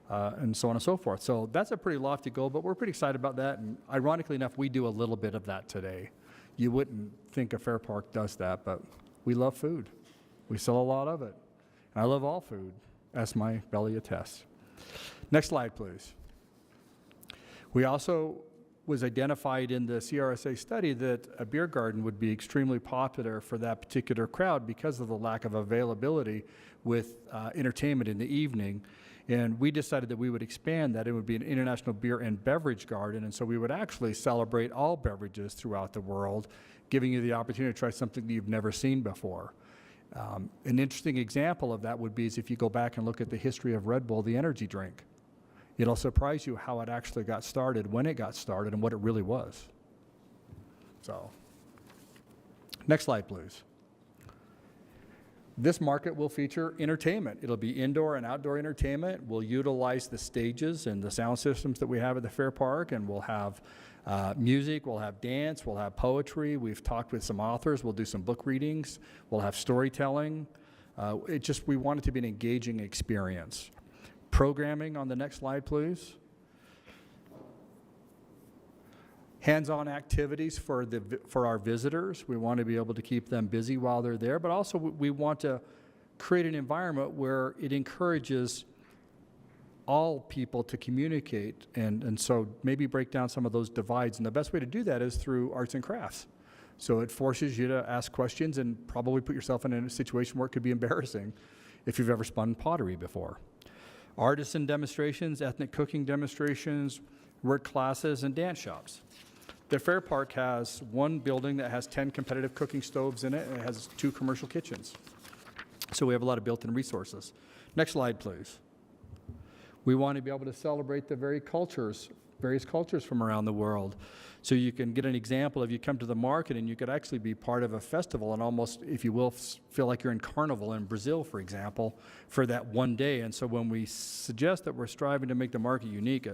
and so on and so forth. So that's a pretty lofty goal, but we're pretty excited about that. And ironically enough, we do a little bit of that today. You wouldn't think a Fair Park does that, but we love food. We sell a lot of it. And I love all food, as my belly attests. Next slide, please. We also was identified in the CRSA study that a beer garden would be extremely popular for that particular crowd because of the lack of availability with entertainment in the evening. And we decided that we would expand that. It would be an international beer and beverage garden. And so we would actually celebrate all beverages throughout the world, giving you the opportunity to try something that you've never seen before. An interesting example of that would be is if you go back and look at the history of Red Bull, the energy drink. It'll surprise you how it actually got started, when it got started, and what it really was. So, next slide, please. This market will feature entertainment. It'll be indoor and outdoor entertainment. We'll utilize the stages and the sound systems that we have at the Fair Park, and we'll have music, we'll have dance, we'll have poetry. We've talked with some authors. We'll do some book readings. We'll have storytelling. We want it to be an engaging experience. Programming on the next slide, please. Hands-on activities for our visitors. We want to be able to keep them busy while they're there, but also we want to create an environment where it encourages all people to communicate, and so maybe break down some of those divides. And the best way to do that is through arts and crafts. So it forces you to ask questions and probably put yourself in a situation where it could be embarrassing if you've ever spun pottery before. Artisan demonstrations, ethnic cooking demonstrations, work classes, and dance shops. The Fair Park has one building that has 10 competitive cooking stoves in it, and it has 2 commercial kitchens. So we have a lot of built-in resources. Next slide, please. We want to be able to celebrate the various cultures from around the world. So you can get an example of you come to the market and you could actually be part of a festival and almost, if you will, feel like you're in Carnival in Brazil, for example, for that one day. And so when we suggest that we're striving to make the market unique,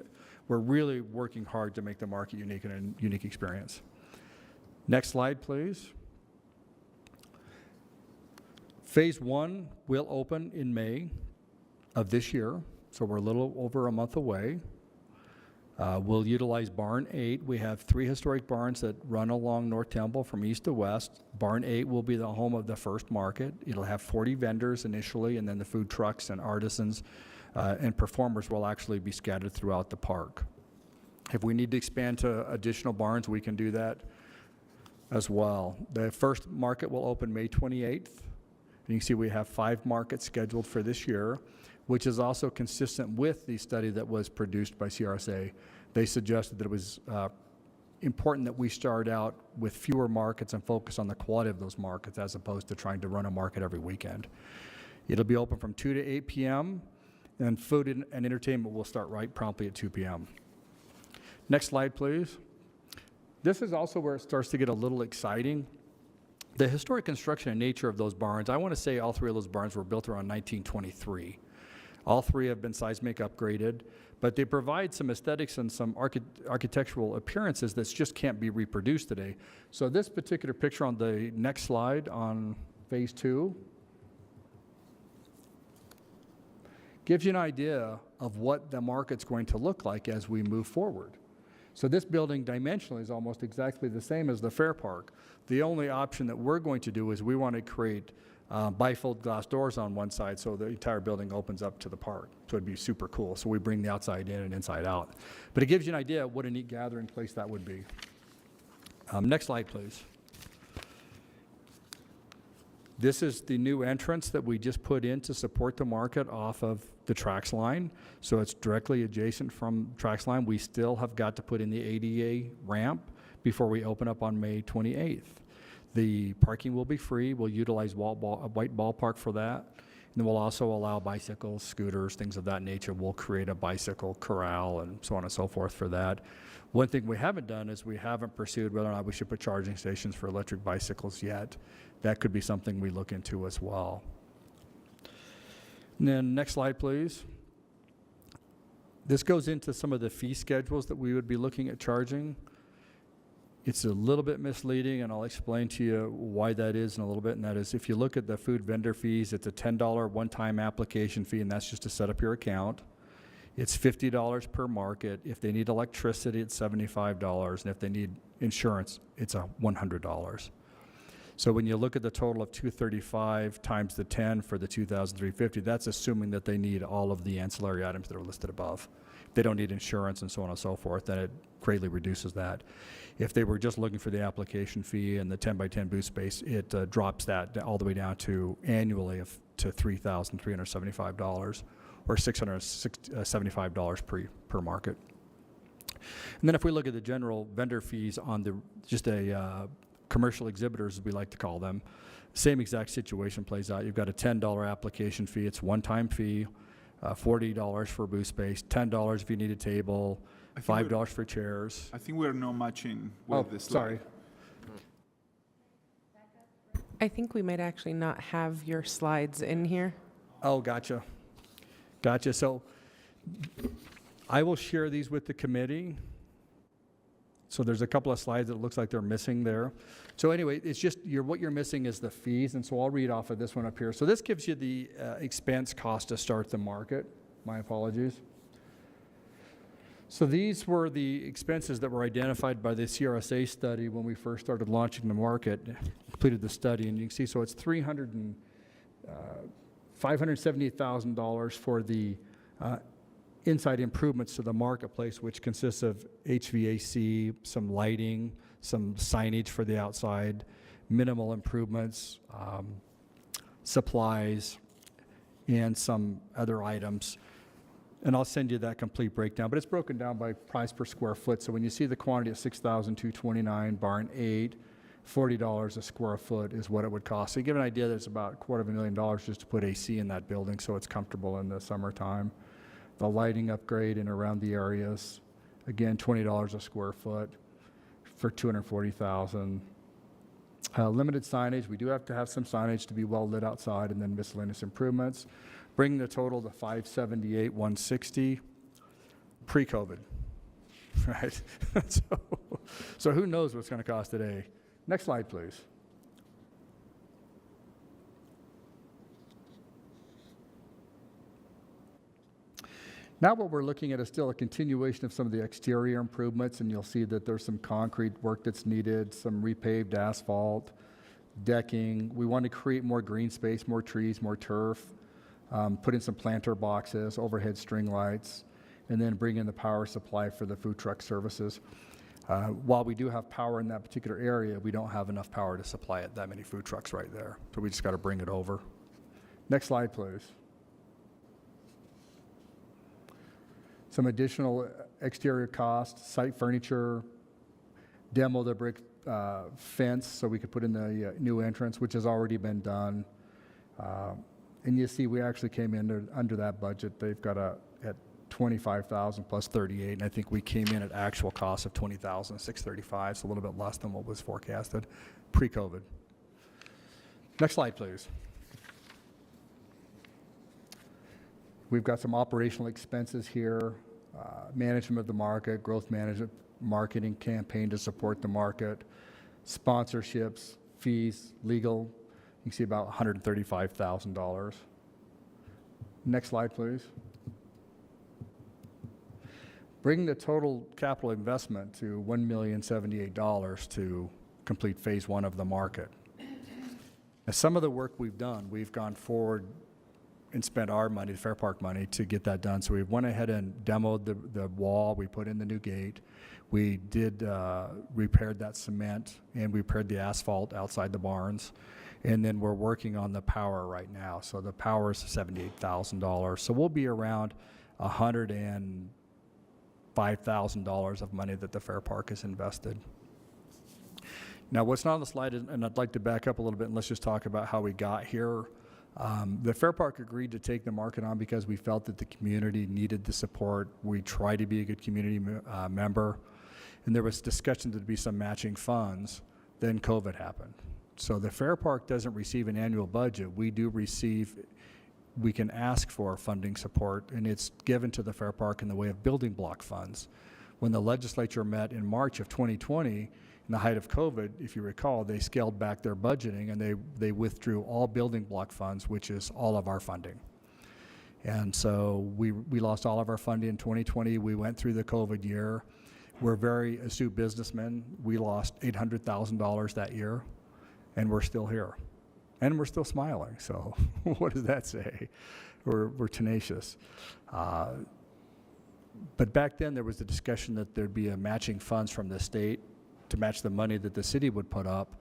we're really working hard to make the market unique and a unique experience. Next slide, please. Phase 1 will open in May of this year. So we're a little over a month away. We'll utilize Barn 8. We have 3 historic barns that run along North Temple from east to west. Barn 8 will be the home of the first market. It'll have 40 vendors initially, and then the food trucks and artisans and performers will actually be scattered throughout the park. If we need to expand to additional barns, we can do that as well. The first market will open May 28th. And you can see we have 5 markets scheduled for this year, which is also consistent with the study that was produced by CRSA. They suggested that it was important that we start out with fewer markets and focus on the quality of those markets as opposed to trying to run a market every weekend. It'll be open from 2 to 8 p.m., and food and entertainment will start right promptly at 2 p.m. Next slide, please. This is also where it starts to get a little exciting. The historic construction and nature of those barns, I want to say all 3 of those barns were built around 1923. All 3 have been seismic upgraded, but they provide some aesthetics and some architectural appearances that just can't be reproduced today. So this particular picture on the next slide on phase 2 gives you an idea of what the market's going to look like as we move forward. So this building dimensionally is almost exactly the same as the Fair Park. The only option that we're going to do is we want to create bifold glass doors on one side so the entire building opens up to the park. So it'd be super cool. So we bring the outside in and inside out. But it gives you an idea of what a neat gathering place that would be. Next slide, please. This is the new entrance that we just put in to support the market off of the Trax line. So it's directly adjacent from Trax line. We still have got to put in the ADA ramp before we open up on May 28th. The parking will be free. We'll utilize white ballpark for that. And then we'll also allow bicycles, scooters, things of that nature. We'll create a bicycle corral and so on and so forth for that. One thing we haven't done is we haven't pursued whether or not we should put charging stations for electric bicycles yet. That could be something we look into as well. And then next slide, please. This goes into some of the fee schedules that we would be looking at charging. It's a little bit misleading, and I'll explain to you why that is in a little bit, and that is if you look at the food vendor fees, it's a $10 one-time application fee, and that's just to set up your account. It's $50 per market. If they need electricity, it's $75, and if they need insurance, it's $100. So when you look at the total of $235 times the 10 for the $2,350, that's assuming that they need all of the ancillary items that are listed above. If they don't need insurance and so on and so forth, then it greatly reduces that. If they were just looking for the application fee and the 10 by 10 booth space, it drops that all the way down to annually to $3,375 or $675 per market. And then if we look at the general vendor fees on just a commercial exhibitors, as we like to call them, same exact situation plays out. You've got a $10 application fee. It's one-time fee, $40 for booth space, $10 if you need a table, $5 for chairs. I think we're not matching with this slide. Sorry. I think we might actually not have your slides in here. Oh, gotcha. Gotcha. So I will share these with the committee. So there's a couple of slides that it looks like they're missing there. So anyway, it's just what you're missing is the fees, and so I'll read off of this one up here. So this gives you the expense cost to start the market. My apologies. So these were the expenses that were identified by the CRSA study when we first started launching the market, completed the study, and you can see, so it's $578,000 for the inside improvements to the marketplace, which consists of HVAC, some lighting, some signage for the outside, minimal improvements, supplies, and some other items. And I'll send you that complete breakdown, but it's broken down by price per square foot. So when you see the quantity at $6,229, barn 8, $40 a square foot is what it would cost. So you give an idea that it's about $250,000 just to put AC in that building so it's comfortable in the summertime. The lighting upgrade and around the areas, again, $20 a square foot for $240,000. Limited signage, we do have to have some signage to be well lit outside, and then miscellaneous improvements, bringing the total to $578,160 pre-COVID, right? So who knows what's going to cost today? Next slide, please. Now what we're looking at is still a continuation of some of the exterior improvements, and you'll see that there's some concrete work that's needed, some repaved asphalt, decking. We want to create more green space, more trees, more turf, put in some planter boxes, overhead string lights, and then bring in the power supply for the food truck services. While we do have power in that particular area, we don't have enough power to supply it that many food trucks right there. So we just got to bring it over. Next slide, please. Some additional exterior costs, site furniture, demo the brick fence so we could put in the new entrance, which has already been done. And you see we actually came in under that budget. They've got at $25,000 plus $38,000, and I think we came in at actual cost of $20,635, so a little bit less than what was forecasted pre-COVID. Next slide, please. We've got some operational expenses here, management of the market, growth management, marketing campaign to support the market, sponsorships, fees, legal. You can see about $135,000. Next slide, please. Bring the total capital investment to $1,078,000 to complete phase 1 of the market. Now, some of the work we've done, we've gone forward and spent our money, the Fair Park money, to get that done. So we went ahead and demoed the wall. We put in the new gate. We did repaired that cement, and we repaired the asphalt outside the barns. And then we're working on the power right now. So the power is $78,000. So we'll be around $105,000 of money that the Fair Park has invested. Now, what's not on the slide, and I'd like to back up a little bit, and let's just talk about how we got here. The Fair Park agreed to take the market on because we felt that the community needed the support. We tried to be a good community member, and there was discussion to be some matching funds. Then COVID happened. So the Fair Park doesn't receive an annual budget. We can ask for funding support, and it's given to the Fair Park in the way of building block funds. When the legislature met in March of 2020, in the height of COVID, if you recall, they scaled back their budgeting and they withdrew all building block funds, which is all of our funding. And so we lost all of our funding in 2020. We went through the COVID year. We're very astute businessmen. We lost $800,000 that year, and we're still here. And we're still smiling, so what does that say? We're tenacious. But back then there was a discussion that there'd be a matching funds from the state to match the money that the city would put up.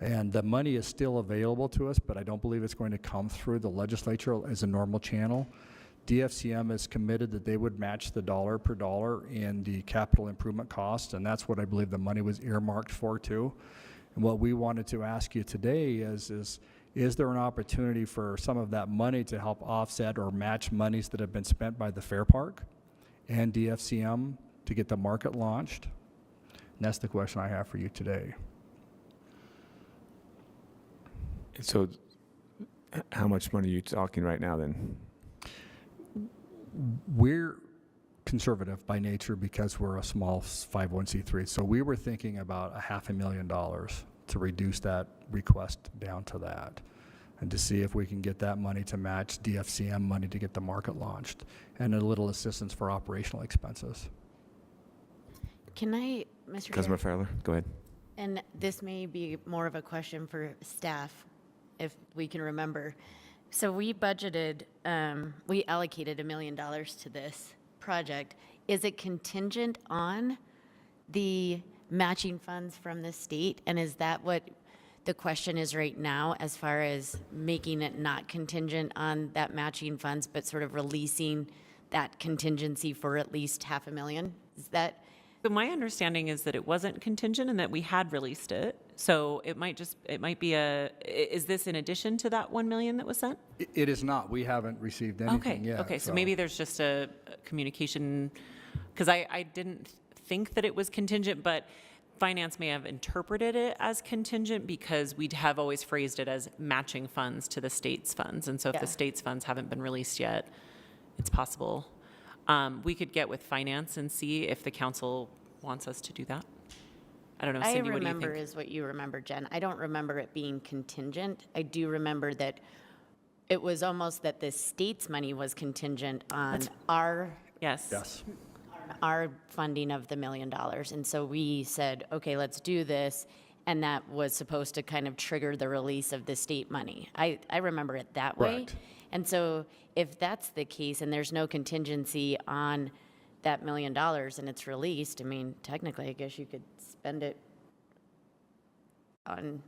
And the money is still available to us, but I don't believe it's going to come through the legislature as a normal channel. DFCM is committed that they would match the dollar per dollar in the capital improvement costs, and that's what I believe the money was earmarked for too. And what we wanted to ask you today is there an opportunity for some of that money to help offset or match monies that have been spent by the Fair Park and DFCM to get the market launched? And that's the question I have for you today. So how much money are you talking right now then? We're conservative by nature because we're a small 501c3. So we were thinking about $500,000 to reduce that request down to that, and to see if we can get that money to match DFCM money to get the market launched, and a little assistance for operational expenses. Can I, Mr. Councilmember Chair? Fowler, go ahead. And this may be more of a question for staff, if we can remember. So we budgeted, we allocated $1 million to this project, is it contingent on the matching funds from the state? And is that what the question is right now, as far as making it not contingent on that matching funds, but sort of releasing that contingency for at least $500,000? Is that? So my understanding is that it wasn't contingent and that we had released it. So it might be is this in addition to that 1 million that was sent? It is not. We haven't received anything yet. Okay, so maybe there's just a communication, because I didn't think that it was contingent, but finance may have interpreted it as contingent because we have always phrased it as matching funds to the state's funds. And so if the state's funds haven't been released yet, it's possible. We could get with finance and see if the council wants us to do that. I don't know, Cindy, what do you think? I remember is what you remember, Jen. I don't remember it being contingent. I do remember that it was almost that the state's money was contingent on our funding of the $1 million. And so we said, okay, let's do this. And that was supposed to kind of trigger the release of the state money. I remember it that way. And so if that's the case and there's no contingency on that $1 million and it's released, I mean, technically, I guess you could spend it on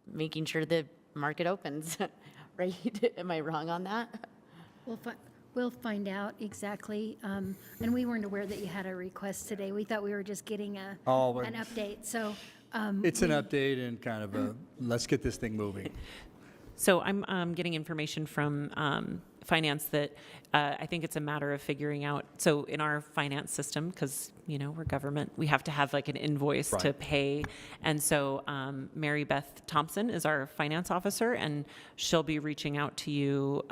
making sure the market opens, right? Am I wrong on that? We'll find out exactly. And we weren't aware that you had a request today. We thought we were just getting an update. So it's an update and kind of a let's get this thing moving. So I'm getting information from finance that I think it's a matter of figuring out. So in our finance system, because we're government, we have to have like an invoice to pay. And so Mary Beth Thompson is our finance officer, and she'll be reaching out to you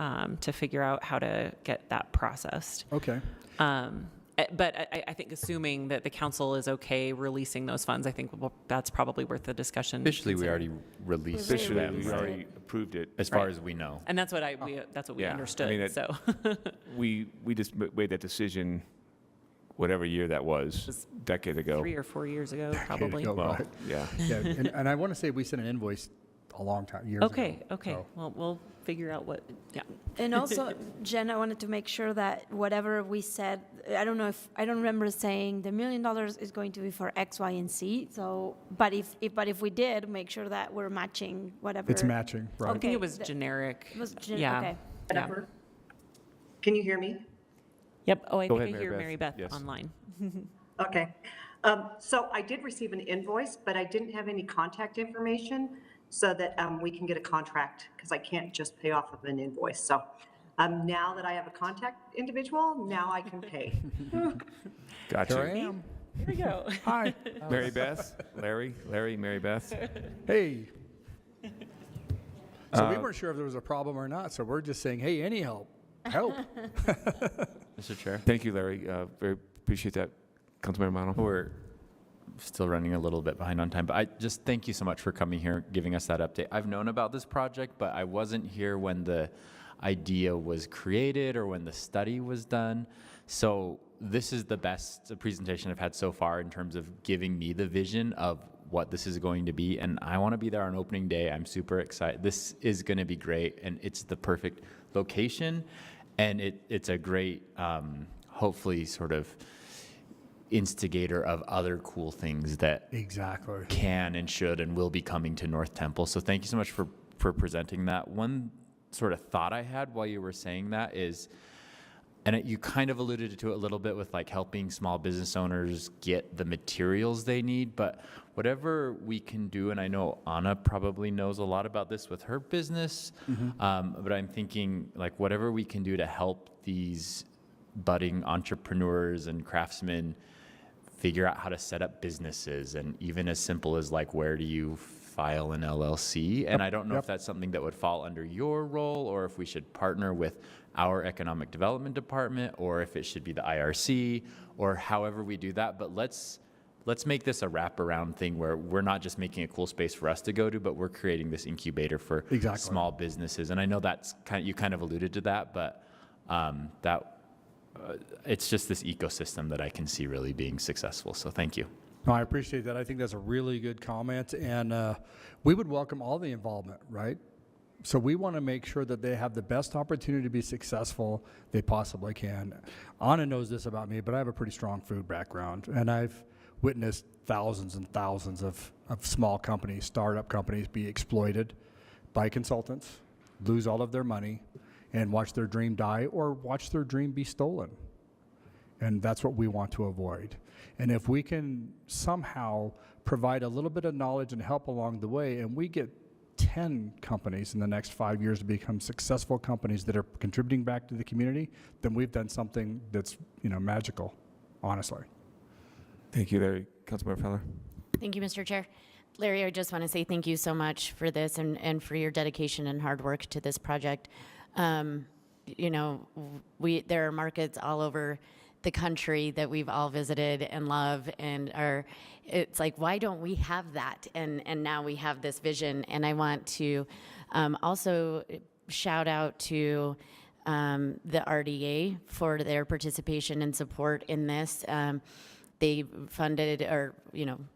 to figure out how to get that processed. Okay. But I think assuming that the council is okay releasing those funds, I think that's probably worth the discusation. Officially, we already released them. We already approved it, as far as we know. And that's what we understood. I mean, so we just made that decision, whatever year that was, a decade ago. 3 or 4 years ago, probably. Well, yeah. And I want to say we sent an invoice a long time, years ago. Okay. So. Well, we'll figure out what. Yeah. And also, Jen, I wanted to make sure that whatever we said, I don't remember saying the $1 million is going to be for X, Y, and Z. So, but if we did, make sure that we're matching whatever. It's matching, right? I think it was generic. It was Okay. Yeah. Can you hear me? Yep. Oh, I Go think ahead, I hear Mary Beth. Mary Beth online. Okay. So I did receive an invoice, but I didn't have any contact information so that we can get a contract, because I can't just pay off of an invoice. So now that I have a contact individual, now I can pay. Gotcha. Here I am. Here we go. Hi. Mary Beth, Larry, Mary Beth. Hey. So we weren't sure if there was a problem or not, so we're just saying, hey, any help. Mr. Chair. Thank you, Larry. Very appreciate that, Councilmember Mano. We're still running a little bit behind on time, but I just thank you so much for coming here, giving us that update. I've known about this project, but I wasn't here when the idea was created or when the study was done. So this is the best presentation I've had so far in terms of giving me the vision of what this is going to be, and I want to be there on opening day. I'm super excited. This is going to be great, and it's the perfect location, and it's a great, hopefully, sort of instigator of other cool things that can and should and will be coming to North Temple. So thank you so much for presenting that. One sort of thought I had while you were saying that is, and you kind of alluded to it a little bit with like helping small business owners get the materials they need, but whatever we can do, and I know Anna probably knows a lot about this with her business, but I'm thinking like whatever we can do to help these budding entrepreneurs and craftsmen figure out how to set up businesses, and even as simple as like, where do you file an LLC? And I don't know if that's something that would fall under your role, or if we should partner with our economic development department, or if it should be the IRC, or however we do that. But let's make this a wraparound thing where we're not just making a cool space for us to go to, but we're creating this incubator for small businesses. And I know that's you kind of alluded to that, but it's just this ecosystem that I can see really being successful. So thank you. No, I appreciate that. I think that's a really good comment, and we would welcome all the involvement, right? So we want to make sure that they have the best opportunity to be successful they possibly can. Anna knows this about me, but I have a pretty strong food background, and I've witnessed thousands and thousands of small companies, startup companies, be exploited by consultants, lose all of their money, and watch their dream die or watch their dream be stolen. And that's what we want to avoid. And if we can somehow provide a little bit of knowledge and help along the way, and we get 10 companies in the next 5 years to become successful companies that are contributing back to the community, then we've done something that's, magical, honestly. Thank you, Larry. Councilmember Feller. Thank you, Mr. Chair. Larry, I just want to say thank you so much for this and for your dedication and hard work to this project. There are markets all over the country that we've all visited and love, and it's like, why don't we have that? And now we have this vision. And I want to also shout out to the RDA for their participation and support in this. They funded, or,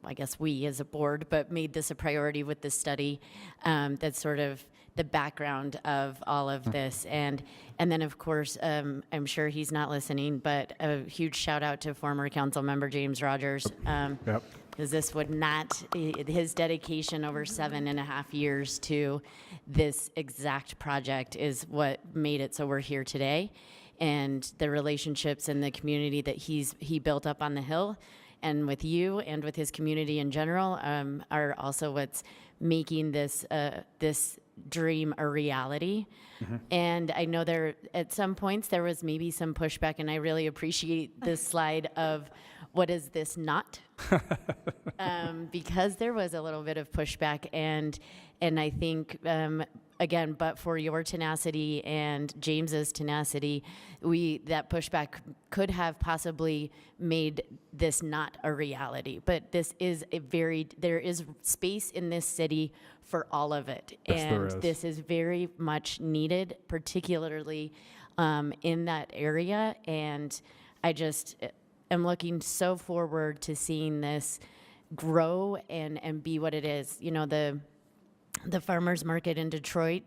I guess we as a board, but made this a priority with this study. That's sort of the background of all of this. And then, of course, I'm sure he's not listening, but a huge shout out to former council member James Rogers. Because this would not, his dedication over 7.5 years to this exact project is what made it so we're here today. And the relationships in the community that he built up on the Hill and with you and with his community in general are also what's making this dream a reality. And I know at some points there was maybe some pushback, and I really appreciate this slide of what is this not? Because there was a little bit of pushback, and I think again, but for your tenacity and James's tenacity, that pushback could have possibly made this not a reality. But this is there is space in this city for all of it. Yes, and this is very much needed, particularly in that area. And I just am looking so forward to seeing this grow and be what it is. The farmers market in Detroit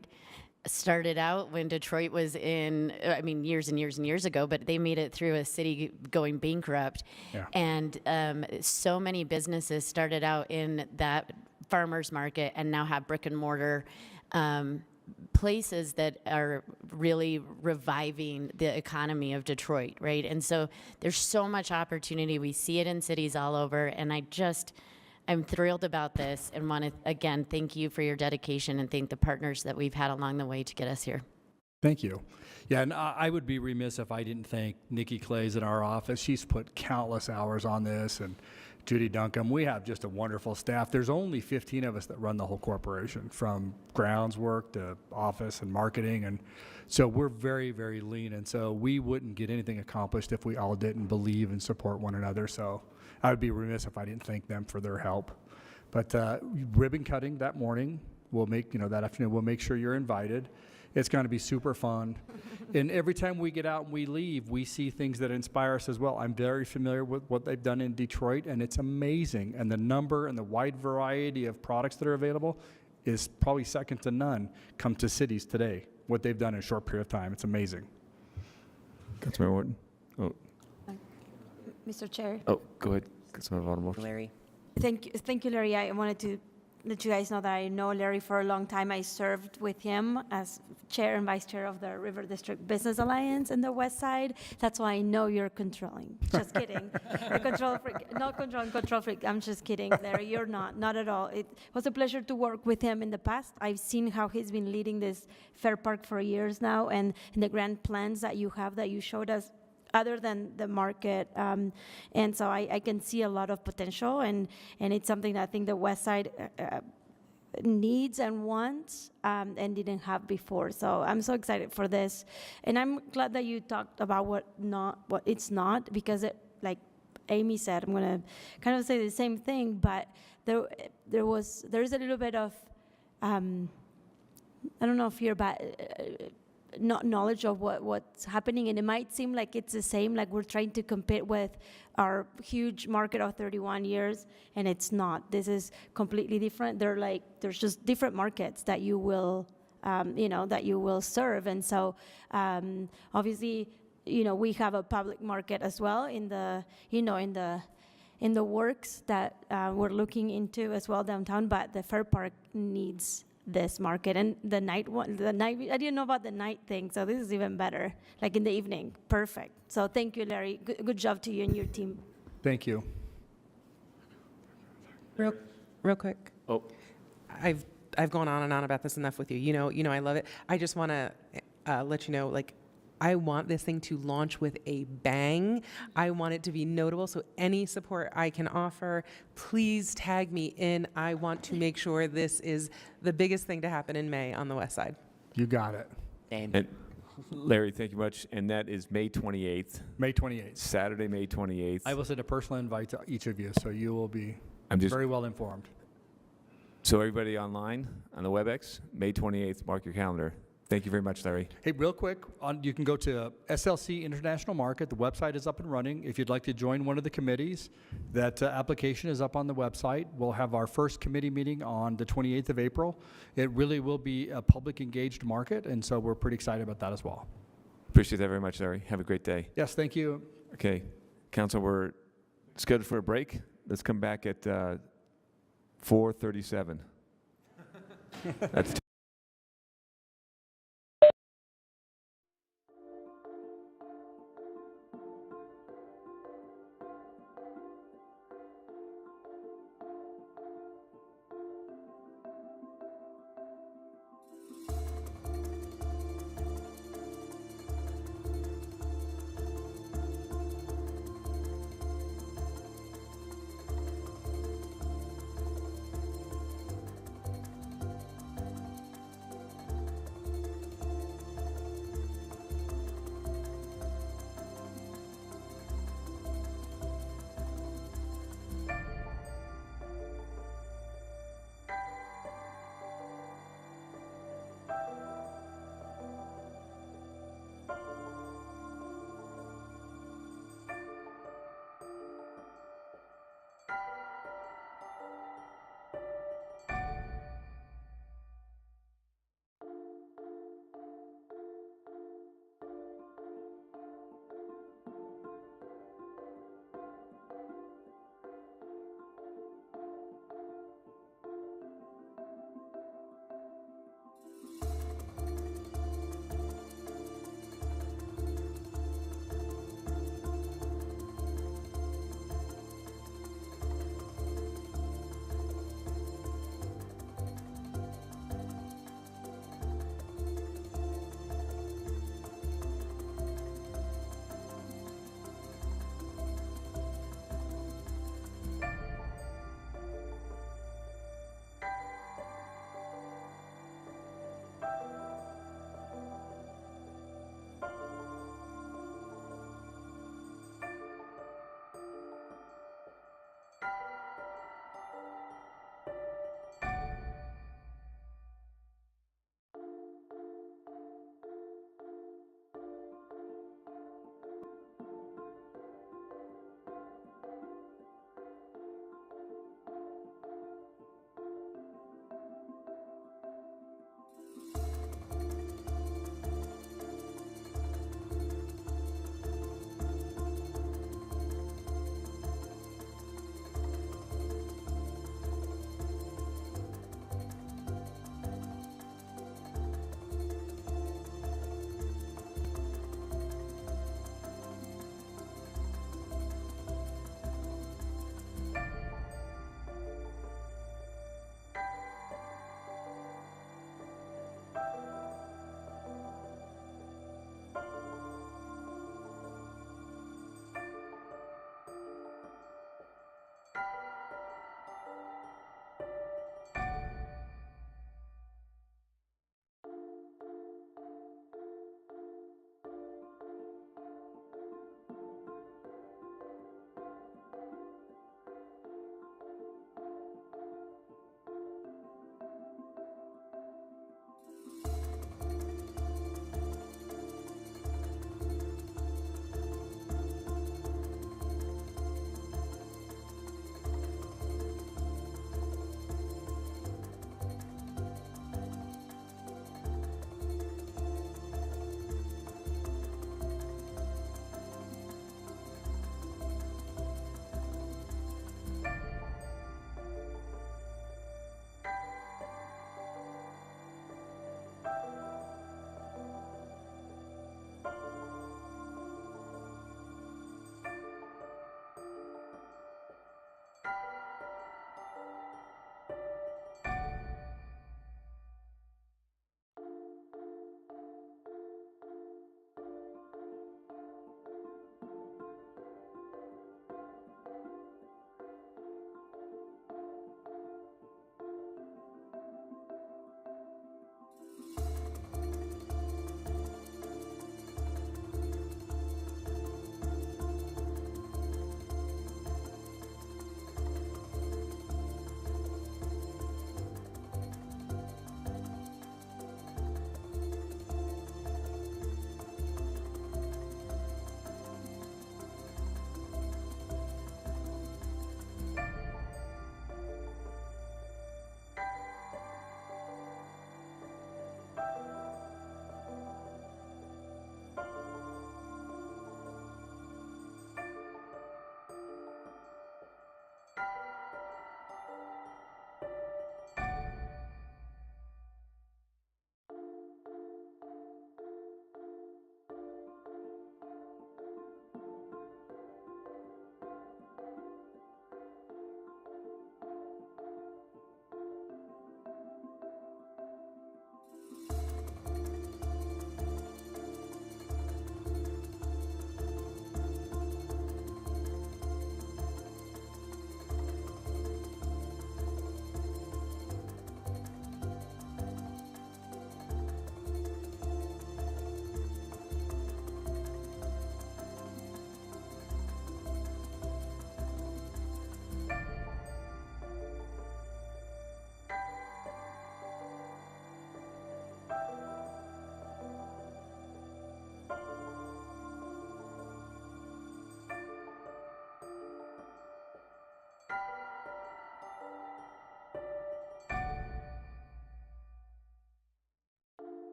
started out when Detroit was years and years and years ago, but they made it through a city going bankrupt. Yeah. And so many businesses started out in that farmers market and now have brick and mortar places that are really reviving the economy of Detroit, right? And so there's so much opportunity. We see it in cities all over, and I'm thrilled about this and want to, again, thank you for your dedication and thank the partners that we've had along the way to get us here. Thank you. Yeah, and I would be remiss if I didn't thank Nikki Clays in our office. She's put countless hours on this, and Judy Duncombe. We have just a wonderful staff. There's only 15 of us that run the whole corporation, from grounds work to office and marketing, and so we're very, very lean, and so we wouldn't get anything accomplished if we all didn't believe and support one another. So I would be remiss if I didn't thank them for their help. But ribbon cutting that morning, that afternoon, we'll make sure you're invited. It's going to be super fun. And every time we get out and we leave, we see things that inspire us as well. I'm very familiar with what they've done in Detroit, and it's amazing. And the number and the wide variety of products that are available is probably second to none come to cities today. What they've done in a short period of time, it's amazing. Councilmember Wharton. Oh. Mr. Chair. Oh, go ahead. Councilmember Vaughn. Larry. Thank you, Larry. I wanted to let you guys know that I know Larry for a long time. I served with him as chair and vice chair of the River District Business Alliance in the West Side. That's why I know you're controlling. Just kidding. A control freak. Not control freak. I'm just kidding, Larry. You're not at all. It was a pleasure to work with him in the past. I've seen how he's been leading this Fair Park for years now, and the grand plans that you have that you showed us, other than the market. And so I can see a lot of potential, and it's something that I think the West Side needs and wants and didn't have before. So I'm so excited for this. And I'm glad that you talked about what it's not, because like Amy said, I'm going to kind of say the same thing, but there's a little bit of, I don't know, fear, but not knowledge of what's happening, and it might seem like it's the same, like we're trying to compete with our huge market of 31 years, and it's not. This is completely different. There's just different markets that you will that you will serve. And so obviously, we have a public market as well in the works that we're looking into as well downtown, but the Fair Park needs this market. And the night, I didn't know about the night thing, so this is even better, like in the evening. Perfect. So thank you, Larry. Good job to you and your team. Thank you. Real quick. Oh. I've gone on and on about this enough with you. You know, I love it. I just want to let you know, like, I want this thing to launch with a bang. I want it to be notable. So any support I can offer, please tag me in. I want to make sure this is the biggest thing to happen in May on the west side. You got it. And Larry, thank you much. And that is May 28th. May 28th. Saturday, May 28th. I will send a personal invite to each of you, so you will be very well informed. So everybody online on the WebEx, May 28th, mark your calendar. Thank you very much, Larry. Hey, real quick, you can go to SLC International Market. The website is up and running. If you'd like to join one of the committees, that application is up on the website. We'll have our first committee meeting on the 28th of April. It really will be a public engaged market, and so we're pretty excited about that as well. Appreciate that very much, Larry. Have a great day. Yes, thank you. Okay, Council, we're scheduled for a break. Let's come back at 4:37. That's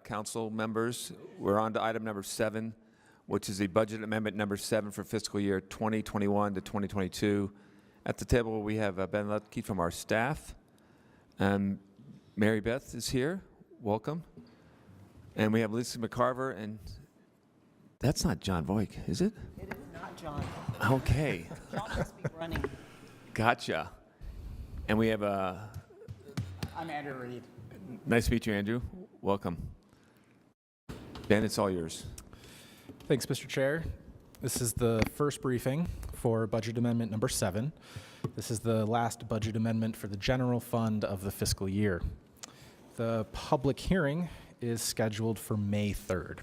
council members. We're on to item number 7, which is the budget amendment number 7 for fiscal year 2021 to 2022. At the table, we have Ben Lutke from our staff. Mary Beth is here. Welcome. And we have Lisa McCarver, and that's not John Voigt, is it? It is not John. Okay. John must be running. Gotcha. And we have I'm Andrew Reed. nice to meet you, Andrew. Welcome. Ben, it's all yours. Thanks, Mr. Chair. This is the first briefing for Budget Amendment number 7. This is the last budget amendment for the general fund of the fiscal year. The public hearing is scheduled for May 3rd.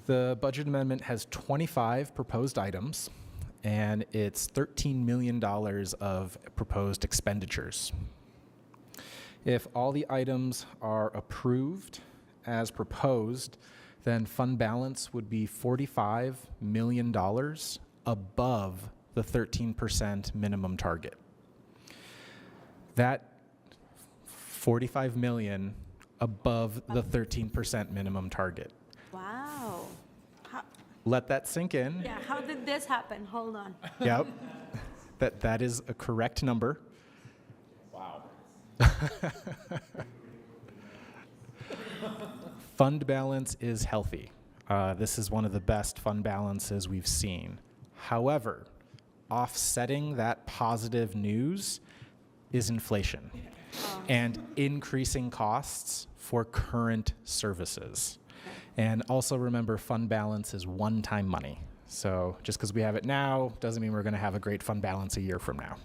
The budget amendment has 25 proposed items, and it's $13 million of proposed expenditures. If all the items are approved as proposed, then fund balance would be $45 million above the 13% minimum target. That $45 million above the 13% minimum target. Wow. Let that sink in. Yeah, how did this happen? Hold on. Yep. That is a correct number. Wow. Fund balance is healthy. This is one of the best fund balances we've seen. However, offsetting that positive news is inflation and increasing costs for current services. And also remember, fund balance is one-time money. So just because we have it now doesn't mean we're going to have a great fund balance a year from now.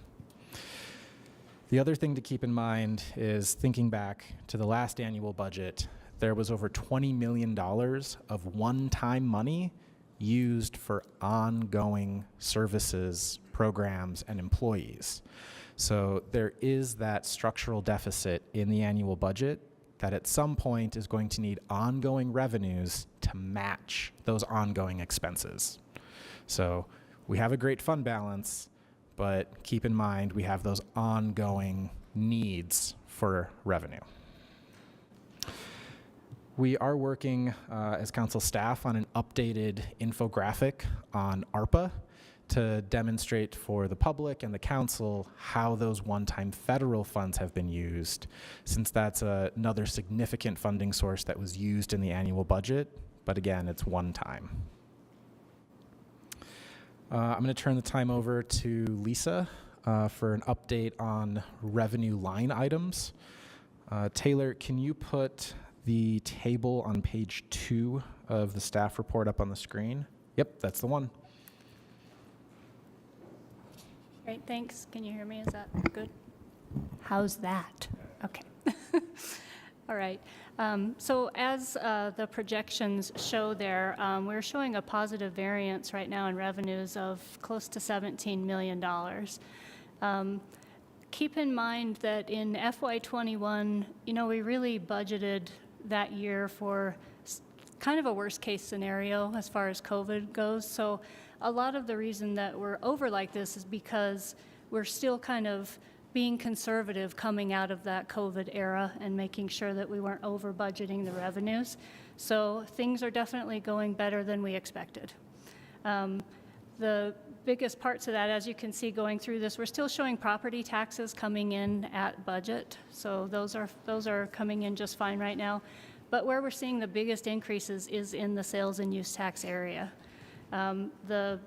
The other thing to keep in mind is thinking back to the last annual budget, there was over $20 million of one-time money used for ongoing services, programs, and employees. So there is that structural deficit in the annual budget that at some point is going to need ongoing revenues to match those ongoing expenses. So we have a great fund balance, but keep in mind we have those ongoing needs for revenue. We are working as council staff on an updated infographic on ARPA to demonstrate for the public and the council how those one-time federal funds have been used, since that's another significant funding source that was used in the annual budget, but again, it's one time. I'm going to turn the time over to Lisa for an update on revenue line items. Taylor, can you put the table on page 2 of the staff report up on the screen? Yep, that's the one. Great, thanks. Can you hear me? Is that good? How's that? Okay. All right. So as the projections show there, we're showing a positive variance right now in revenues of close to $17 million. Keep in mind that in FY21, we really budgeted that year for kind of a worst case scenario as far as COVID goes. So a lot of the reason that we're over like this is because we're still kind of being conservative coming out of that COVID era and making sure that we weren't over budgeting the revenues. So things are definitely going better than we expected. The biggest parts of that, as you can see going through this, we're still showing property taxes coming in at budget. So those are coming in just fine right now. But where we're seeing the biggest increases is in the sales and use tax area. The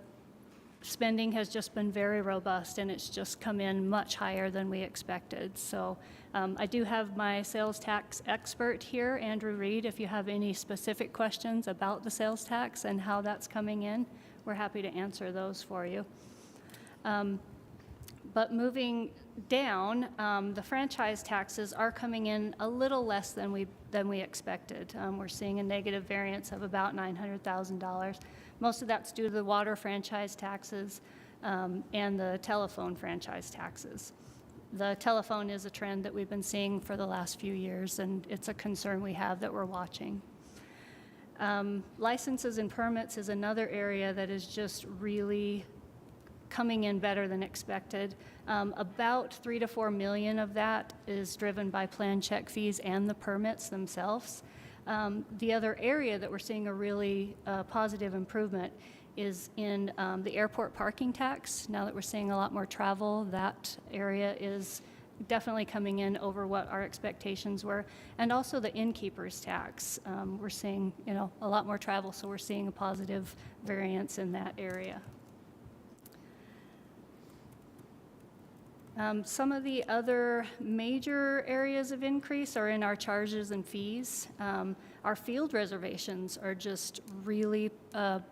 spending has just been very robust, and it's just come in much higher than we expected. So I do have my sales tax expert here, Andrew Reed. If you have any specific questions about the sales tax and how that's coming in, we're happy to answer those for you. But moving down, the franchise taxes are coming in a little less than we expected. We're seeing a negative variance of about $900,000. Most of that's due to the water franchise taxes and the telephone franchise taxes. The telephone is a trend that we've been seeing for the last few years, and it's a concern we have that we're watching. Licenses and permits is another area that is just really coming in better than expected. About 3 to 4 million of that is driven by plan check fees and the permits themselves. The other area that we're seeing a really positive improvement is in the airport parking tax. Now that we're seeing a lot more travel, that area is definitely coming in over what our expectations were. And also the innkeeper's tax. We're seeing, a lot more travel, so we're seeing a positive variance in that area. Some of the other major areas of increase are in our charges and fees. Our field reservations are just really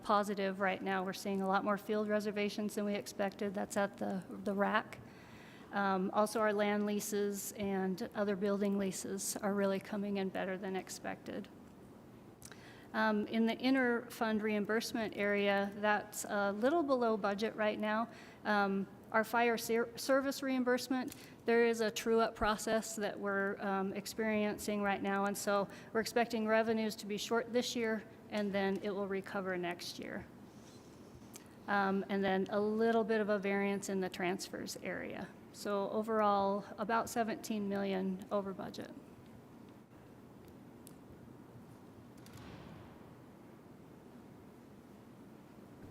positive right now. We're seeing a lot more field reservations than we expected. That's at the rack. Also, our land leases and other building leases are really coming in better than expected. In the inter-fund reimbursement area, that's a little below budget right now. Our fire service reimbursement, there is a true-up process that we're experiencing right now, and so we're expecting revenues to be short this year, and then it will recover next year. And then a little bit of a variance in the transfers area. So overall, about 17 million over budget.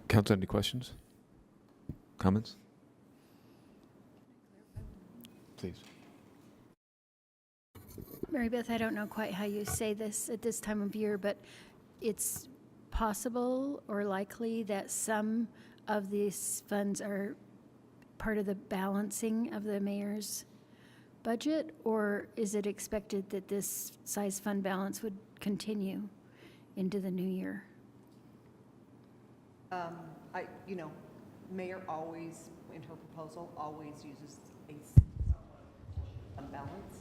Council, any questions? Comments? Please. Mary Beth, I don't know quite how you say this at this time of year, but it's possible or likely that some of these funds are part of the balancing of the mayor's budget, or is it expected that this size fund balance would continue into the new year? Mayor always, in her proposal, always uses a fund balance.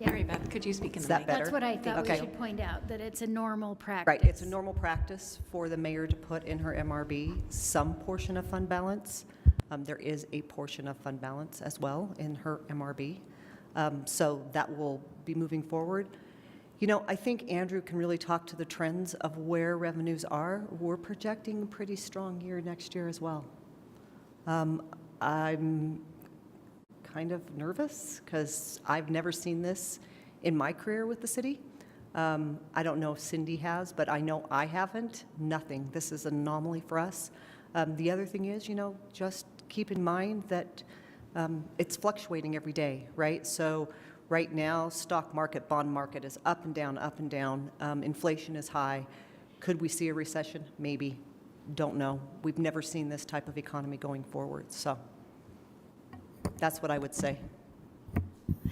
Mary Beth, could you speak in Is the that mic? better? That's what I thought Okay. we should point out, that it's a normal practice. Right, it's a normal practice for the mayor to put in her MRB some portion of fund balance. There is a portion of fund balance as well in her MRB. So that will be moving forward. I think Andrew can really talk to the trends of where revenues are. We're projecting a pretty strong year next year as well. I'm kind of nervous because I've never seen this in my career with the city. I don't know if Cindy has, but I know I haven't. Nothing. This is an anomaly for us. The other thing is, just keep in mind that it's fluctuating every day, right? So right now, stock market, bond market is up and down, up and down. Inflation is high. Could we see a recession? Maybe. Don't know. We've never seen this type of economy going forward. So that's what I would say.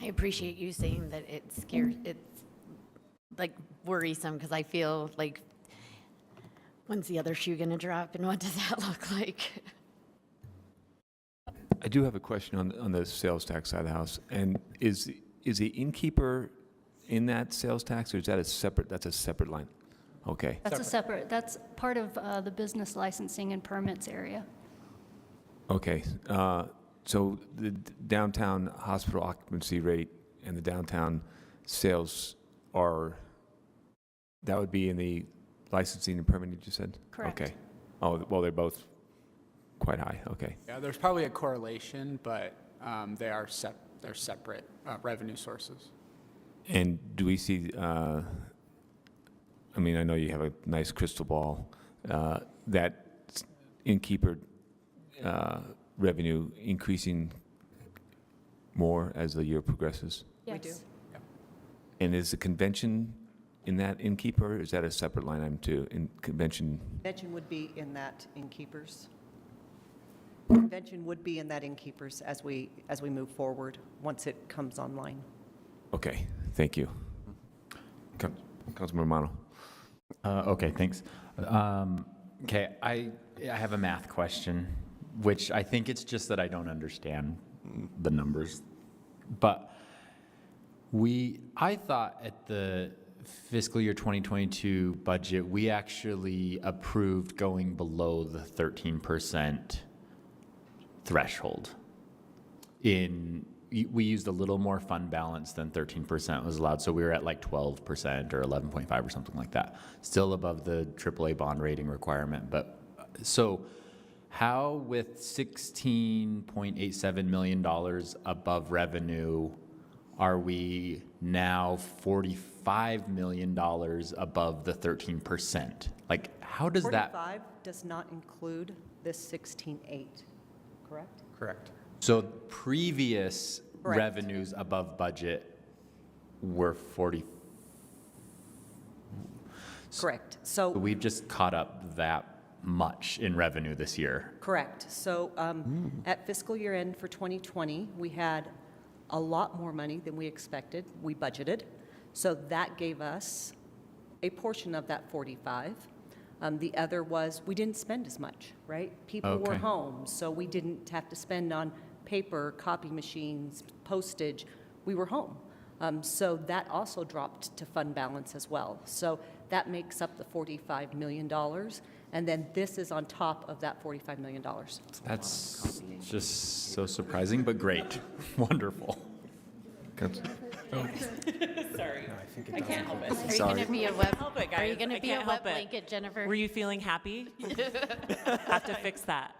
I appreciate you saying that it's scary. It's like worrisome because I feel like when's the other shoe going to drop and what does that look like? I do have a question on the sales tax side of the house. And is the innkeeper in that sales tax, or is that that's a separate line? Okay. That's part of the business licensing and permits area. Okay. So the downtown hospital occupancy rate and the downtown sales that would be in the licensing and permitting, you said? Correct. Okay. Oh, well, they're both quite high. Okay. Yeah, there's probably a correlation, but they're separate revenue sources. And do we see, I know you have a nice crystal ball, that innkeeper revenue increasing more as the year progresses? Yes. We do. Yeah. And is the convention in that innkeeper, or is that a separate line item too, in convention? Convention would be in that innkeepers. Convention would be in that innkeepers as we move once it comes online. Okay, thank you. Councilman Romano. Okay, thanks. Okay, I have a math question, which I think it's just that I don't understand the numbers. But I thought at the fiscal year 2022 budget, we actually approved going below the 13% threshold. We used a little more fund balance than 13% was allowed, so we were at like 12% or 11.5 or something like that. Still above the AAA bond rating requirement, but so how with $16.87 million above revenue are we now $45 million above the 13%? Like, how does that? 45 does not include this 16.8, correct? Correct. So previous Correct. revenues above budget were 40. Correct. So We've just caught up that much in revenue this year. correct. So at fiscal year end for 2020, we had a lot more money than we expected. We budgeted. So that gave us a portion of that 45. The other was we didn't spend as much, right? People were Okay. home, so we didn't have to spend on paper, copy machines, postage. We were home. So that also dropped to fund balance as well. So that makes up the $45 million. And then this is on top of that $45 million. That's just so surprising, but great. Wonderful. Sorry. I can't help it. Are you going to be a web? Help it, Are you guys. going I to be a can't web help it. blanket, Jennifer? Were you feeling happy? Have to fix that.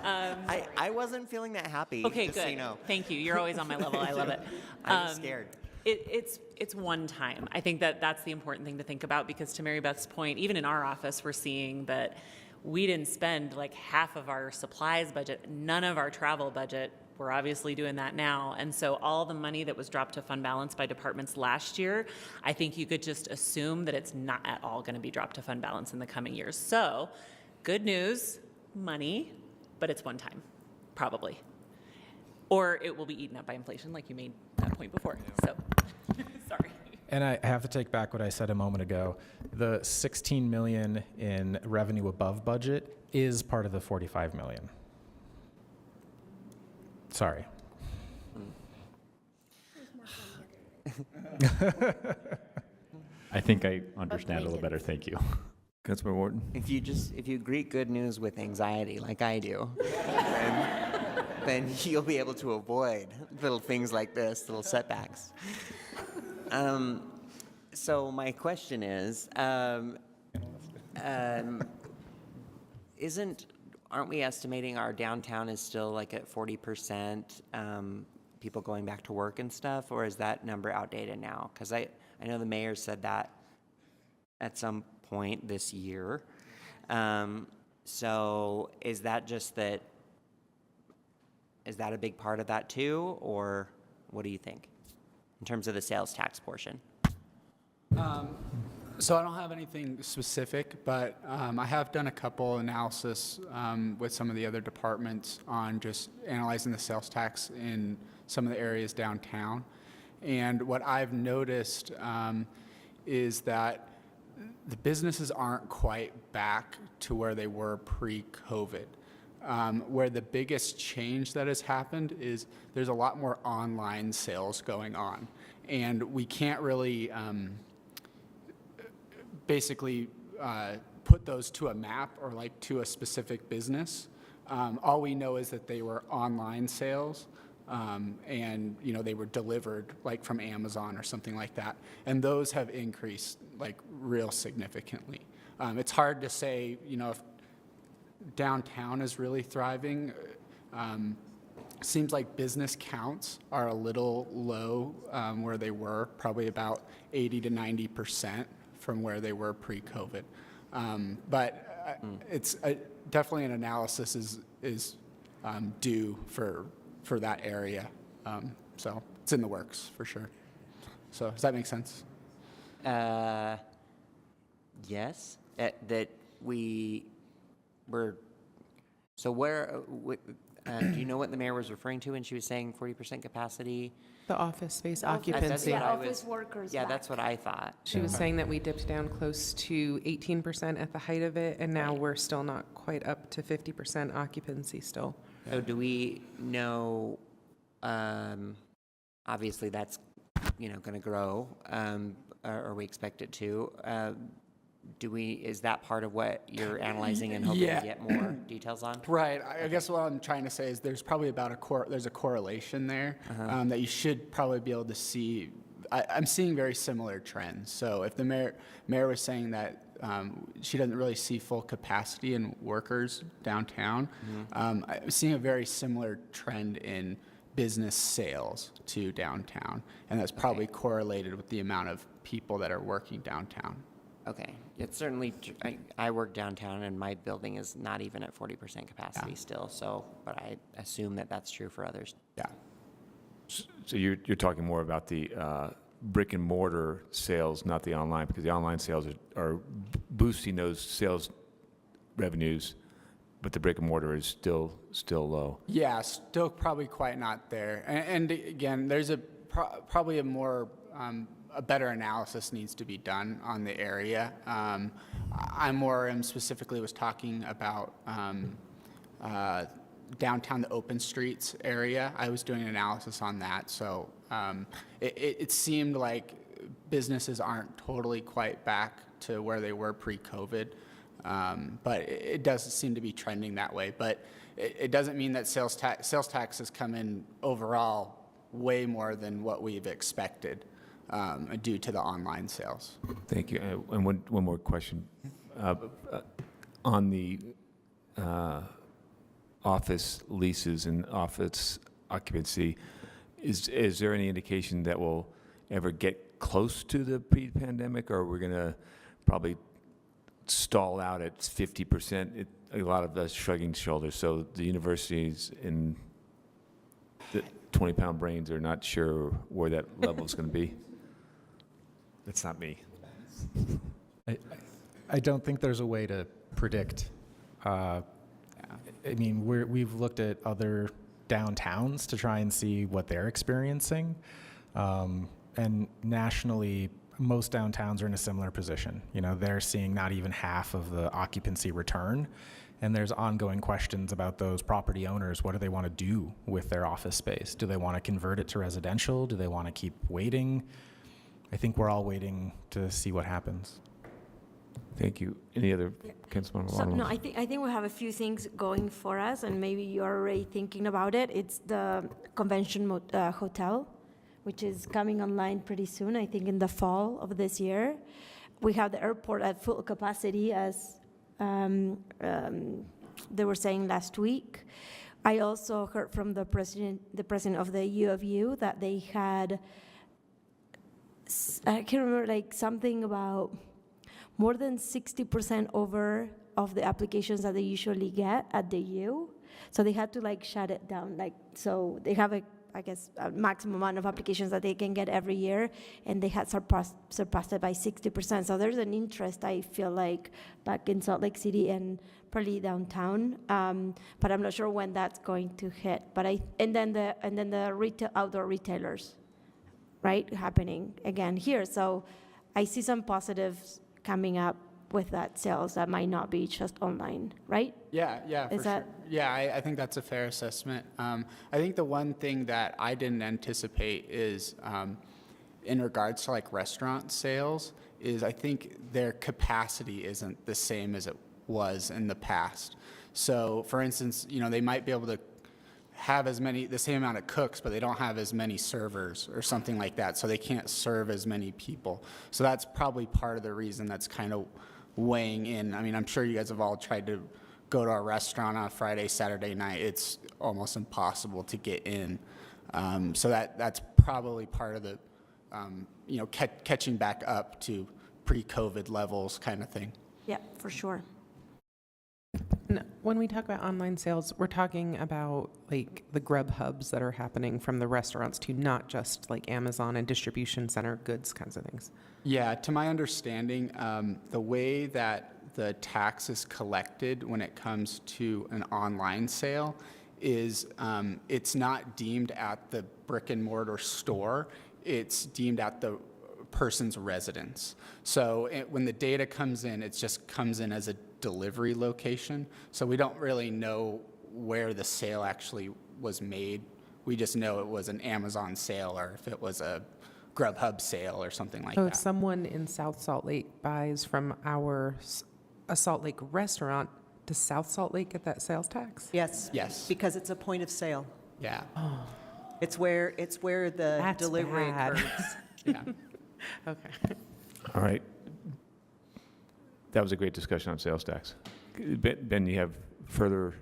I wasn't feeling that happy. Okay, just good. So you know. Thank you. You're always on my level. I love it. I was scared. It's one time. I think that's the important thing to think about, because to Mary Beth's point, even in our office, we're seeing that we didn't spend like half of our supplies budget, none of our travel budget. We're obviously doing that now. And so all the money that was dropped to fund balance by departments last year, I think you could just assume that it's not at all going to be dropped to fund balance in the coming years. So good news, money, but it's one time, probably. Or it will be eaten up by inflation, like you made that point before. So, sorry. And I have to take back what I said a moment ago. The 16 million in revenue above budget is part of the 45 million. Sorry. I think I understand a little better. Thank you. Councilmember Wharton? If you greet good news with anxiety like I do, then you'll be able to avoid little things like this, little setbacks. So my question is, aren't we estimating our downtown is still like at 40%, people going back to work and stuff, or is that number outdated now? Because I know the mayor said that at some point this year. So is that just that, is that a big part of that too, or what do you think in terms of the sales tax portion? So I don't have anything specific, but I have done a couple analysis with some of the other departments on just analyzing the sales tax in some of the areas downtown. And what I've noticed is that the businesses aren't quite back to where they were pre-COVID. Where the biggest change that has happened is there's a lot more online sales going on. And we can't really basically put those to a map or like to a specific business. All we know is that they were online sales and they were delivered like from Amazon or something like that. And those have increased like real significantly. It's hard to say, if downtown is really thriving. Seems like business counts are a little low where they were, probably about 80 to 90% from where they were pre-COVID. But it's definitely an analysis is due for that area. So it's in the works for sure. So does that make sense? Yes, that we were, so where, do you know what the mayor was referring to when she was saying 40% capacity? The office space That's occupancy. what I office workers. Yeah, that's what I thought. She was saying that we dipped down close to 18% at the height of it, and now we're still not quite up to 50% occupancy still. So do we know, obviously that's, going to grow, or we expect it to. Is that part of what you're analyzing and hoping to get more details on? Right. I guess what I'm trying to say is there's probably about there's a correlation there that you should probably be able to see. I'm seeing very similar trends. So if the mayor was saying that she doesn't really see full capacity in workers downtown. I'm seeing a very similar trend in business sales to downtown, and that's probably correlated with the amount of people that are working downtown. Okay, it's certainly, I work downtown and my building is not even at 40% capacity still, so, but I assume that that's true for others. Yeah. So you're talking more about the brick and mortar sales, not the online, because the online sales are boosting those sales revenues, but the brick and mortar is still low. Yeah, still probably quite not there. And again, there's probably a more a better analysis needs to be done on the area. I specifically was talking about downtown, the open streets area. I was doing an analysis on that. So it seemed like businesses aren't totally quite back to where they were pre-COVID. But it does seem to be trending that way. But it doesn't mean that sales tax has come in overall way more than what we've expected due to the online sales. Thank you. And one more question. On the office leases and office occupancy, is there any indication that we'll ever get close to the pre-pandemic, or we're going to probably stall out at 50%? A lot of us shrugging shoulders. So the universities in the 20-pound brains are not sure where that level is going to be. That's not me. I don't think there's a way to predict. I mean, we've looked at other downtowns to try and see what they're experiencing. And nationally, most downtowns are in a similar position. You know, they're seeing not even half of the occupancy return. And there's ongoing questions about those property owners. What do they want to do with their office space? Do they want to convert it to residential? Do they want to keep waiting? I think we're all waiting to see what happens. Thank you. Any other Councilmember? So, no, I think we have a few things going for us, and maybe you're already thinking about it. It's the convention hotel, which is coming online pretty soon, I think in the fall of this year. We have the airport at full capacity, as they were saying last week. I also heard from the president of the U of U that they had, I can't remember, like something about more than 60% over of the applications that they usually get at the U. So they had to like shut it down. Like, so they have a maximum amount of applications that they can get every year, and they had surpassed it by 60%. So there's an interest, I feel like, back in Salt Lake City and probably downtown. But I'm not sure when that's going to hit. But and then the retail, outdoor retailers, right, happening again here. So I see some positives coming up with that sales that might not be just online, right? Yeah, for sure. Yeah, I think that's a fair assessment. I think the one thing that I didn't anticipate is in regards to like restaurant sales is I think their capacity isn't the same as it was in the past. So for instance, you know, they might be able to have the same amount of cooks, but they don't have as many servers or something like that. So they can't serve as many people. So that's probably part of the reason that's kind of weighing in. I mean, I'm sure you guys have all tried to go to a restaurant on a Friday, Saturday night. It's almost impossible to get in. So that's probably part of the, you know, catching back up to pre-COVID levels kind of thing. Yeah, for sure. When we talk about online sales, we're talking about like the Grub hubs that are happening from the restaurants to not just like Amazon and distribution center goods kinds of things. Yeah, to my understanding, the way that the tax is collected when it comes to an online sale is it's not deemed at the brick and mortar store, it's deemed at the person's residence. So when the data comes in, it just comes in as a delivery location. So we don't really know where the sale actually was made. We just know it was an Amazon sale or if it was a Grubhub sale or something like that. So if someone in South Salt Lake buys from a Salt Lake restaurant, does South Salt Lake get that sales tax? Yes. Yes. Because it's a point of sale. Yeah. It's where the That's delivery bad. occurs. Yeah. Okay. All right. that was a great discussion on sales tax. Ben, you have further?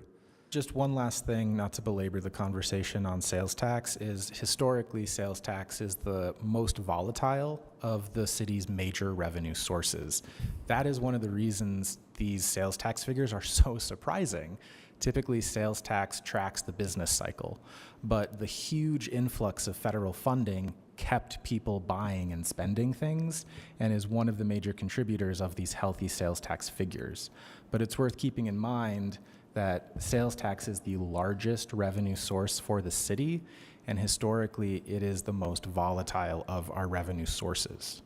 Just one last thing, not to belabor the conversation on sales tax, is historically sales tax is the most volatile of the city's major revenue sources. That is one of the reasons these sales tax figures are so surprising. Typically, sales tax tracks the business cycle, but the huge influx of federal funding kept people buying and spending things and is one of the major contributors of these healthy sales tax figures. But it's worth keeping in mind that sales tax is the largest revenue source for the city, and historically it is the most volatile of our revenue sources.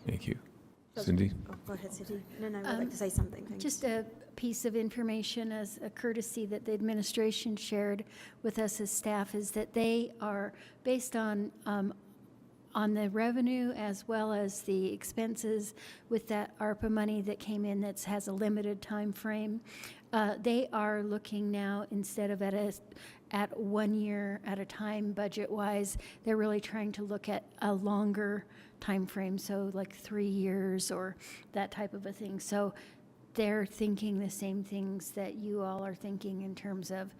Thank you. Cindy? Oh, go ahead, Cindy. And then I would like to say something. Thanks. Just a piece of information as a courtesy that the administration shared with us as staff is that they are based on the revenue as well as the expenses with that ARPA money that came in that has a limited time frame. They are looking now, instead of at 1 year at a time budget-wise, they're really trying to look at a longer time frame, so like 3 years or that type of a thing. So they're thinking the same things that you all are thinking in terms of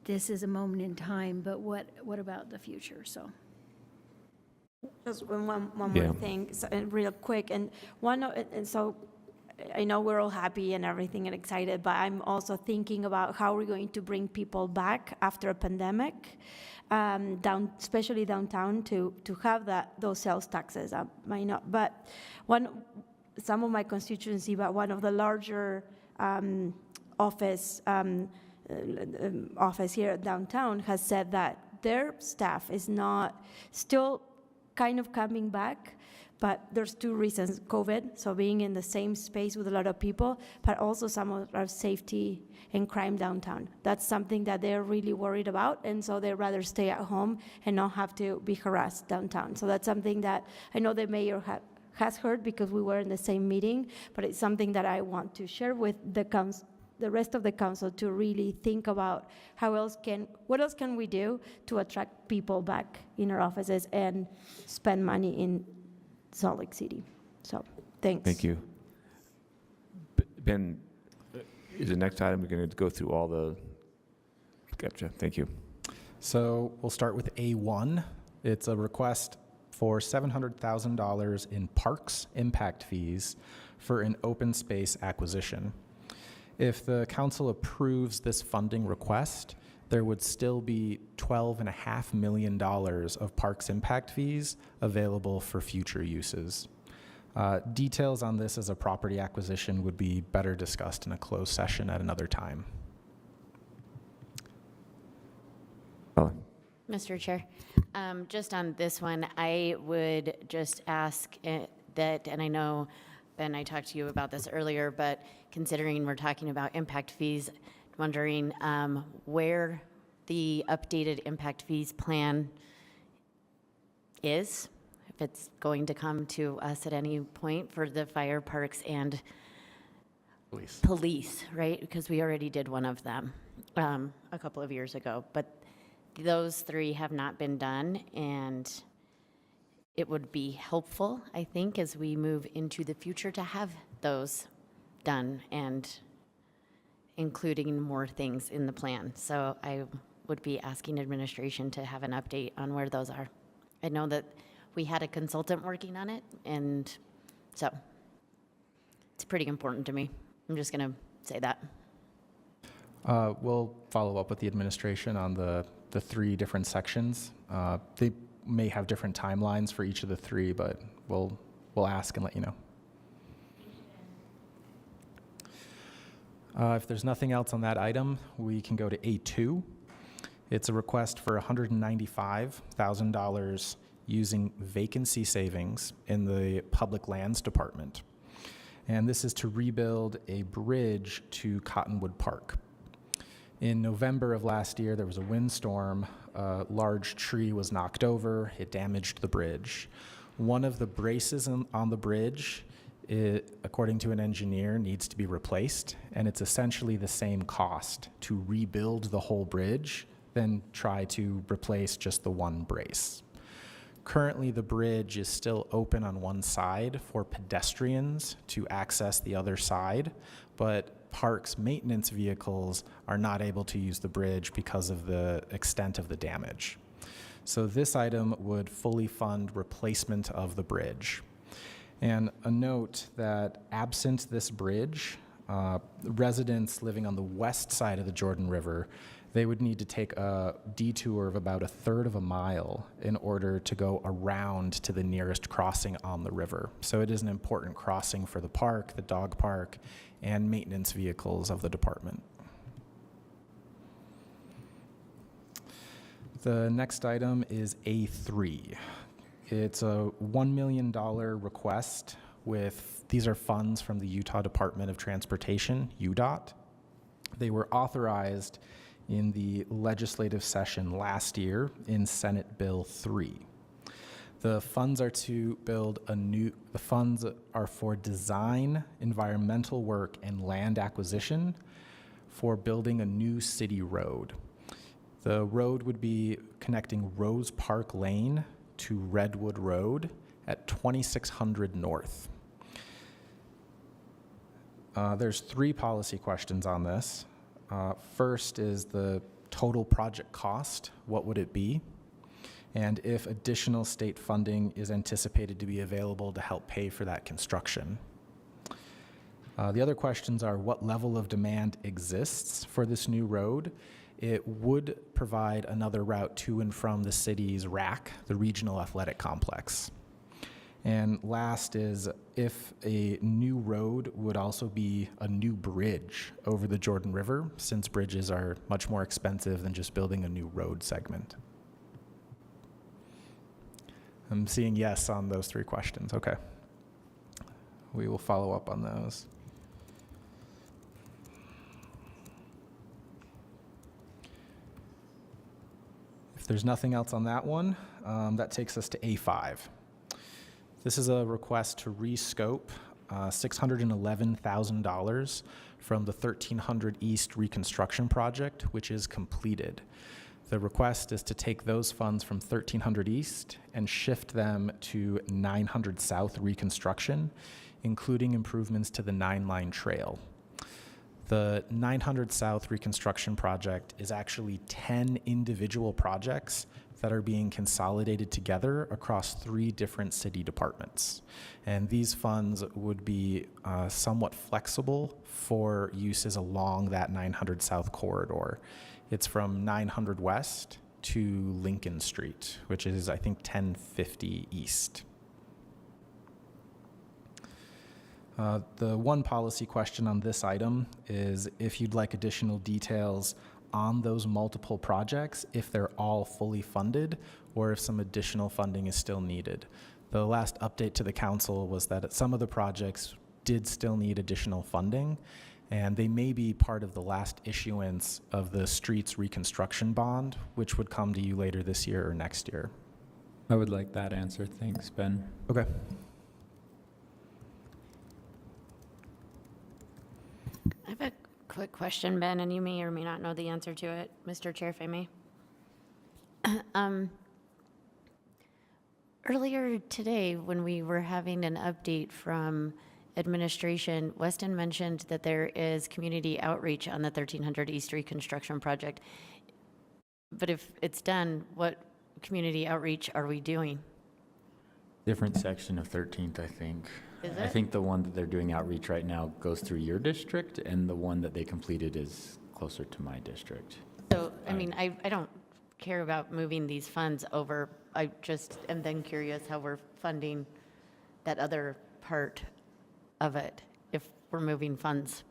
this is a moment in time, but what about the future? So. Just one more thing, so, and real quick, and so I know we're all happy and everything and excited, but I'm also thinking about how we're going to bring people back after a pandemic, especially downtown, to have those sales taxes. Might not, but some of my constituency, but one of the larger office here downtown has said that their staff is not still kind of coming back, but there's 2 reasons: COVID, so being in the same space with a lot of people, but also some of our safety and crime downtown. That's something that they're really worried about, and so they'd rather stay at home and not have to be harassed downtown. So that's something that I know the mayor has heard because we were in the same meeting, but it's something that I want to share with the rest of the council to really think about what else can we do to attract people back in our offices and spend money in Salt Lake City. So, thanks. Thank you. Ben, is the next item, we're going to go through all the, gotcha, thank you. So we'll start with A1. It's a request for $700,000 in parks impact fees for an open space acquisition. If the council approves this funding request, there would still be $12.5 million of parks impact fees available for future uses. Details on this as a property acquisition would be better discussed in a closed session at another time. Mr. Chair, just on this one, I would just ask that, and I know, Ben, I talked to you about this earlier, but considering we're talking about impact fees, wondering where the updated impact fees plan is, if it's going to come to us at any point for the fire, parks, and police, right? Because we already did one of them a couple of years ago, but those 3 have not been done, and it would be helpful, I think, as we move into the future to have those done and including more things in the plan. So I would be asking administration to have an update on where those are. I know that we had a consultant working on it, and so it's pretty important to me. I'm just going to say that. We'll follow up with the administration on the 3 different sections. They may have different timelines for each of the 3, but we'll ask and let you know. If there's nothing else on that item, we can go to A2. It's a request for $195,000 using vacancy savings in the Public Lands Department. And this is to rebuild a bridge to Cottonwood Park. In November of last year, there was a windstorm. A large tree was knocked over. It damaged the bridge. One of the braces on the bridge, according to an engineer, needs to be replaced, and it's essentially the same cost to rebuild the whole bridge than try to replace just the one brace. Currently, the bridge is still open on one side for pedestrians to access the other side, but parks maintenance vehicles are not able to use the bridge because of the extent of the damage. So this item would fully fund replacement of the bridge. And a note that absent this bridge, residents living on the west side of the Jordan River, they would need to take a detour of about 1/3 of a mile in order to go around to the nearest crossing on the river. So it is an important crossing for the park, the dog park, and maintenance vehicles of the department. The next item is A3. It's a $1 million request these are funds from the Utah Department of Transportation, UDOT. They were authorized in the legislative session last year in Senate Bill 3. The funds are for design, environmental work, and land acquisition for building a new city road. The road would be connecting Rose Park Lane to Redwood Road at 2600 North. There's 3 policy questions on this. First is the total project cost. What would it be? And if additional state funding is anticipated to be available to help pay for that construction. The other questions are what level of demand exists for this new road? It would provide another route to and from the city's RAC, the Regional Athletic Complex. And last is if a new road would also be a new bridge over the Jordan River, since bridges are much more expensive than just building a new road segment. I'm seeing yes on those 3 questions. Okay. We will follow up on those. If there's nothing else on that one, that takes us to A5. This is a request to rescope $611,000 from the 1300 East Reconstruction project, which is completed. The request is to take those funds from 1300 East and shift them to 900 South Reconstruction, including improvements to the 9-line trail. The 900 South Reconstruction project is actually 10 individual projects that are being consolidated together across 3 different city departments. And these funds would be somewhat flexible for uses along that 900 South corridor. It's from 900 West to Lincoln Street, which is, I think, 1050 East. The one policy question on this item is if you'd like additional details on those multiple projects, if they're all fully funded or if some additional funding is still needed. The last update to the council was that some of the projects did still need additional funding, and they may be part of the last issuance of the streets reconstruction bond, which would come to you later this year or next year. I would like that answer. Thanks, Ben. Okay. I have a quick question, Ben, and you may or may not know the answer to it, Mr. Chair, if I may. Earlier today, when we were having an update from administration, Weston mentioned that there is community outreach on the 1300 East Reconstruction project. But if it's done, what community outreach are we doing? Different section of 13th, I think. Is I it? think the one that they're doing outreach right now goes through your district, and the one that they completed is closer to my district. So, I mean, I don't care about moving these funds over. I just am then curious how we're funding that other part of it if we're moving funds.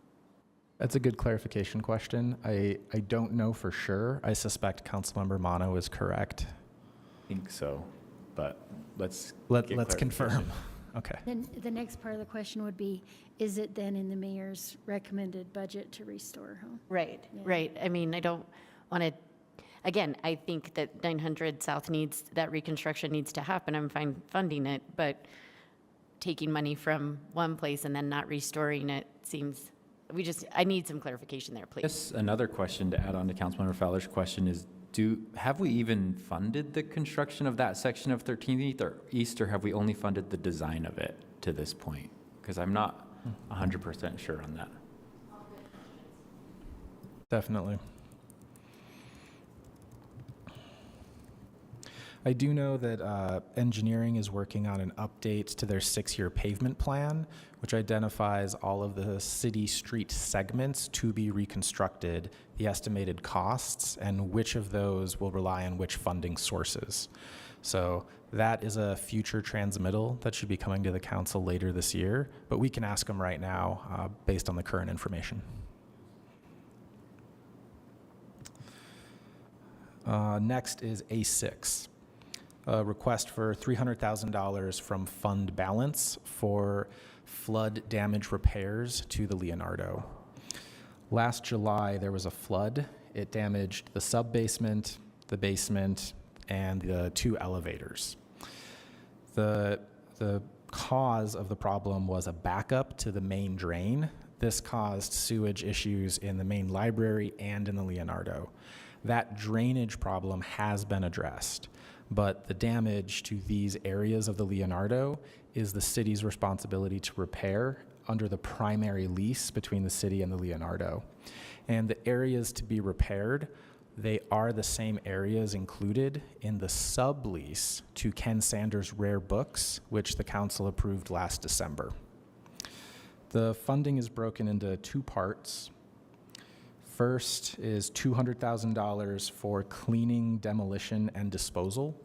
That's a good clarification question. I don't know for sure. I suspect Councilmember Mono is correct. I think so, but let's confirm. Okay. Then the next part of the question would be, is it then in the mayor's recommended budget to restore? Huh? Right, Yeah. right. I mean, I don't want to, again, I think that 900 South needs, that reconstruction needs to happen. I'm fine funding it, but taking money from one place and then not restoring it seems, I need some clarification there, please. Yes, another question to add on to Councilmember Fowler's question is, have we even funded the construction of that section of 13th East, or have we only funded the design of it to this point? Because I'm not 100% sure on that. Definitely. I do know that engineering is working on an update to their 6-year pavement plan, which identifies all of the city street segments to be reconstructed, the estimated costs, and which of those will rely on which funding sources. So that is a future transmittal that should be coming to the council later this year, but we can ask them right now based on the current information. Next is A6. A request for $300,000 from fund balance for flood damage repairs to the Leonardo. Last July, there was a flood. It damaged the sub-basement, the basement, and the 2 elevators. The cause of the problem was a backup to the main drain. This caused sewage issues in the main library and in the Leonardo. That drainage problem has been addressed, but the damage to these areas of the Leonardo is the city's responsibility to repair under the primary lease between the city and the Leonardo. And the areas to be repaired, they are the same areas included in the sublease to Ken Sanders' Rare Books, which the council approved last December. The funding is broken into 2 parts. First is $200,000 for cleaning, demolition, and disposal.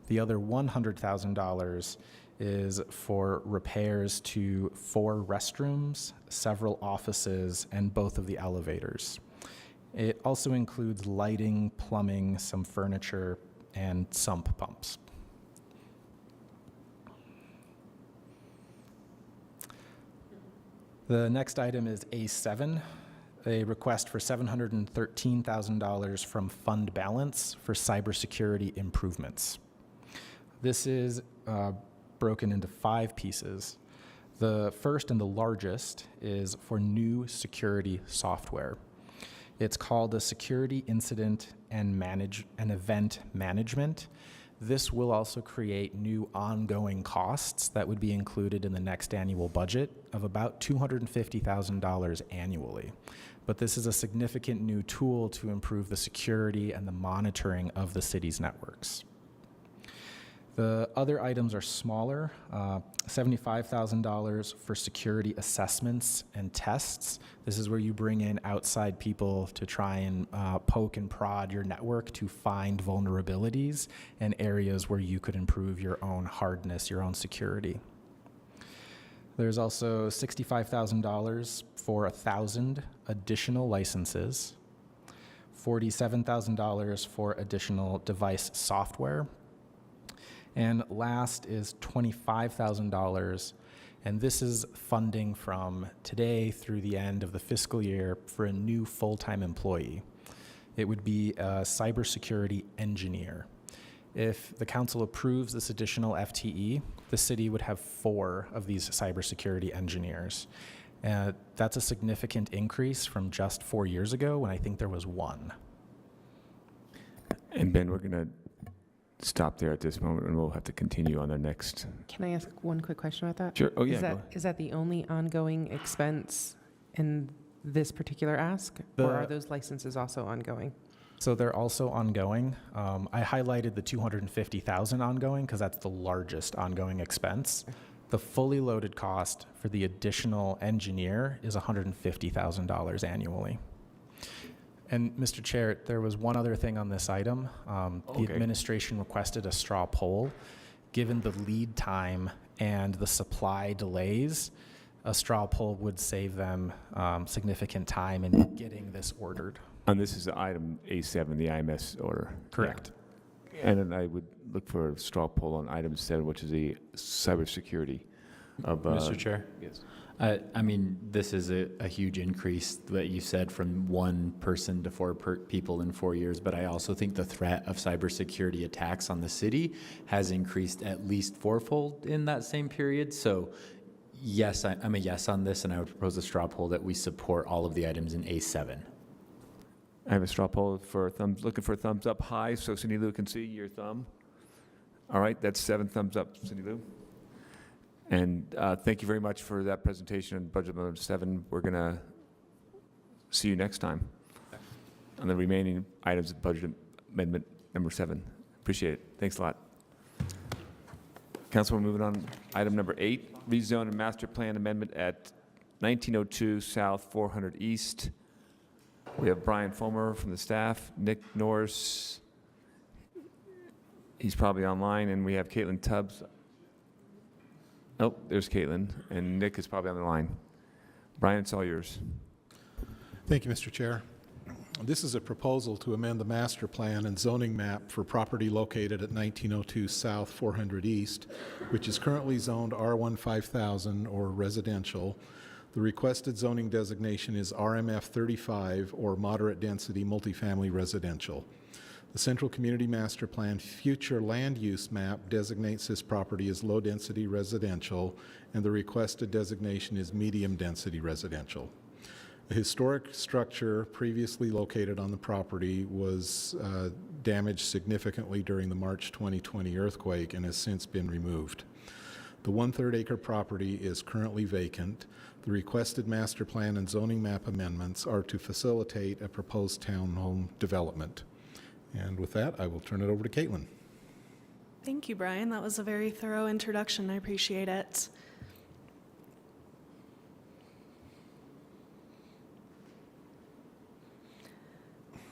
The other $100,000 is for repairs to 4 restrooms, several offices, and both of the elevators. It also includes lighting, plumbing, some furniture, and sump pumps. The next item is A7. A request for $713,000 from fund balance for cybersecurity improvements. This is broken into 5 pieces. The first and the largest is for new security software. It's called a Security Incident and Event Management. This will also create new ongoing costs that would be included in the next annual budget of about $250,000 annually. But this is a significant new tool to improve the security and the monitoring of the city's networks. The other items are smaller, $75,000 for security assessments and tests. This is where you bring in outside people to try and poke and prod your network to find vulnerabilities and areas where you could improve your own hardness, your own security. There's also $65,000 for 1,000 additional licenses, $47,000 for additional device software, and last is $25,000, and this is funding from today through the end of the fiscal year for a new full-time employee. It would be a cybersecurity engineer. If the council approves this additional FTE, the city would have 4 of these cybersecurity engineers. That's a significant increase from just 4 years ago when I think there was 1. And Ben, we're going to stop there at this moment, and we'll have to continue on the next. Can I ask one quick question about that? Sure. Oh, yeah. Is that the only ongoing expense in this particular ask, or are those licenses also ongoing? So they're also ongoing. I highlighted the $250,000 ongoing because that's the largest ongoing expense. The fully loaded cost for the additional engineer is $150,000 annually. And Mr. Chair, there was one other thing on this item. The administration requested a straw poll. Given the lead time and the supply delays, a straw poll would save them significant time in getting this ordered. And this is item A7, the IMS order. Correct. Yeah. And then I would look for a straw poll on item 7, which is the cybersecurity of. Mr. Chair? Yes. I mean, this is a huge increase that you said from 1 person to 4 people in 4 years, but I also think the threat of cybersecurity attacks on the city has increased at least 4-fold in that same period. So yes, I'm a yes on this, and I would propose a straw poll that we support all of the items in A7. I have a straw poll for thumbs, looking for a thumbs up high, so Cindy Lou can see your thumb. All right, that's 7 thumbs up, Cindy Lou. And thank you very much for that presentation on Budget Amendment 7. We're going to see you next time on the remaining items of Budget Amendment number 7. Appreciate it. Thanks a lot. Council, we're moving on. Item number 8, rezone and master plan amendment at 1902 South 400 East. We have Brian Fulmer from the staff, Nick Norris, he's probably online, and we have Caitlin Tubbs. Oh, there's Caitlin, and Nick is probably on the line. Brian, it's all yours. Thank you, Mr. Chair. This is a proposal to amend the master plan and zoning map for property located at 1902 South 400 East, which is currently zoned R1 5000 or residential. The requested zoning designation is RMF 35 or moderate density multifamily residential. The Central Community Master Plan future land use map designates this property as low density residential, and the requested designation is medium density residential. A historic structure previously located on the property was damaged significantly during the March 2020 earthquake and has since been removed. The 1/3 acre property is currently vacant. The requested master plan and zoning map amendments are to facilitate a proposed townhome development. And with that, I will turn it over to Caitlin. Thank you, Brian. That was a very thorough introduction. I appreciate it.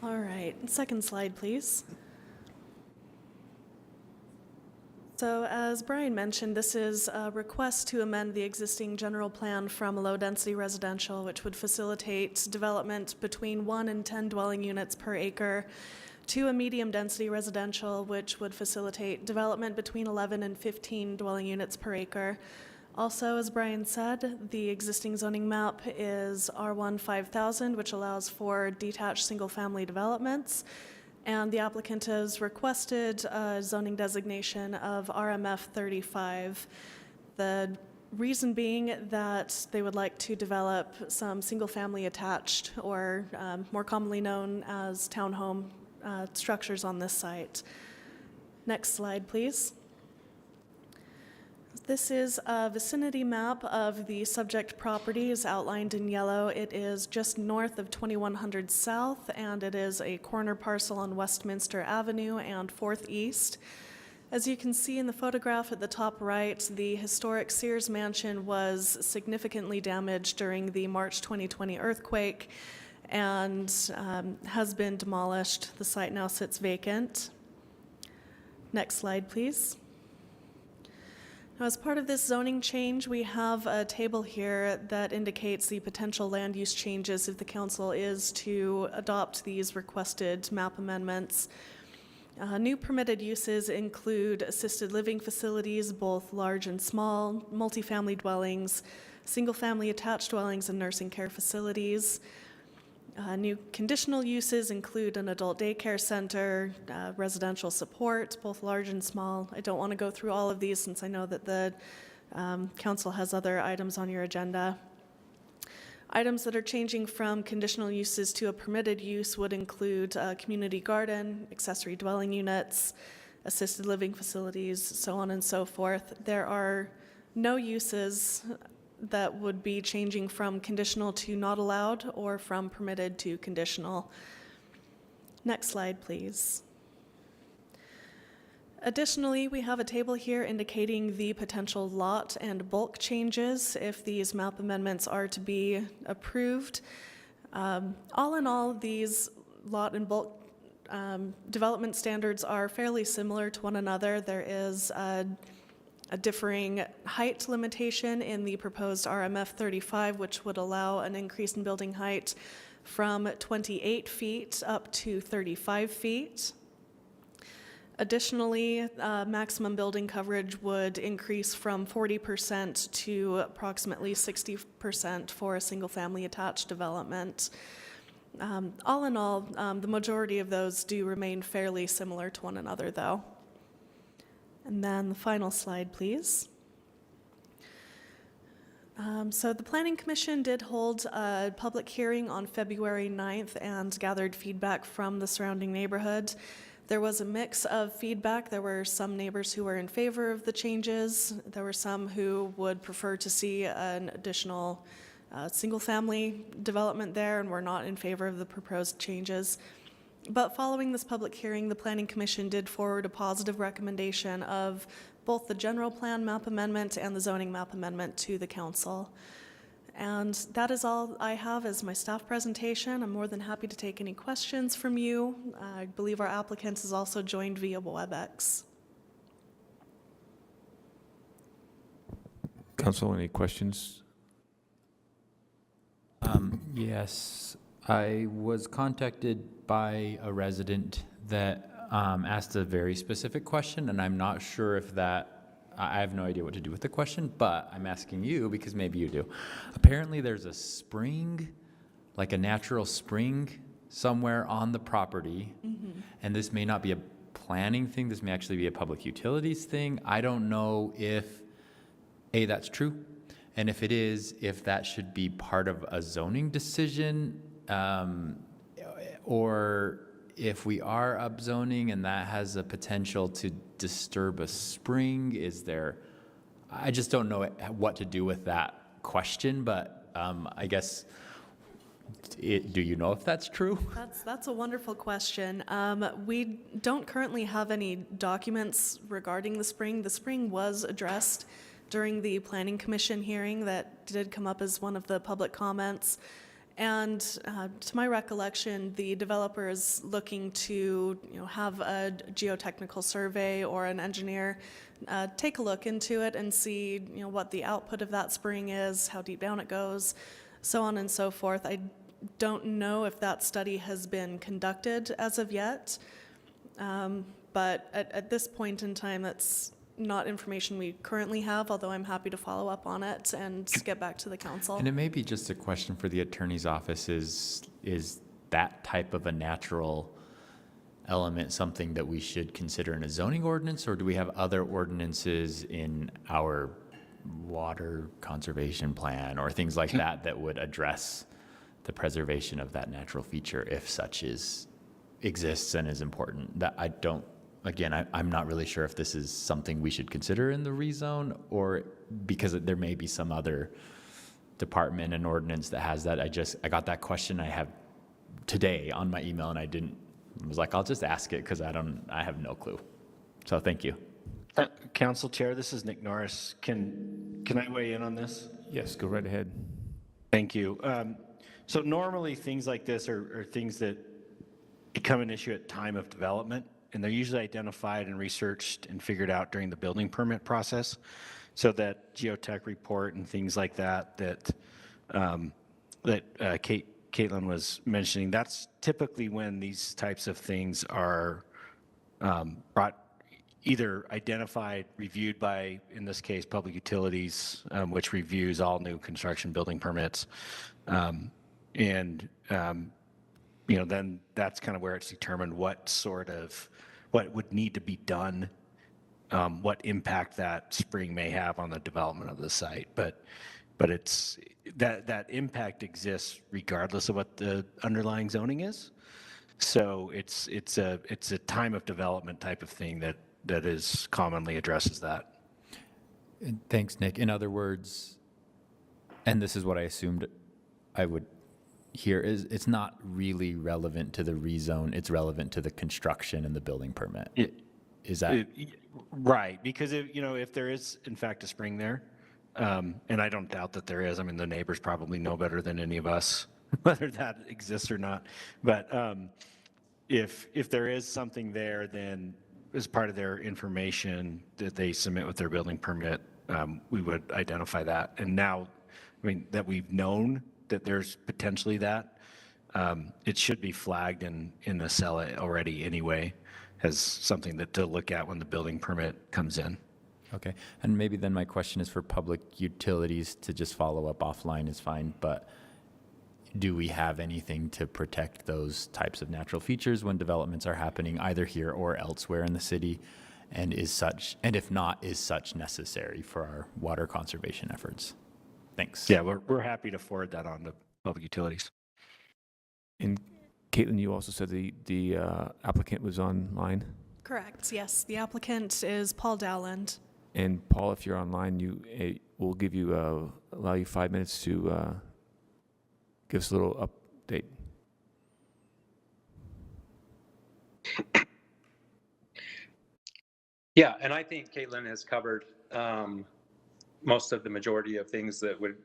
All right, second slide, please. So as Brian mentioned, this is a request to amend the existing general plan from a low-density residential, which would facilitate development between 1 and 10 dwelling units per acre, to a medium-density residential, which would facilitate development between 11 and 15 dwelling units per acre. Also, as Brian said, the existing zoning map is R1 5000, which allows for detached single-family developments. And the applicant has requested a zoning designation of RMF 35. The reason being that they would like to develop some single-family attached, or more commonly known as townhome structures on this site. Next slide, please. This is a vicinity map of the subject properties outlined in yellow. It is just north of 2100 South, and it is a corner parcel on Westminster Avenue and 4th East. As you can see in the photograph at the top right, the historic Sears Mansion was significantly damaged during the March 2020 earthquake and has been demolished. The site now sits vacant. Next slide, please. Now, as part of this zoning change, we have a table here that indicates the potential land use changes if the council is to adopt these requested map amendments. New permitted uses include assisted living facilities, both large and small, multifamily dwellings, single-family attached dwellings, and nursing care facilities. New conditional uses include an adult daycare center, residential support, both large and small. I don't want to go through all of these since I know that the council has other items on your agenda. Items that are changing from conditional uses to a permitted use would include a community garden, accessory dwelling units, assisted living facilities, so on and so forth. There are no uses that would be changing from conditional to not allowed or from permitted to conditional. Next slide, please. Additionally, we have a table here indicating the potential lot and bulk changes if these map amendments are to be approved. All in all, these lot and bulk development standards are fairly similar to one another. There is a differing height limitation in the proposed RMF 35, which would allow an increase in building height from 28 feet up to 35 feet. Additionally, maximum building coverage would increase from 40% to approximately 60% for a single-family attached development. All in all, the majority of those do remain fairly similar to one another, though. And then the final slide, please. So the Planning Commission did hold a public hearing on February 9th and gathered feedback from the surrounding neighborhood. There was a mix of feedback. There were some neighbors who were in favor of the changes. There were some who would prefer to see an additional single-family development there and were not in favor of the proposed changes. But following this public hearing, the Planning Commission did forward a positive recommendation of both the general plan map amendment and the zoning map amendment to the council. And that is all I have as my staff presentation. I'm more than happy to take any questions from you. I believe our applicant is also joined via WebEx. Council, any questions? Yes, I was contacted by a resident that asked a very specific question, and I'm not sure if that, I have no idea what to do with the question, but I'm asking you because maybe you do. Apparently there's a spring, like a natural spring somewhere on the property, and this may not be a planning thing, this may actually be a public utilities thing. I don't know if, A, that's true, and if it is, if that should be part of a zoning decision, or if we are upzoning and that has a potential to disturb a spring, is there, I just don't know what to do with that question, but I guess, do you know if that's true? That's a wonderful question. We don't currently have any documents regarding the spring. The spring was addressed during the Planning Commission hearing that did come up as one of the public comments. And to my recollection, the developer is looking to have a geotechnical survey or an engineer take a look into it and see what the output of that spring is, how deep down it goes, so on and so forth. I don't know if that study has been conducted as of yet, but at this point in time, that's not information we currently have, although I'm happy to follow up on it and get back to the council. And it may be just a question for the attorney's office, is that type of a natural element something that we should consider in a zoning ordinance, or do we have other ordinances in our water conservation plan or things like that that would address the preservation of that natural feature if such exists and is important? That I don't, again, I'm not really sure if this is something we should consider in the rezone, or because there may be some other department and ordinance that has that. I got that question I have today on my email, and I was like, I'll just ask it because I have no clue. So thank you. Council Chair, this is Nick Norris. Can I weigh in on this? Yes, go right ahead. Thank you. So normally things like this are things that become an issue at time of development, and they're usually identified and researched and figured out during the building permit process. So that geotech report and things like that Caitlin was mentioning, that's typically when these types of things are either identified, reviewed by, in this case, Public Utilities, which reviews all new construction building permits. Then that's kind of where it's determined what would need to be done, what impact that spring may have on the development of the site. But it's that impact exists regardless of what the underlying zoning is. So it's a time of development type of thing that is commonly addresses that. Thanks, Nick. In other words, and this is what I assumed I would hear, is it's not really relevant to the rezone, it's relevant to the construction and the building permit. Is that right? Because if there is in fact a spring there, and I don't doubt that there is. I mean, the neighbors probably know better than any of us whether that exists or not. But if there is something there, then as part of their information that they submit with their building permit, we would identify that. And now, that we've known that there's potentially that, it should be flagged in the cell already anyway as something to look at when the building permit comes in. Okay, and maybe then my question is for Public Utilities to just follow up offline is fine, but do we have anything to protect those types of natural features when developments are happening either here or elsewhere in the city? And if not, is such necessary for our water conservation efforts? Thanks. Yeah, we're happy to forward that on to public utilities. And Caitlin, you also said the applicant was online? Correct, yes. The applicant is Paul Dowland. And Paul, if you're online, we'll give you, allow you 5 minutes to give us a little update. Yeah, and I think Caitlin has covered most of the majority of things that would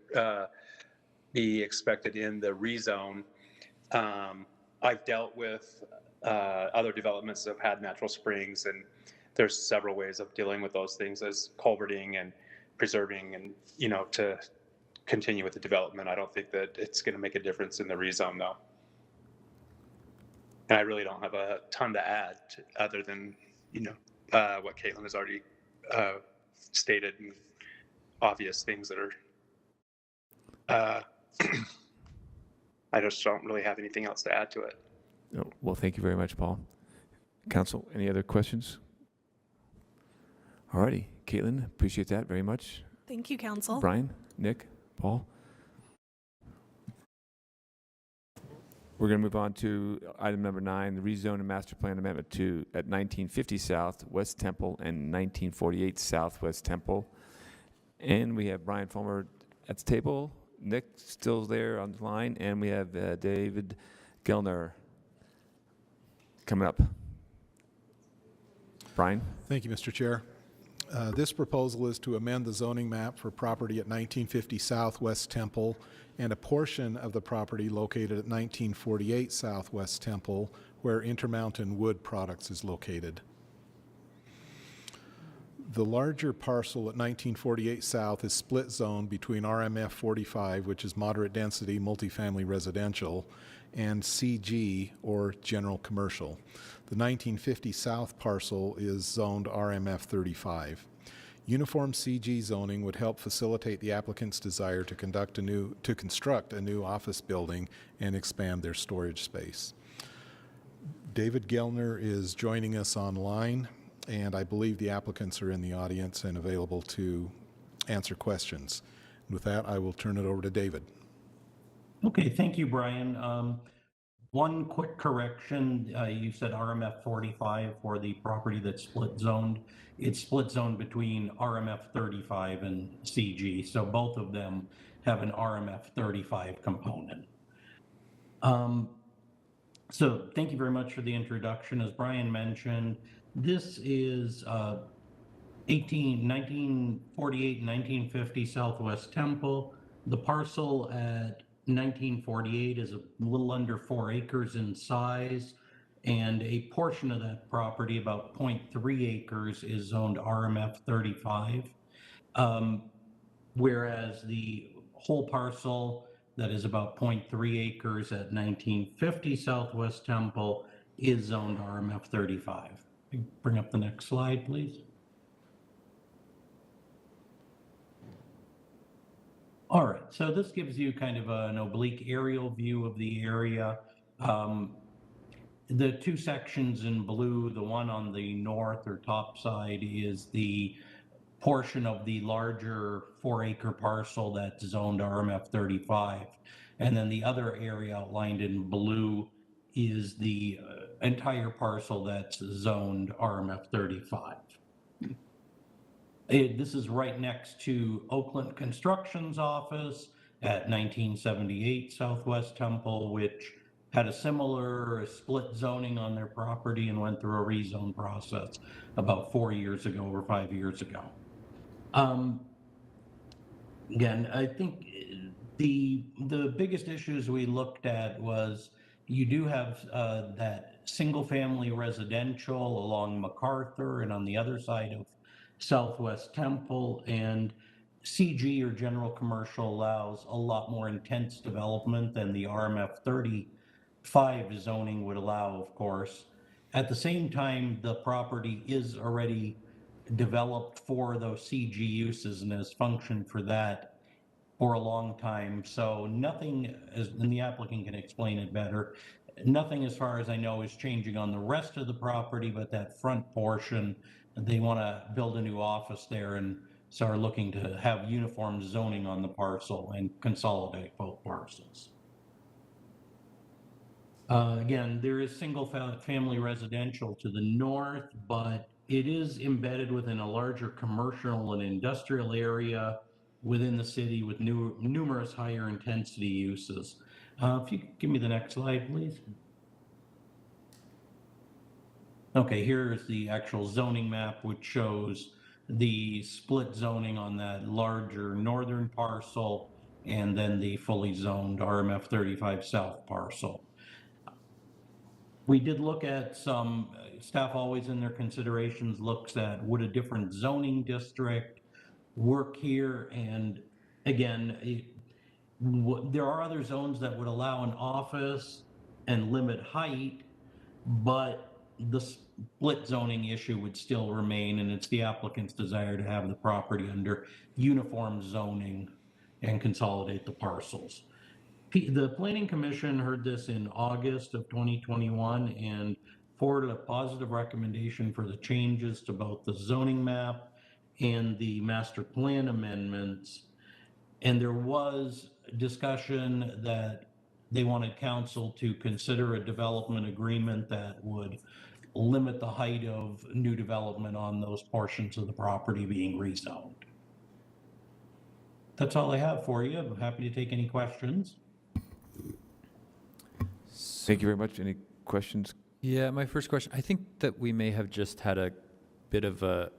be expected in the rezone. I've dealt with other developments that have had natural springs, and there's several ways of dealing with those things as culverting and preserving and, to continue with the development. I don't think that it's going to make a difference in the rezone, though. And I really don't have a ton to add other than, what Caitlin has already stated, and obvious things that are, I just don't really have anything else to add to it. No, well, thank you very much, Paul. Council, any other questions? All righty, Caitlin, appreciate that very much. Thank you, Council. Brian, Nick, Paul. We're going to move on to item number 9, the rezone and master plan amendment at 1950 South West Temple and 1948 Southwest Temple. And we have Brian Fulmer at the table. Nick still there on the line, and we have David Gellner coming up. Brian? Thank you, Mr. Chair. This proposal is to amend the zoning map for property at 1950 Southwest Temple and a portion of the property located at 1948 Southwest Temple, where Intermountain Wood Products is located. The larger parcel at 1948 South is split zone between RMF 45, which is moderate density multifamily residential, and CG, or general commercial. The 1950 South parcel is zoned RMF 35. Uniform CG zoning would help facilitate the applicant's desire to construct a new office building and expand their storage space. David Gellner is joining us online, and I believe the applicants are in the audience and available to answer questions. With that, I will turn it over to David. Okay, thank you, Brian. One quick correction. You said RMF 45 for the property that's split zoned. It's split zoned between RMF 35 and CG, so both of them have an RMF 35 component. So thank you very much for the introduction. As Brian mentioned, this is 1948 and 1950 Southwest Temple. The parcel at 1948 is a little under 4 acres in size, and a portion of that property, about 0.3 acres, is zoned RMF 35, whereas the whole parcel that is about 0.3 acres at 1950 Southwest Temple is zoned RMF 35. Bring up the next slide, please. All right, so this gives you kind of an oblique aerial view of the area. The two sections in blue, the one on the north or top side is the portion of the larger 4-acre parcel that's zoned RMF 35. And then the other area outlined in blue is the entire parcel that's zoned RMF 35. This is right next to Oakland Construction's office at 1978 Southwest Temple, which had a similar split zoning on their property and went through a rezone process about 4 years ago or 5 years ago. Again, I think the biggest issues we looked at was you do have that single-family residential along MacArthur and on the other side of Southwest Temple, and CG, or general commercial, allows a lot more intense development than the RMF 35 zoning would allow, of course. At the same time, the property is already developed for those CG uses and has functioned for that for a long time. So nothing, and the applicant can explain it better, nothing as far as I know is changing on the rest of the property, but that front portion, they want to build a new office there and so are looking to have uniform zoning on the parcel and consolidate both parcels. Again, there is single-family residential to the north, but it is embedded within a larger commercial and industrial area within the city with numerous higher intensity uses. If you could give me the next slide, please. Okay, here is the actual zoning map, which shows the split zoning on that larger northern parcel and then the fully zoned RMF 35 South parcel. We did look at some, staff always in their considerations looks at would a different zoning district work here? And again, there are other zones that would allow an office and limit height, but the split zoning issue would still remain, and it's the applicant's desire to have the property under uniform zoning and consolidate the parcels. The Planning Commission heard this in August of 2021 and forwarded a positive recommendation for the changes to both the zoning map and the master plan amendments. And there was discussion that they wanted council to consider a development agreement that would limit the height of new development on those portions of the property being rezoned. That's all I have for you. I'm happy to take any questions. Thank you very much. Any questions? Yeah, my first question, I think that we may have just had a bit of a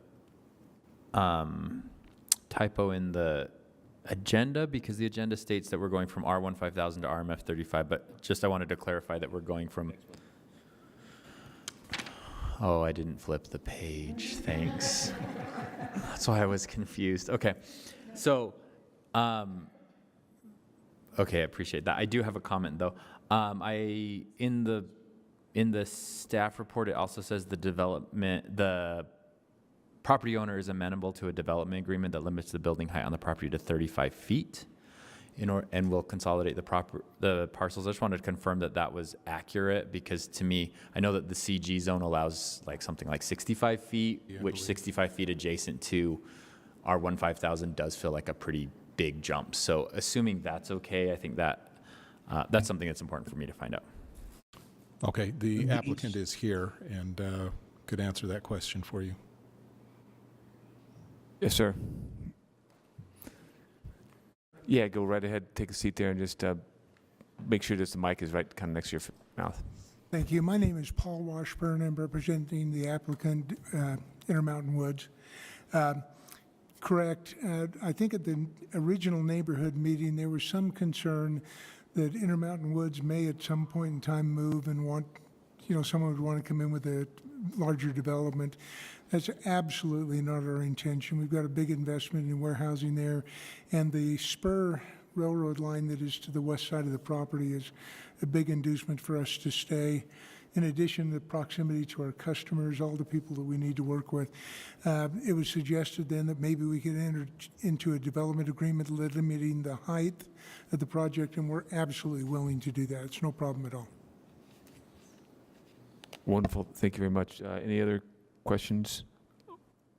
typo in the agenda, because the agenda states that we're going from R1 5000 to RMF 35, but just I wanted to clarify that we're going from... Oh, I didn't flip the page. Thanks. That's why I was confused. Okay. So, okay, I appreciate that. I do have a comment though. In the staff report, it also says the property owner is amenable to a development agreement that limits the building height on the property to 35 feet and will consolidate the parcels. I just wanted to confirm that that was accurate, because to me, I know that the CG zone allows like something like 65 feet, which 65 feet adjacent to R1 5000 does feel like a pretty big jump. So assuming that's okay, I think that that's something that's important for me to find out. Okay, the applicant is here and could answer that question for you. Yes, sir. Yeah, go right ahead, take a seat there, and just make sure that the mic is right kind of next to your mouth. Thank you. My name is Paul Washburn. I'm representing the applicant, Intermountain Woods. Correct. I think at the original neighborhood meeting, there was some concern that Intermountain Woods may at some point in time move and want, someone would want to come in with a larger development. That's absolutely not our intention. We've got a big investment in warehousing there, and the spur railroad line that is to the west side of the property is a big inducement for us to stay. In addition, the proximity to our customers, all the people that we need to work with. It was suggested then that maybe we could enter into a development agreement limiting the height of the project, and we're absolutely willing to do that. It's no problem at all. Wonderful. Thank you very much. Any other questions?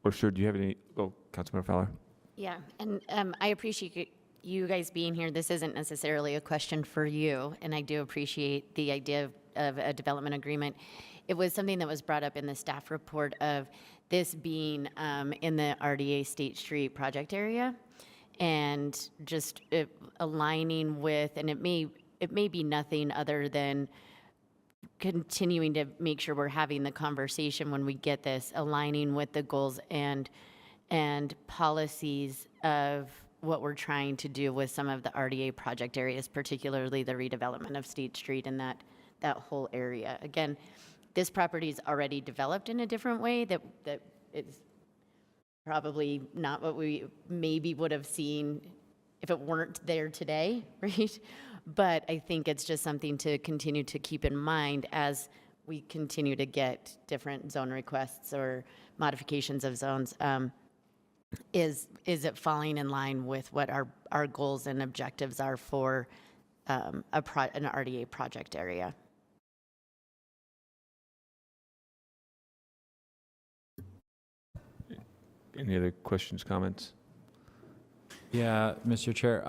Or sure, do you have any? Oh, Councilmember Fowler. Yeah, and I appreciate you guys being here. This isn't necessarily a question for you, and I do appreciate the idea of a development agreement. It was something that was brought up in the staff report of this being in the RDA State Street project area, and just aligning with, and it may be nothing other than continuing to make sure we're having the conversation when we get this, aligning with the goals and policies of what we're trying to do with some of the RDA project areas, particularly the redevelopment of State Street and that whole area. Again, this property is already developed in a different way that is probably not what we maybe would have seen if it weren't there today, right? But I think it's just something to continue to keep in mind as we continue to get different zone requests or modifications of zones. Is it falling in line with what our goals and objectives are for an RDA project area? Any other questions, comments? Yeah, Mr. Chair.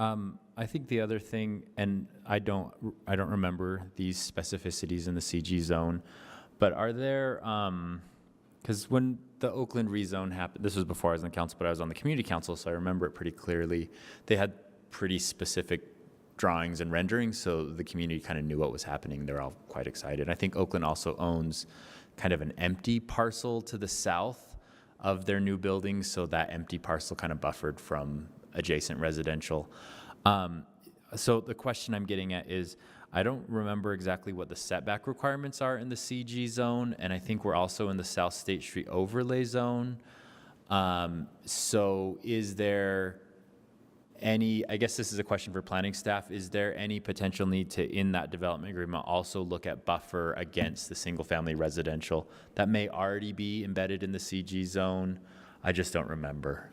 I think the other thing, and I don't remember these specificities in the CG zone, but are there, because when the Oakland rezone happened, this was before I was on the council, but I was on the community council, so I remember it pretty clearly. They had pretty specific drawings and renderings, so the community kind of knew what was happening. They're all quite excited. I think Oakland also owns kind of an empty parcel to the south of their new building, so that empty parcel kind of buffered from adjacent residential. So the question I'm getting at is, I don't remember exactly what the setback requirements are in the CG zone, and I think we're also in the South State Street overlay zone. So is there any, I guess this is a question for planning staff, is there any potential need to, in that development agreement, also look at buffer against the single family residential that may already be embedded in the CG zone? I just don't remember.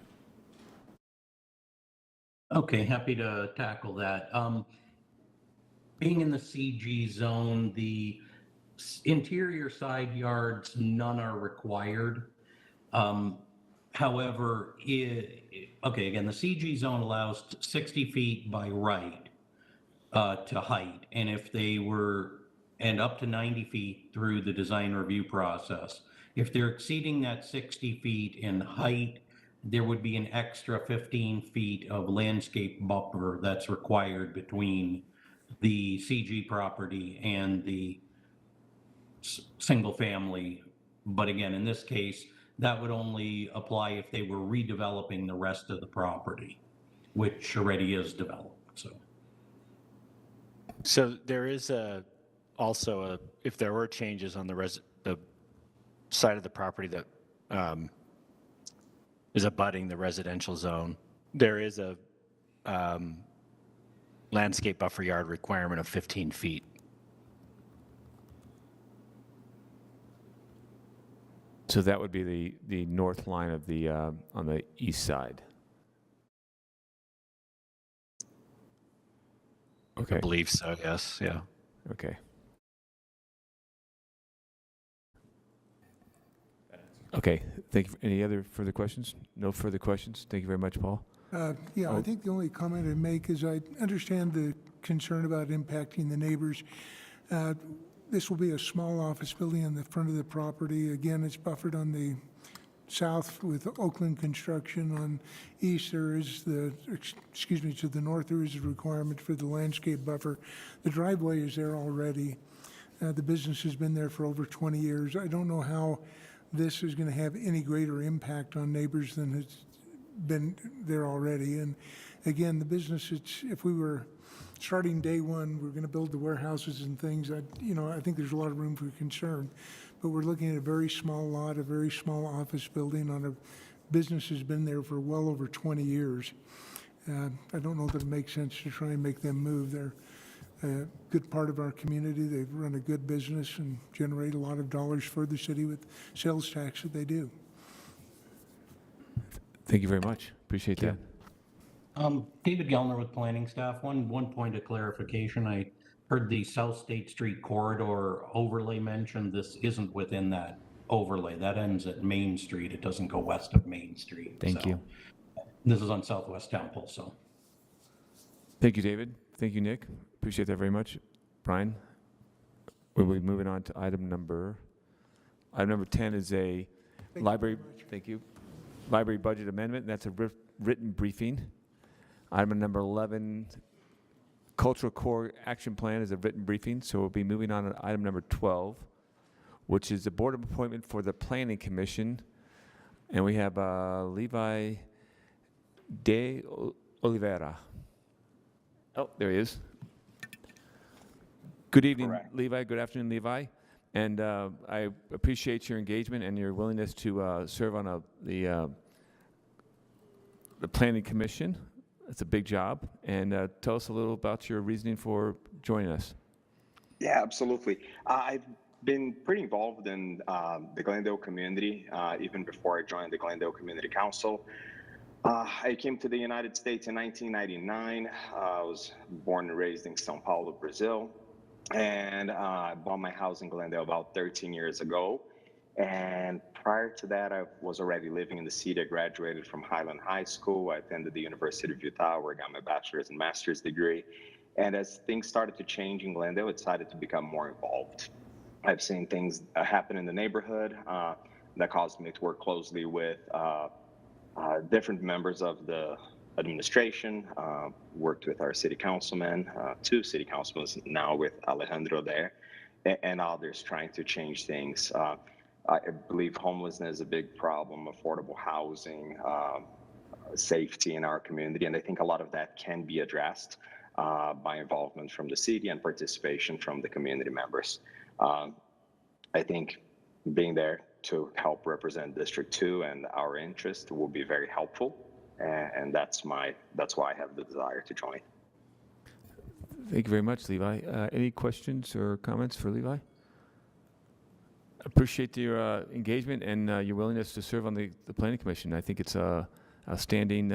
Okay, happy to tackle that. Being in the CG zone, the interior side yards, none are required. However, okay, again, the CG zone allows 60 feet by right to height, and if they were, and up to 90 feet through the design review process. If they're exceeding that 60 feet in height, there would be an extra 15 feet of landscape buffer that's required between the CG property and the single family. But again, in this case, that would only apply if they were redeveloping the rest of the property, which already is developed. So there is also if there were changes on the side of the property that is abutting the residential zone, there is a landscape buffer yard requirement of 15 feet. So that would be the north line of the on the east side. Okay. I believe so. Yes. Yeah. Okay. Okay. Thank you. Any other further questions? No further questions. Thank you very much, Paul. Yeah, I think the only comment I'd make is I understand the concern about impacting the neighbors. This will be a small office building on the front of the property. Again, it's buffered on the south with Oakland construction. On east, there is to the north, there is a requirement for the landscape buffer. The driveway is there already. The business has been there for over 20 years. I don't know how this is going to have any greater impact on neighbors than has been there already. And again, the business, if we were starting day one, we're going to build the warehouses and things. I think there's a lot of room for concern, but we're looking at a very small lot, a very small office building on a business that's been there for well over 20 years. I don't know that it makes sense to try and make them move. They're a good part of our community. They run a good business and generate a lot of dollars for the city with sales tax that they do. Thank you very much. Appreciate that. David Gellner with planning staff. One point of clarification. I heard the South State Street corridor overlay mentioned. This isn't within that overlay. That ends at Main Street. It doesn't go west of Main Street. Thank you. This is on Southwest Temple. So. Thank you, David. Thank you, Nick. Appreciate that very much. Brian, we'll be moving on to item number 10 is a library. Thank you. Library budget amendment. That's a written briefing. Item number 11, cultural core action plan, is a written briefing. So we'll be moving on to item number 12, which is the board of appointment for the planning commission. And we have Levi de Oliveira. Oh, there he is. Good evening, Levi. Good afternoon, Levi. And I appreciate your engagement and your willingness to serve on the planning commission. It's a big job. And tell us a little about your reasoning for joining us. Yeah, absolutely. I've been pretty involved in the Glendale community even before I joined the Glendale Community Council. I came to the United States in 1999. I was born and raised in São Paulo, Brazil. And I bought my house in Glendale about 13 years ago. And prior to that, I was already living in the city. I graduated from Highland High School. I attended the University of Utah, where I got my bachelor's and master's degree. And as things started to change in Glendale, I decided to become more involved. I've seen things happen in the neighborhood that caused me to work closely with different members of the administration, worked with our city councilmen, 2 city councilmen now with Alejandro there, and others trying to change things. I believe homelessness is a big problem, affordable housing, safety in our community, and I think a lot of that can be addressed by involvement from the city and participation from the community members. I think being there to help represent District 2 and our interest will be very helpful, and that's why I have the desire to join. Thank you very much, Levi. Any questions or comments for Levi? Appreciate your engagement and your willingness to serve on the Planning Commission. I think it's a outstanding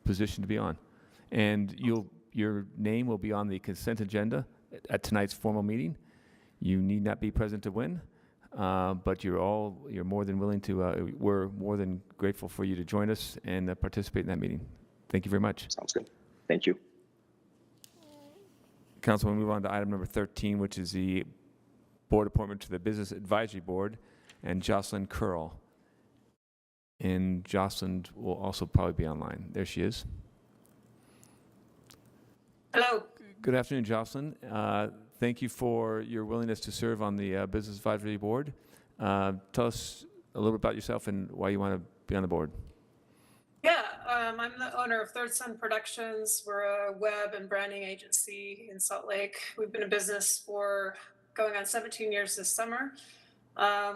position to be on. And your name will be on the consent agenda at tonight's formal meeting. You need not be present to win, but you're more than willing to, we're more than grateful for you to join us and participate in that meeting. Thank you very much. Sounds good. Thank you. Council, we'll move on to item number 13, which is the board appointment to the Business Advisory Board, and Jocelyn Curl. And Jocelyn will also probably be online. There she is. Hello. Good afternoon, Jocelyn. Thank you for your willingness to serve on the Business Advisory Board. Tell us a little bit about yourself and why you want to be on the board. Yeah, I'm the owner of Third Sun Productions. We're a web and branding agency in Salt Lake. We've been in business for going on 17 years this summer.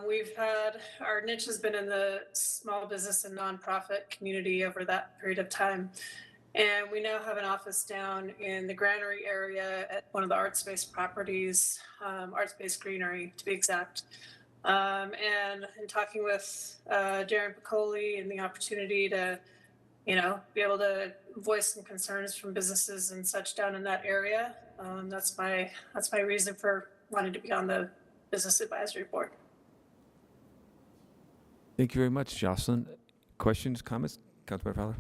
We've had, our niche has been in the small business and nonprofit community over that period of time. And we now have an office down in the Granary area at one of the art space properties, art space greenery to be exact. And in talking with Darren Piccoli and the opportunity to, be able to voice some concerns from businesses and such down in that area, that's my reason for wanting to be on the Business Advisory Board. Thank you very much, Jocelyn. Questions, comments? Councilmember Fowler?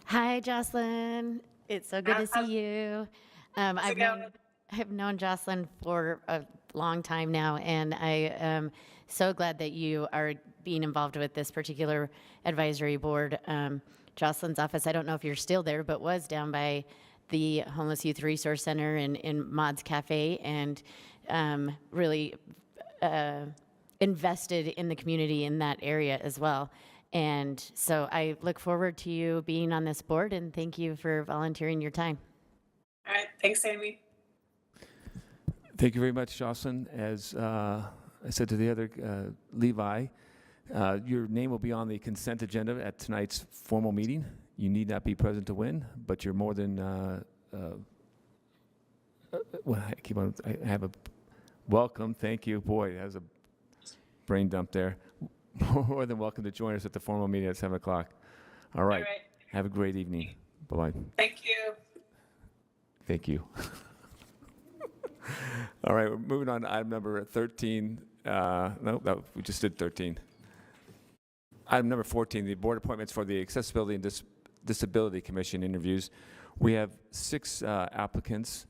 Hi, Jocelyn. It's so good to see you. I've known Jocelyn for a long time now, and I am so glad that you are being involved with this particular advisory board. Jocelyn's office, I don't know if you're still there, but was down by the Homeless Youth Resource Center in Maud's Cafe, and really invested in the community in that area as well. And so I look forward to you being on this board, and thank you for volunteering your time. All right, thanks, Amy. Thank you very much, Jocelyn. As I said to the other, Levi, your name will be on the consent agenda at tonight's formal meeting. You need not be present to win, but you're more than, well, I have a welcome. Thank you. Boy, that was a brain dump there. More than welcome to join us at the formal meeting at 7 o'clock. All right. Have a great evening. Bye-bye. Thank you. Thank you. All right, we're moving on to item number 13. No, we just did 13. Item number 14, the board appointments for the Accessibility and Disability Commission interviews. We have 6 applicants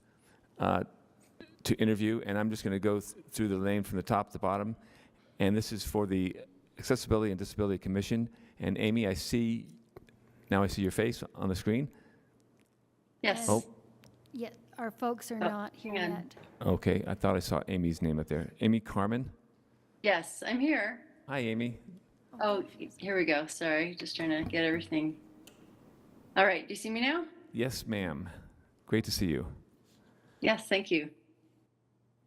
to interview, and I'm just going to go through the name from the top to the bottom. And this is for the Accessibility and Disability Commission. And Amy, I see your face on the screen. Yes. Oh. Yeah, our folks are not here yet. Okay, I thought I saw Amy's name up there. Amy Carmen? Yes, I'm here. Hi, Amy. Oh, here we go. Sorry, just trying to get everything. All right, do you see me now? Yes, ma'am. Great to see you. Yes, thank you.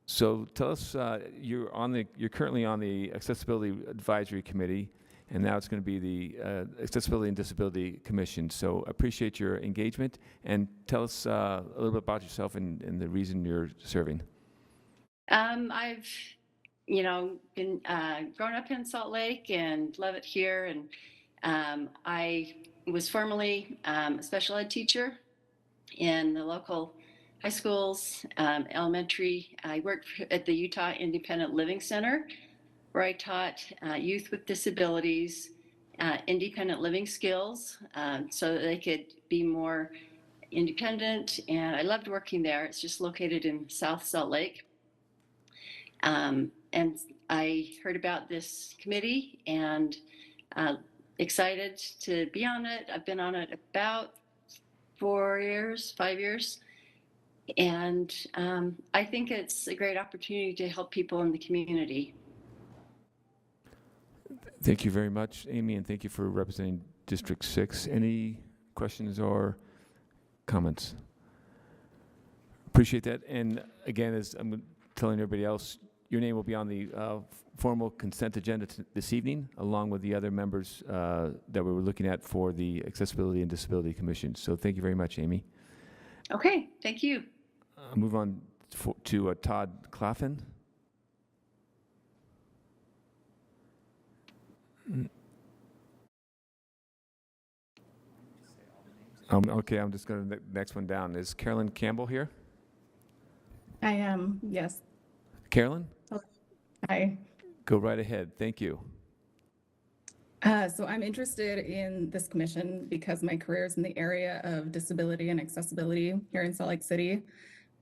So tell us, you're currently on the Accessibility Advisory Committee, and now it's going to be the Accessibility and Disability Commission. So appreciate your engagement, and tell us a little bit about yourself and the reason you're serving. I've, been grown up in Salt Lake and love it here. And I was formerly a special ed teacher in the local high schools, elementary. I worked at the Utah Independent Living Center where I taught youth with disabilities independent living skills so that they could be more independent. And I loved working there. It's just located in South Salt Lake. And I heard about this committee and excited to be on it. I've been on it about 5 years. And I think it's a great opportunity to help people in the community. Thank you very much, Amy, and thank you for representing District 6. Any questions or comments? Appreciate that. And again, as I'm telling everybody else, your name will be on the formal consent agenda this evening, along with the other members that we were looking at for the Accessibility and Disability Commission. So thank you very much, Amy. Okay, thank you. I'll move on to Todd Claflin. Okay, I'm just going to next one down. Is Carolyn Campbell here? I am, yes. Carolyn? Hi. Go right ahead. Thank you. So I'm interested in this commission because my career is in the area of disability and accessibility here in Salt Lake City.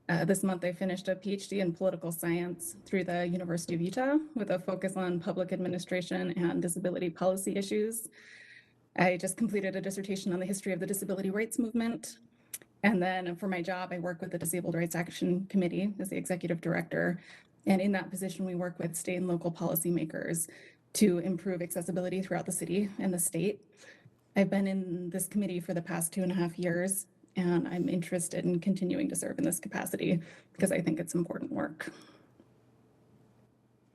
This month I finished a PhD in political science through the University of Utah with a focus on public administration and disability policy issues. I just completed a dissertation on the history of the disability rights movement. And then for my job, I work with the Disabled Rights Action Committee as the executive director. And in that position, we work with state and local policymakers to improve accessibility throughout the city and the state. I've been in this committee for the past 2.5 years, and I'm interested in continuing to serve in this capacity because I think it's important work.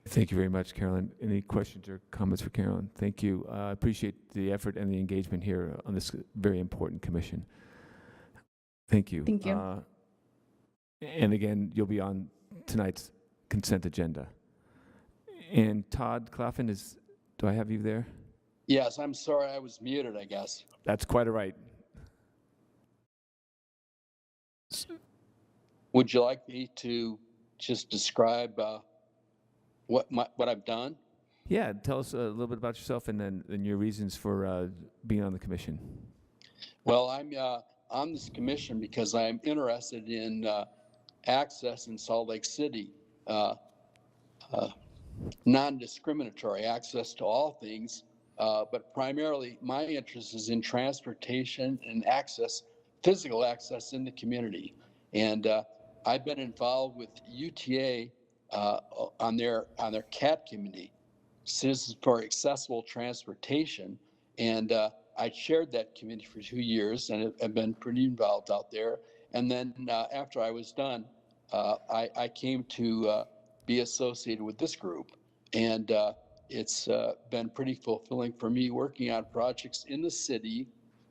Thank you very much, Carolyn. Any questions or comments for Carolyn? Thank you. I appreciate the effort and the engagement here on this very important commission. Thank you. Thank you. And again, you'll be on tonight's consent agenda. And Todd Claflin, do I have you there? Yes, I'm sorry I was muted, I guess. That's quite all right. Would you like me to just describe what I've done? Yeah, tell us a little bit about yourself and then your reasons for being on the commission. Well, I'm on this commission because I'm interested in access in Salt Lake City, non-discriminatory access to all things, but primarily my interest is in transportation and access, physical access in the community. And I've been involved with UTA on their CAT committee, Citizens for Accessible Transportation, and I chaired that committee for 2 years and have been pretty involved out there. And then after I was done, I came to be associated with this group, and it's been pretty fulfilling for me working on projects in the city.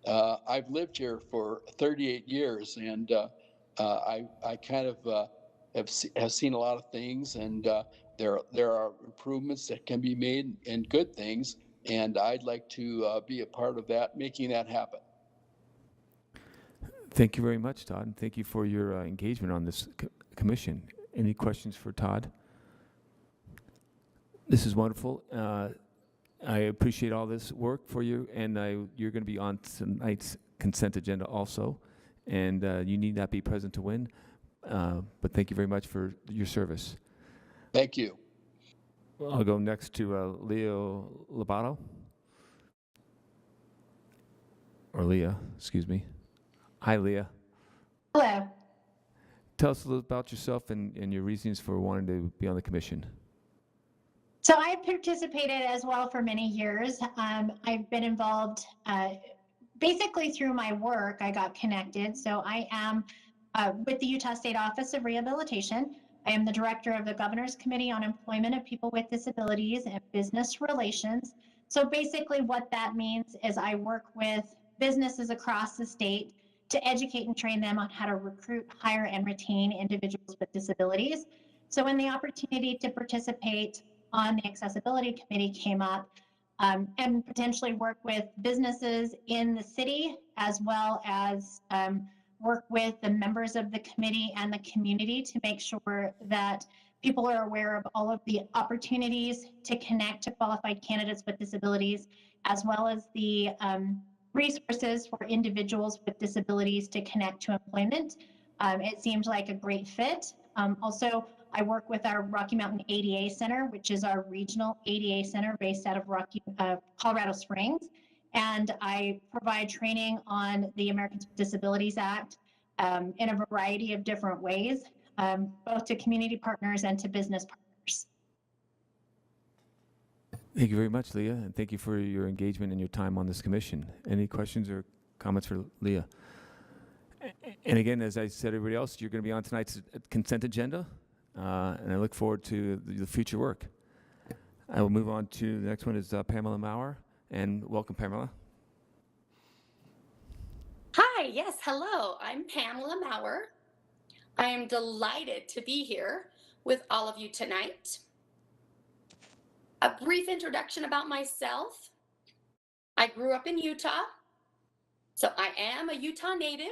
I've lived here for 38 years, and I kind of have seen a lot of things, and there are improvements that can be made and good things, and I'd like to be a part of that, making that happen. Thank you very much, Todd, and thank you for your engagement on this commission. Any questions for Todd? This is wonderful. I appreciate all this work for you, and you're going to be on tonight's consent agenda also, and you need not be present to win, but thank you very much for your service. Thank you. I'll go next to Leo Lobato. Or Leah, excuse me. Hi, Leah. Hello. Tell us a little about yourself and your reasons for wanting to be on the commission. So I participated as well for many years. I've been involved basically through my work. I got connected. So I am with the Utah State Office of Rehabilitation. I am the director of the Governor's Committee on Employment of People with Disabilities and Business Relations. So basically what that means is I work with businesses across the state to educate and train them on how to recruit, hire, and retain individuals with disabilities. So when the opportunity to participate on the Accessibility Committee came up, and potentially work with businesses in the city, as well as work with the members of the committee and the community to make sure that people are aware of all of the opportunities to connect to qualified candidates with disabilities, as well as the resources for individuals with disabilities to connect to employment. It seemed like a great fit. Also, I work with our Rocky Mountain ADA Center, which is our regional ADA center based out of Colorado Springs. And I provide training on the Americans with Disabilities Act in a variety of different ways, both to community partners and to business partners. Thank you very much, Leah, and thank you for your engagement and your time on this commission. Any questions or comments for Leah? And again, as I said, everybody else, you're going to be on tonight's consent agenda, and I look forward to the future work. I will move on to the next one is Pamela Maurer, and welcome, Pamela. Hi, yes, hello. I'm Pamela Maurer. I am delighted to be here with all of you tonight. A brief introduction about myself. I grew up in Utah, so I am a Utah native.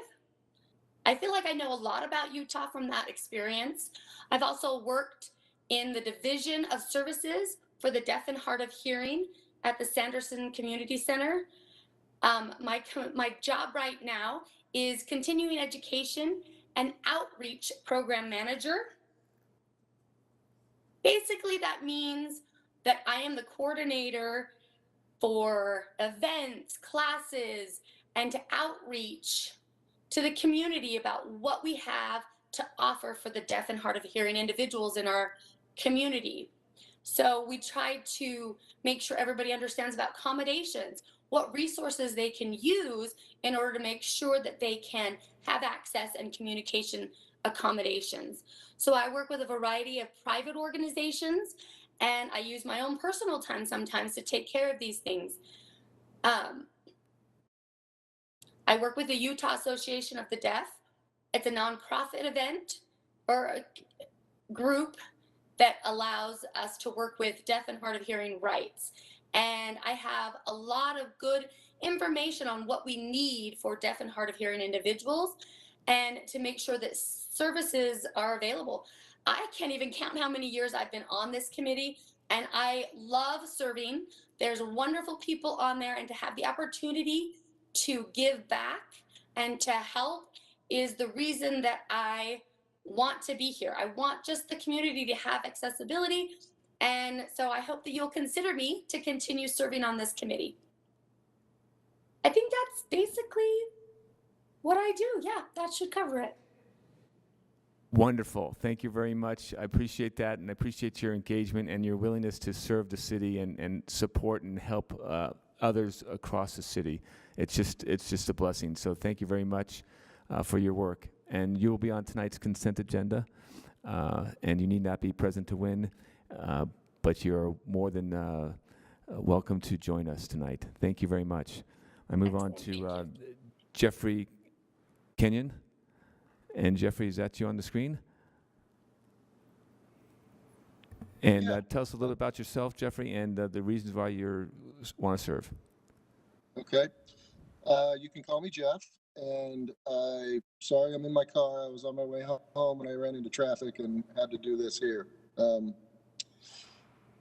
I feel like I know a lot about Utah from that experience. I've also worked in the Division of Services for the Deaf and Hard of Hearing at the Sanderson Community Center. My job right now is continuing education and outreach program manager. Basically, that means that I am the coordinator for events, classes, and to outreach to the community about what we have to offer for the deaf and hard of hearing individuals in our community. So we try to make sure everybody understands about accommodations, what resources they can use in order to make sure that they can have access and communication accommodations. So I work with a variety of private organizations, and I use my own personal time sometimes to take care of these things. I work with the Utah Association of the Deaf. It's a nonprofit event or a group that allows us to work with deaf and hard of hearing rights. And I have a lot of good information on what we need for deaf and hard of hearing individuals and to make sure that services are available. I can't even count how many years I've been on this committee, and I love serving. There's wonderful people on there, and to have the opportunity to give back and to help is the reason that I want to be here. I want just the community to have accessibility, and so I hope that you'll consider me to continue serving on this committee. I think that's basically what I do. Yeah, that should cover it. Wonderful. Thank you very much. I appreciate that, and I appreciate your engagement and your willingness to serve the city and support and help others across the city. It's just a blessing. So thank you very much for your work. And you will be on tonight's consent agenda, and you need not be present to win, but you're more than welcome to join us tonight. Thank you very much. I move on to Jeffrey Kenyon. And Jeffrey, is that you on the screen? And tell us a little about yourself, Jeffrey, and the reasons why you want to serve. Okay. You can call me Jeff. And sorry, I'm in my car. I was on my way home and I ran into traffic and had to do this here.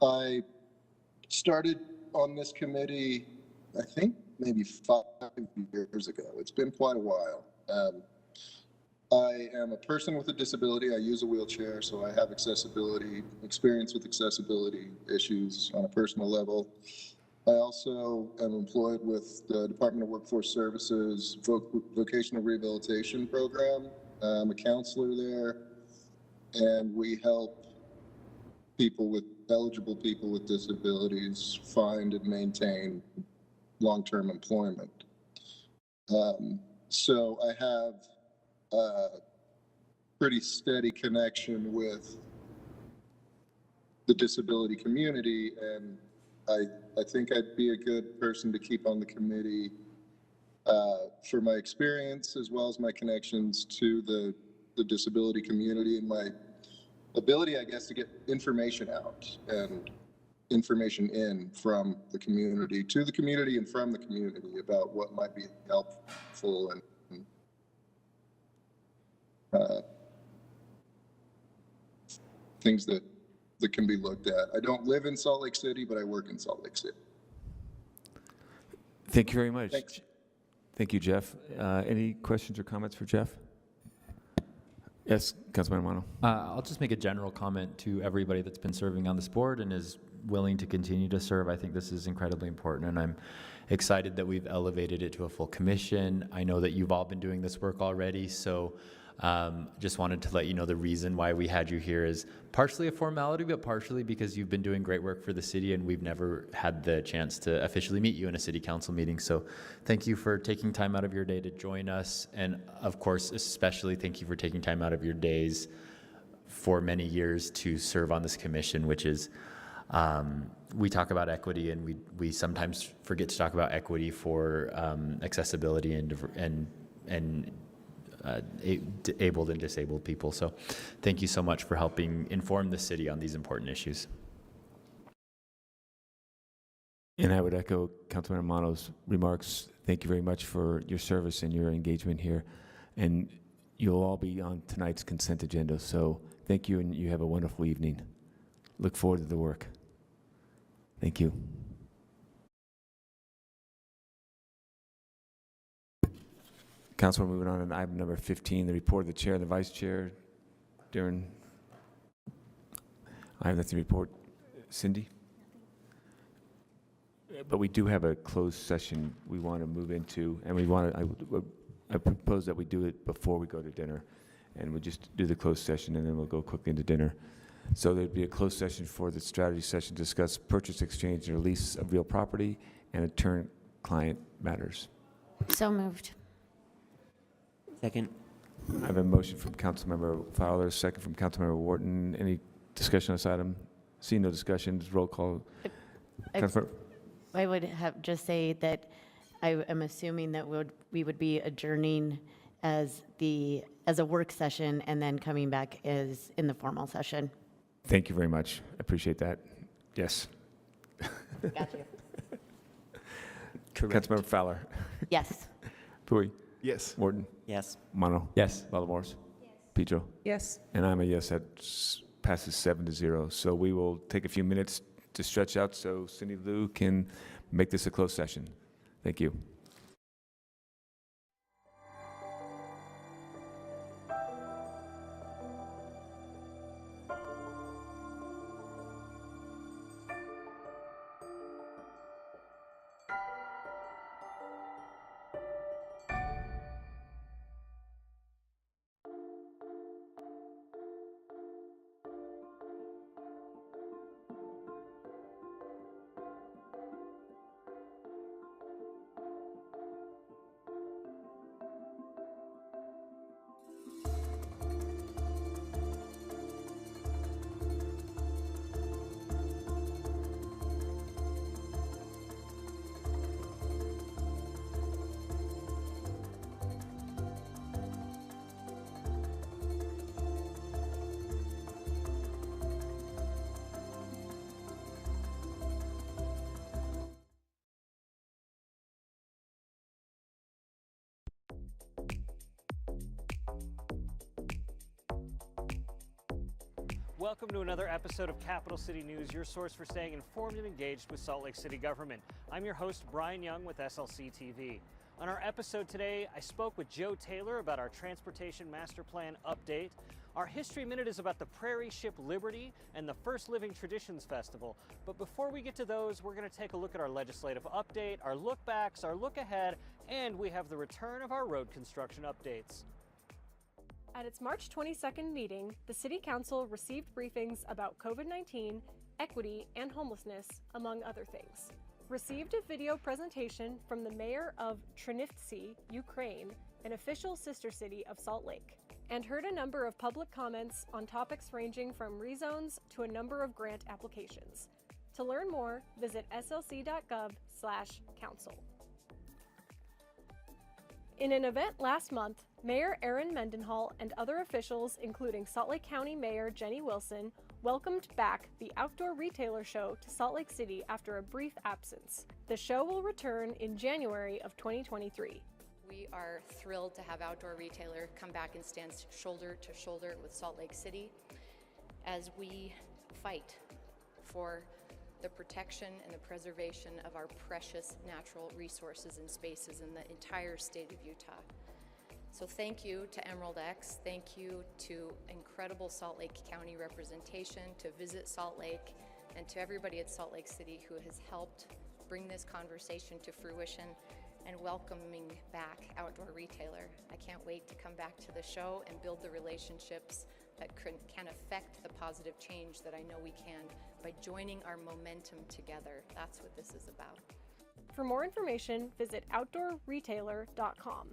I started on this committee, I think maybe 5 years ago. It's been quite a while. I am a person with a disability. I use a wheelchair, so I have experience with accessibility issues on a personal level. I also am employed with the Department of Workforce Services Vocational Rehabilitation Program. I'm a counselor there, and we help eligible people with disabilities find and maintain long-term employment. So I have a pretty steady connection with the disability community, and I think I'd be a good person to keep on the committee for my experience as well as my connections to the disability community and my ability, I guess, to get information out and information in from the community to the community and from the community about what might be helpful and things that can be looked at. I don't live in Salt Lake City, but I work in Salt Lake City. Thank you very much. Thanks. Thank you, Jeff. Any questions or comments for Jeff? Yes, Councilman Romano. I'll just make a general comment to everybody that's been serving on this board and is willing to continue to serve. I think this is incredibly important, and I'm excited that we've elevated it to a full commission. I know that you've all been doing this work already, so just wanted to let you know the reason why we had you here is partially a formality, but partially because you've been doing great work for the city, and we've never had the chance to officially meet you in a city council meeting. So thank you for taking time out of your day to join us, and of course, especially thank you for taking time out of your days for many years to serve on this commission, which is we talk about equity, and we sometimes forget to talk about equity for accessibility and abled and disabled people. So thank you so much for helping inform the city on these important issues. And I would echo Councilman Romano's remarks. Thank you very much for your service and your engagement here. And you'll all be on tonight's consent agenda. So thank you, and you have a wonderful evening. Look forward to the work. Thank you. Council, we're moving on to item number 15, the report of the chair and the vice chair. Darren, I have nothing to report. Cindy? But we do have a closed session we want to move into, and we want to, I propose that we do it before we go to dinner, and we'll just do the closed session, and then we'll go quickly into dinner. So there'd be a closed session for the strategy session to discuss purchase, exchange, and release of real property and attorney-client matters. So moved. Second. I have a motion from Councilmember Fowler, second from Councilmember Wharton. Any discussion on this item? Seeing no discussions, roll call. I would have just say that I am assuming that we would be adjourning as a work session and then coming back as in the formal session. Thank you very much. I appreciate that. Yes. Got you. Councilmember Fowler. Yes. Pui. Yes. Wharton. Yes. Mono. Yes. Lalamores. Yes. Pedro. Yes. And I'm a yes. That passes 7-0. So we will take a few minutes to stretch out so Cindy Lou can make this a closed session. Thank you. Welcome to another episode of Capital City News, your source for staying informed and engaged with Salt Lake City government. I'm your host, Brian Young with SLC TV. On our episode today, I spoke with Joe Taylor about our Transportation Master Plan update. Our History Minute is about the Prairie Ship Liberty and the First Living Traditions Festival. But before we get to those, we're going to take a look at our legislative update, our look backs, our look ahead, and we have the return of our road construction updates. At its March 22nd meeting, the City Council received briefings about COVID-19, equity, and homelessness, among other things. Received a video presentation from the mayor of Trinivtsi, Ukraine, an official sister city of Salt Lake, and heard a number of public comments on topics ranging from rezones to a number of grant applications. To learn more, visit slc.gov/council. In an event last month, Mayor Aaron Mendenhall and other officials, including Salt Lake County Mayor Jenny Wilson, welcomed back the Outdoor Retailer Show to Salt Lake City after a brief absence. The show will return in January of 2023. We are thrilled to have Outdoor Retailer come back and stand shoulder to shoulder with Salt Lake City. as we fight for the protection and the preservation of our precious natural resources and spaces in the entire state of Utah. So thank you to Emerald X, thank you to incredible Salt Lake County representation, to Visit Salt Lake, and to everybody at Salt Lake City who has helped bring this conversation to fruition and welcoming back Outdoor Retailer. I can't wait to come back to the show and build the relationships that can affect the positive change that I know we can by joining our momentum together. That's what this is about. For more information, visit outdoorretailer.com.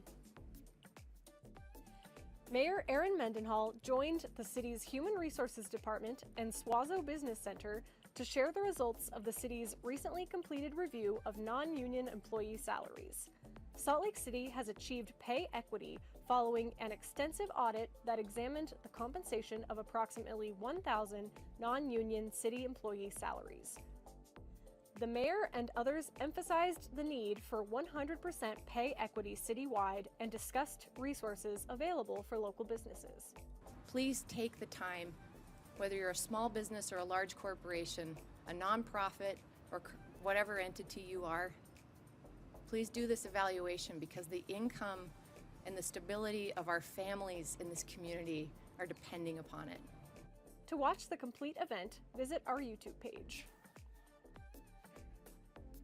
Mayor Erin Mendenhall joined the city's Human Resources Department and Swazo Business Center to share the results of the city's recently completed review of non-union employee salaries. Salt Lake City has achieved pay equity following an extensive audit that examined the compensation of approximately 1,000 non-union city employee salaries. The mayor and others emphasized the need for 100% pay equity citywide and discussed resources available for local businesses. Please take the time, whether you're a small business or a large corporation, a nonprofit, or whatever entity you are, please do this evaluation because the income and the stability of our families in this community are depending upon it. To watch the complete event, visit our YouTube page.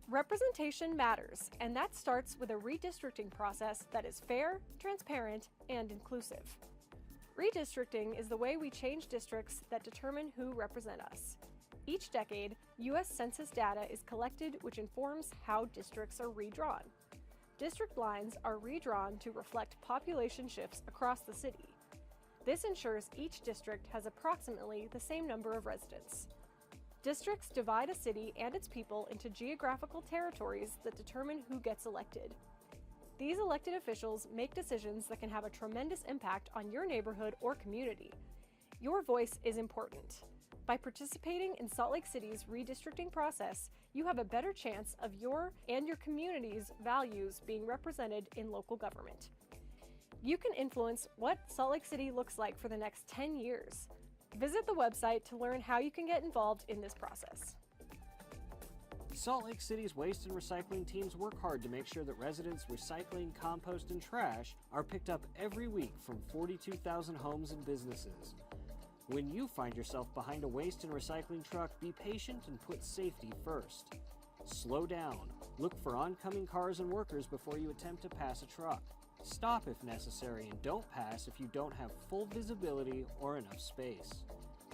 Representation matters, and that starts with a redistricting process that is fair, transparent, and inclusive. Redistricting is the way we change districts that determine who represent us. Each decade, U.S. Census data is collected which informs how districts are redrawn. District lines are redrawn to reflect population shifts across the city. This ensures each district has approximately the same number of residents. Districts divide a city and its people into geographical territories that determine who gets elected. These elected officials make decisions that can have a tremendous impact on your neighborhood or community. Your voice is important. By participating in Salt Lake City's redistricting process, you have a better chance of your and your community's values being represented in local government. You can influence what Salt Lake City looks like for the next 10 years. Visit the website to learn how you can get involved in this process. Salt Lake City's waste and recycling teams work hard to make sure that residents' recycling, compost, and trash are picked up every week from 42,000 homes and businesses. When you find yourself behind a waste and recycling truck, be patient and put safety first. Slow down. Look for oncoming cars and workers before you attempt to pass a truck. Stop if necessary and don't pass if you don't have full visibility or enough space.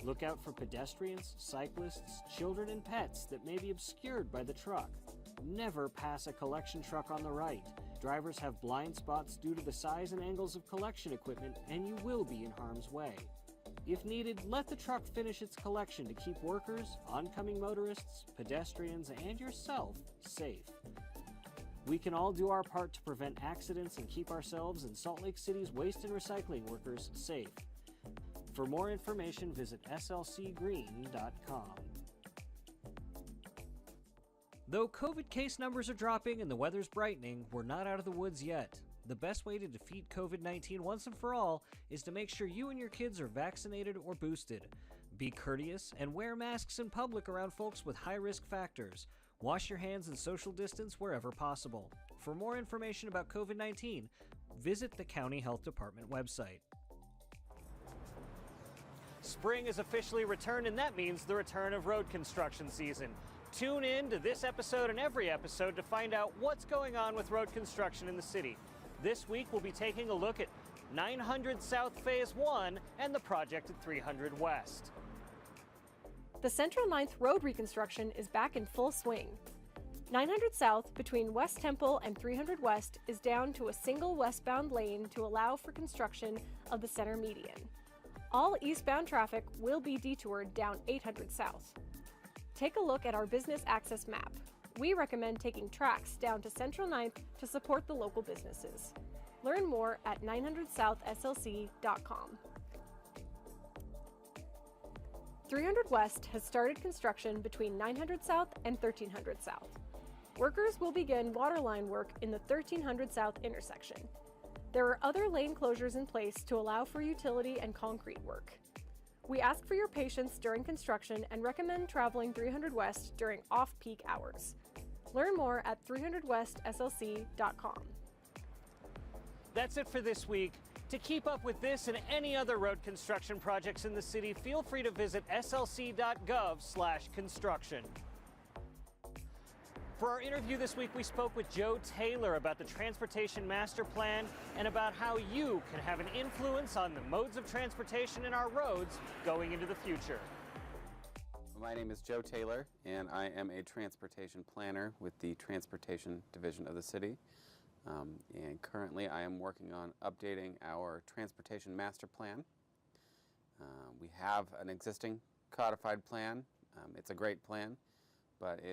Look out for pedestrians, cyclists, children, and pets that may be obscured by the truck. Never pass a collection truck on the right. Drivers have blind spots due to the size and angles of collection equipment, and you will be in harm's way. If needed, let the truck finish its collection to keep workers, oncoming motorists, pedestrians, and yourself safe. We can all do our part to prevent accidents and keep ourselves and Salt Lake City's waste and recycling workers safe. For more information, visit slcgreen.com. Though COVID case numbers are dropping and the weather's brightening, we're not out of the woods yet. The best way to defeat COVID-19 once and for all is to make sure you and your kids are vaccinated or boosted. Be courteous and wear masks in public around folks with high-risk factors. Wash your hands and social distance wherever possible. For more information about COVID-19, visit the County Health Department website. Spring is officially returned, and that means the return of road construction season. Tune in to this episode and every episode to find out what's going on with road construction in the city. This week, we'll be taking a look at 900 South Phase 1 and the project at 300 West. The Central 9th Road reconstruction is back in full swing. 900 South between West Temple and 300 West is down to a single westbound lane to allow for construction of the center median. All eastbound traffic will be detoured down 800 South. Take a look at our business access map. We recommend taking tracks down to Central 9th to support the local businesses. Learn more at 900southslc.com. 300 West has started construction between 900 South and 1300 South. Workers will begin waterline work in the 1300 South intersection. There are other lane closures in place to allow for utility and concrete work. We ask for your patience during construction and recommend traveling 300 West during off-peak hours. Learn more at 300westslc.com. That's it for this week. To keep up with this and any other road construction projects in the city, feel free to visit slc.gov/construction. For our interview this week, we spoke with Joe Taylor about the Transportation Master Plan and about how you can have an influence on the modes of transportation in our roads going into the future. My name is Joe Taylor, and I am a transportation planner with the Transportation Division of the city. And currently I am working on updating our Transportation Master Plan. We have an existing codified plan. It's a great plan, but